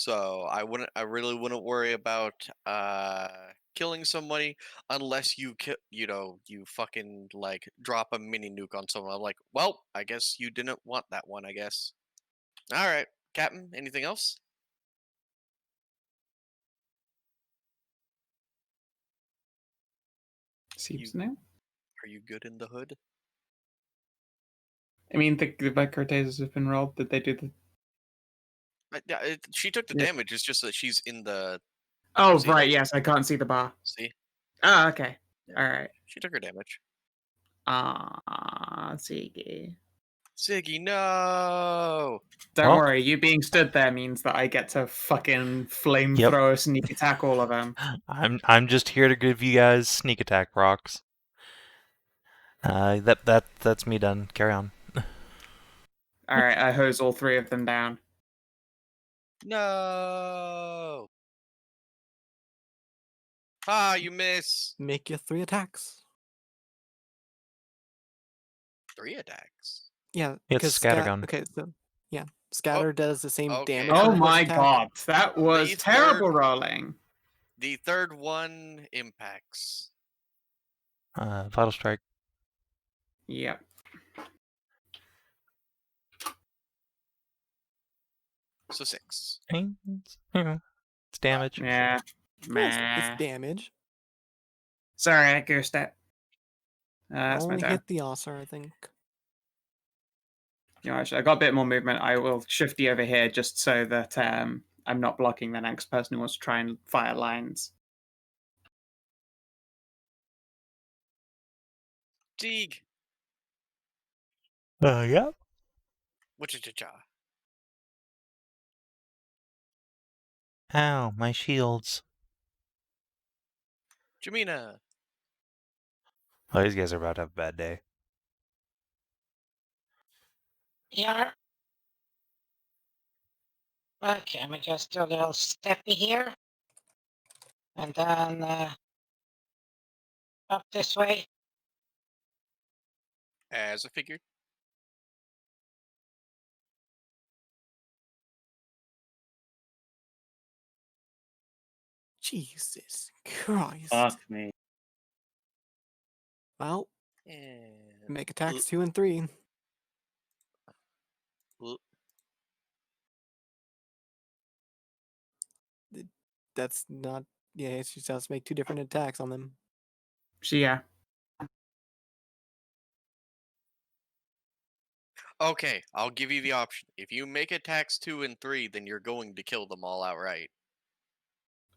So I really wouldn't worry about killing somebody unless you you fucking like drop a mini nuke on someone. I'm like, well, I guess you didn't want that one, I guess. All right, Captain, anything else? Seems new. Are you good in the hood? I mean, the Cortezes have been rolled. Did they do the? Yeah, she took the Yeah. damage. It's just that she's in the. Oh, See, right. like, Yes, I can't see the bar. see, Oh, okay. Yeah. All right. She took her damage. Siggy. Siggy, no. Don't Well- worry, you being stood there means that I get to fucking flamethrower sneak attack all of them. I'm just here to give you guys sneak attack rocks. That's me done. Carry on. All right, I hose all three of them down. No. Ah, you miss. Make your 3 attacks. 3 attacks. Yeah, It's because scattergun. Okay, so yeah, scatter does the same okay. damage. Oh as my attack. god, that was The terrible third- rolling. The third one impacts. Vital strike. Yep. So 6. It's damage. Yeah. Yes, Meh. it's damage. Sorry, I goosed it. That's my Only turn. hit the Ausar, I think. You know, actually, I got a bit more movement. I will shift you over here just so that I'm not blocking the next person who wants to try and fire lines. Dig. Yeah. Whatcha-cha-cha. Ow, my shields. Jamina. Oh, these guys are about to have a bad day. Yeah. Okay, let me just do a little steppy here. And then up this way. As a figure. Jesus Christ. Fuck me. Well, And make attacks 2 and 3. That's not. Yeah, she just has to make 2 different attacks on them. Yeah. Okay, I'll give you the option. If you make attacks 2 and 3, then you're going to kill them all outright.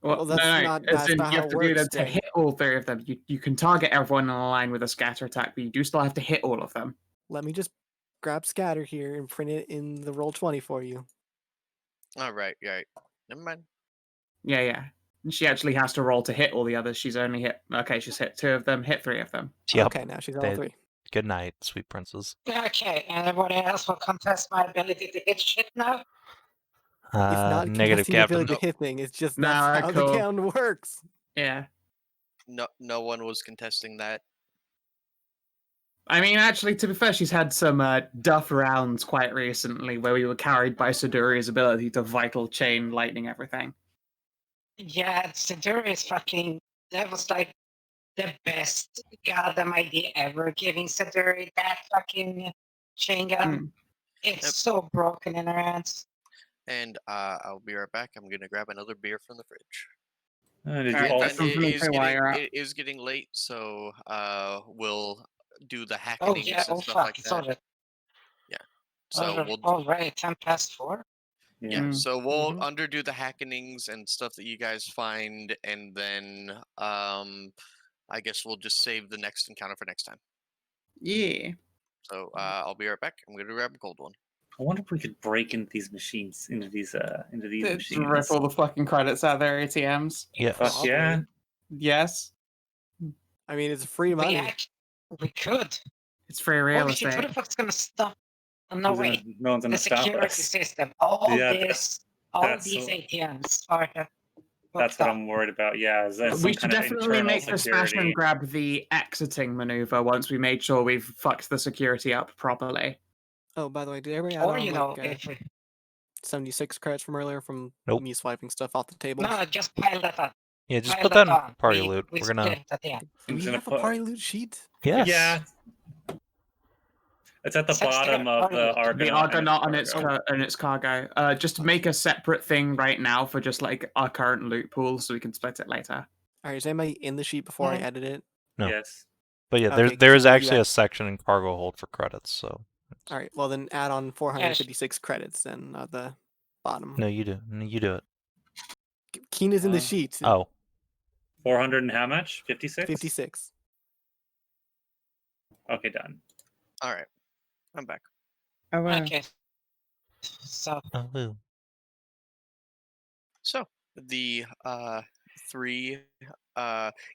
Well, that's not- As that's in, not you how have it to do works, that to Dave. hit all three of them. You can target everyone in a line with a scatter attack, but you do still have to hit all of them. Let me just grab scatter here and print it in the roll 20 for you. Alright, right. Never mind. Yeah. And she actually has to roll to hit all the others. She's only hit. Okay, she's hit 2 of them, hit 3 of them. Yep. Okay, now she's all They- 3. Good night, sweet princess. Okay, anybody else will contest my ability to hit shit now? It's not Negative, contesting the Captain. ability to hit thing. It's just No, that's alright, how cool. the count works. Yeah. No one was contesting that. I mean, actually, to be fair, she's had some duff rounds quite recently where we were carried by Siduri's ability to vital chain lightning everything. Yeah, Siduri is fucking. That was like the best goddamn idea ever, giving Siduri that fucking chain gun. Hmm. It's Yep. so broken in her hands. And I'll be right back. I'm gonna grab another beer from the fridge. Did you Alright, all that's something to say while you're out. It is getting late, so we'll do the Oh hackenings yeah, and oh stuff fuck, like it's that. already. So we'll Alright, 10:04. yeah. Mm. So we'll Mhm. underdo the hackenings and stuff that you guys find, and then I guess we'll just save the next encounter for next time. Yeah. So I'll be right back. I'm gonna grab a cold one. I wonder if we could break into these machines, into these To machines. rip all the fucking credits out of their ATMs. Yes. Fuck yeah. Probably. Yes. I mean, it's free money. We could. It's free real Holy shit, who estate. the fuck's gonna stop? Oh, no, wait. No one's The gonna stop security us. system. All Yeah, these that's- ATMs are That's fucked what up. I'm worried about. Yeah, is that We some should kind of definitely internal make the smash security? and grab the exiting maneuver once we made sure we've fucked the security up properly. Oh, by the way, did everybody add Or, on, you know, like, if we, 76 credits from earlier from Nope. me swiping stuff off the table. No, just pile that on. Yeah, just Pile put that in on. party We- loot. We We're split gonna. it at the end. Do we gonna have a put- party loot sheet? Yes. Yeah. It's at the Such bottom good of the party. The Argonaut Argonaut and its cargo. Just make a separate thing right now for just like our current loot pool, so we can split it later. All right, is anybody in the sheet before I Mhm. edit it? No. Yes. But yeah, Okay, there is so you actually add- a section in cargo hold for credits. So. All right, well then add on 456 credits then at the bottom. No, you do. No, you do it. Keen is in the Uh, sheet. Oh. 400 and how much? 56? 56. Okay, done. All right, I'm back. Oh, Okay. So Oh, woo. So the three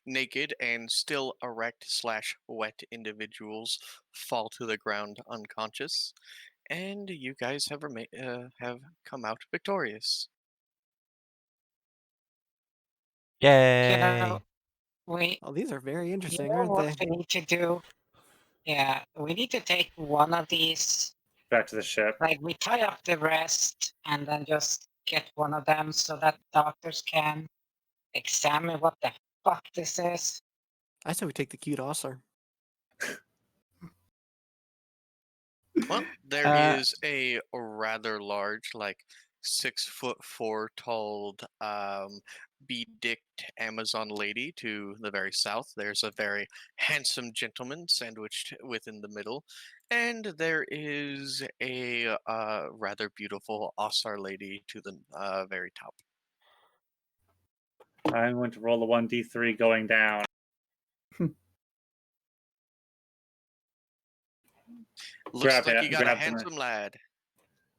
naked and still erect / wet individuals fall to the ground unconscious, and you guys have have come out victorious. Yay! we Oh, these are very you interesting, know aren't what they? we need to do? Yeah, we need to take one of these. Back to the ship. Like we tie up the rest and then just get one of them so that doctors can examine what the fuck this is. I say we take the Kinathis. Well, there is Uh, a rather large, like 6'4" tall, bedicked Amazon lady to the very south. There's a very handsome gentleman sandwiched within the middle, and there is a rather beautiful Ausar lady to the very top. I'm going to roll a 1d3 going down. Looks Grab like it- you got a grab the handsome lad.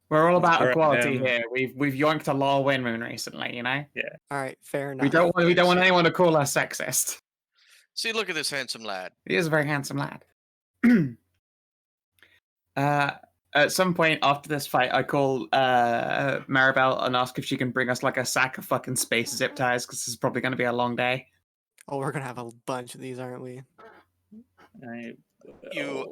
we're all about Grab equality him. here. We've yoinked a law Windmoon recently, you know. All right, fair enough. We don't want see. anyone to call us sexist. See, look at this handsome lad. He is a very handsome lad. At some point after this fight, I call Maribel and ask if she can bring us like a sack of fucking space zip ties because this is probably going to be a long day. Oh, we're gonna have a bunch of these, aren't we? You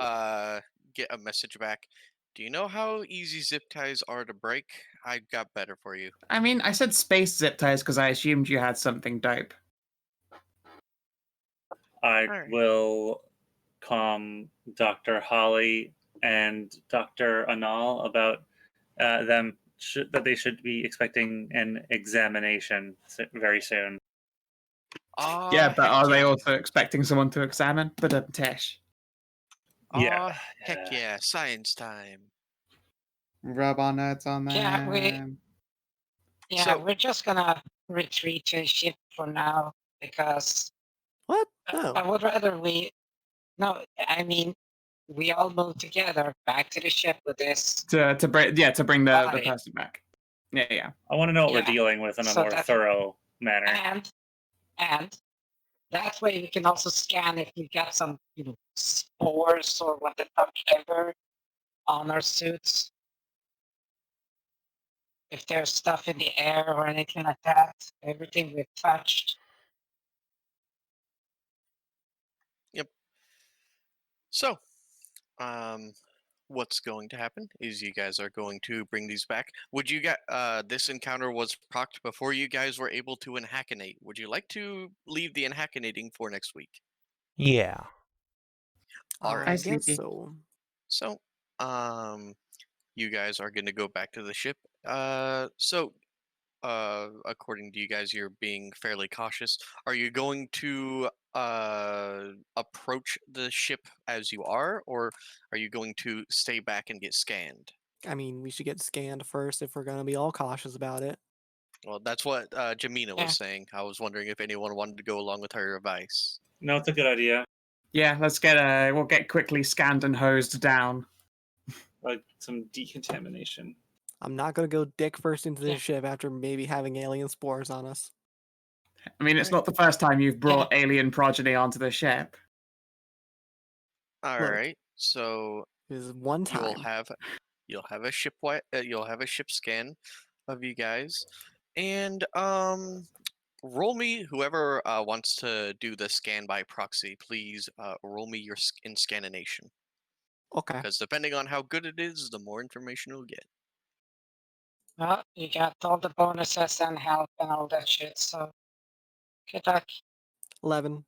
get a message back. Do you know how easy zip ties are to break? I got better for you. I mean, I said space zip ties because I assumed you had something dope. I Alright. will calm Dr. Holly and Dr. Anal about that they should be expecting an examination very soon. Yeah, but heck are they yeah. also expecting someone to examine? But Tesh. Yeah. Heck yeah, science time. Rub our nerds on Yeah, them. Yeah, So- we're just gonna retreat to a ship for now because What? No. I would rather we. No, I mean, we all move together back to the ship with this. To bring the Body. person back. Yeah. I want to know what Yeah. we're dealing with in a So more that's- thorough manner. And that way we can also scan if we got some spores or what the fuck ever on our suits. If there's stuff in the air or anything like that, everything we've touched. So, what's going to happen is you guys are going to bring these back. Would you get this encounter was procced before you guys were able to inhackinate? Would you like to leave the inhackinating for next week? Yeah. All I right. I guess see. so. So, you guys are going to go back to the ship. According to you guys, you're being fairly cautious. Are you going to approach the ship as you are, or are you going to stay back and get scanned? I mean, we should get scanned first if we're gonna be all cautious about it. Well, that's what Jamina Yeah. was saying. I was wondering if anyone wanted to go along with her advice. No, it's a good idea. Yeah, we'll get quickly scanned and hosed down. Like some decontamination. I'm not gonna go dick first into the Yeah. ship after maybe having alien spores on us. I mean, it's not the first time you've brought alien progeny onto the ship. All Look. right, so It was one time. you'll have a ship scan of you guys, and roll me whoever wants to do the scan by proxy. Please roll me your scannination, Okay. because depending on how good it is, the more information you'll get. Well, you got all the bonuses and help and all that shit, so good luck. 11.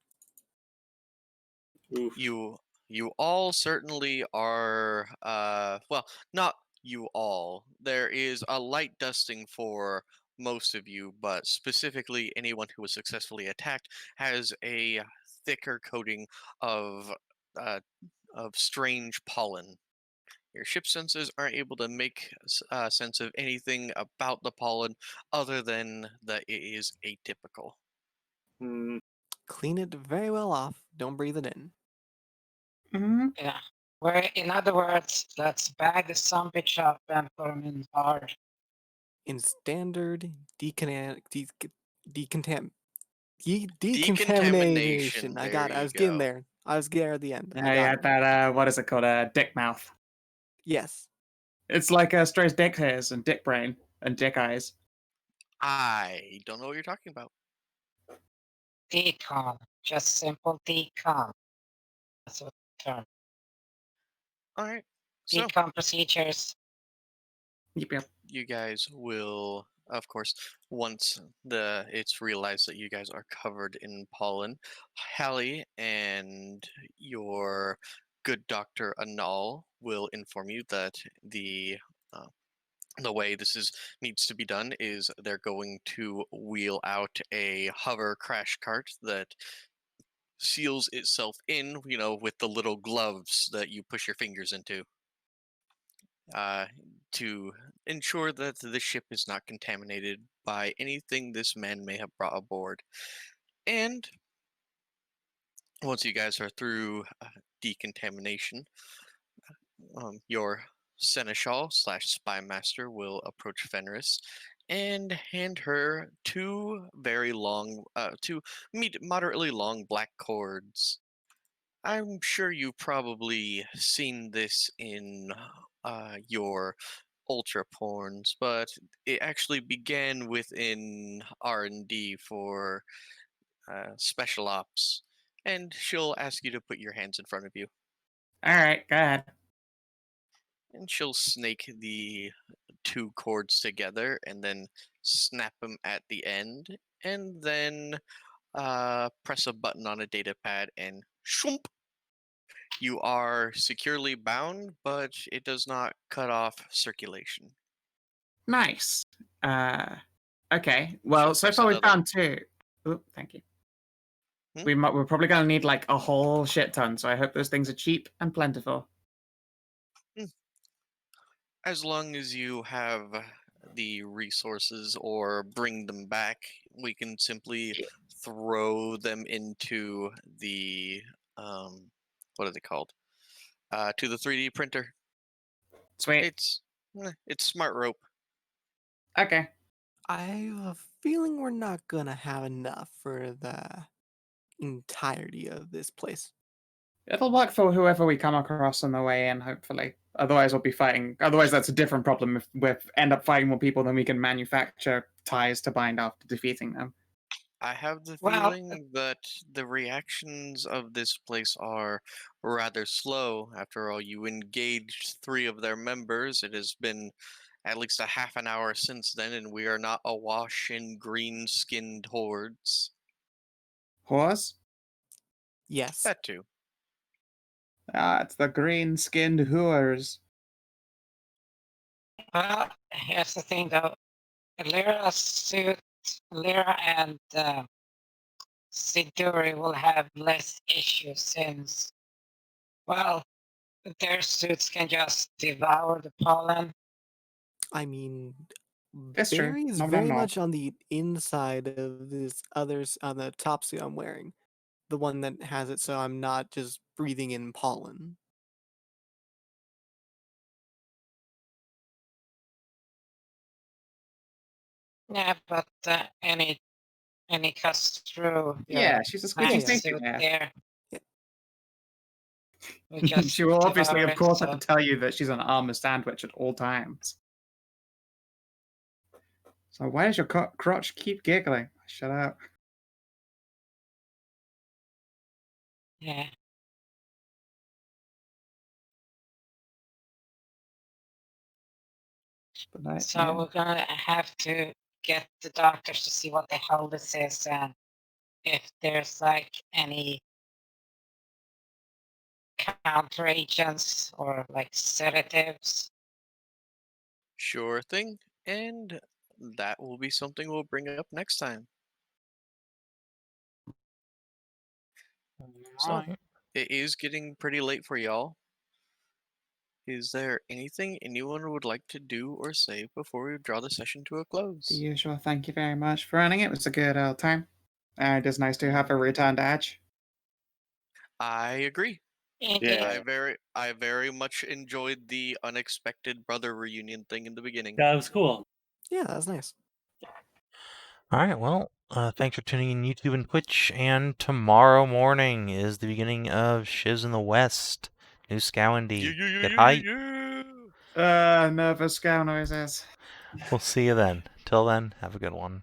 Oof. You all certainly are well, not you all. There is a light dusting for most of you, but specifically anyone who was successfully attacked has a thicker coating of uh, strange pollen. Your ship senses aren't able to make sense of anything about the pollen other than that it is atypical. Hmm. Clean it very well off. Don't breathe it in. Hmm. Yeah. Where, in other words, let's bag the some bitch up and put him in hard. In standard decontamination. Decontamination. I There got it. I you was getting go. there. I was getting at the end. I Yeah, got yeah, it. that what is it called? Dick mouth. Yes. It's like Stray's dick hairs and dick brain and dick eyes. I don't know what you're talking about. Decon. Just simple decon. That's what the term. All right. So Decon procedures. Yep. you guys will, of course, once it's realized that you guys are covered in pollen, Hallie and your good doctor Anal will inform you that uh, the way this needs to be done is they're going to wheel out a hover crash cart that seals itself in, with the little gloves that you push your fingers into, uh, to ensure that the ship is not contaminated by anything this man may have brought aboard. And once you guys are through decontamination, your seneschal slash spy master will approach Fenris and hand her two moderately long black cords. I'm sure you've probably seen this in your ultra porns, but it actually began within R&D for special ops. And she'll ask you to put your hands in front of you, All right, go ahead. and she'll snake the two cords together and then snap them at the end, and then press a button on a data pad and shoomp. You are securely bound, but it does not cut off circulation. Nice. Okay. She'll Well, so press far we've another. found two. Oh, thank you. Hmm? We're probably gonna need like a whole shit ton. So I hope those things are cheap and plentiful. As long as you have the resources or bring them back, we can simply throw them into the what are they called? To the 3D printer. Sweet. It's smart rope. Okay. I have a feeling we're not gonna have enough for the entirety of this place. It'll work for whoever we come across on the way in, hopefully. Otherwise, we'll be fighting. Otherwise, that's a different problem if we end up fighting more people than we can manufacture ties to bind after defeating them. I have the Well, feeling that the reactions of this place are rather slow. After all, you engaged 3 of their members. It has been at least a half an hour since then, and we are not awash in green-skinned hordes. Horse? Yes. That too. Ah, it's the green-skinned whores. well, here's the thing though. Lyra and Siduri will have less issues since, well, their suits can just devour the pollen. I mean, That's true. berries No, very no. much on the inside of this others on the top suit I'm wearing. The one that has it so I'm not just breathing in pollen. Yeah, but any cuts through Yeah, your she's a Yeah, squeaky yeah. safety suit net. there. Yeah. We just She will obviously, devour of it, course, have so- to tell you that she's an armor sandwich at all times. So why does your crotch keep giggling? Shut up. Yeah. But no, So yeah. we're gonna have to get the doctors to see what the hell this is and if there's like any counter agents or like sedatives. Sure thing. And that will be something we'll bring up next time. So, Alright. it is getting pretty late for y'all. Is there anything anyone would like to do or say before we draw the session to a The close? usual. Thank you very much for running it. It was a good time. It is nice to have a return to Edge. I agree. Yeah. I very much enjoyed the unexpected brother reunion thing in the beginning. Yeah, it was cool. Yeah, that was nice. Alright, well, thanks for tuning in YouTube and Twitch, and tomorrow morning is the beginning of Shiz in the West. New Scoundy. Get hype. yeah. Nervous cow noises. We'll see you then. Till then, have a good one.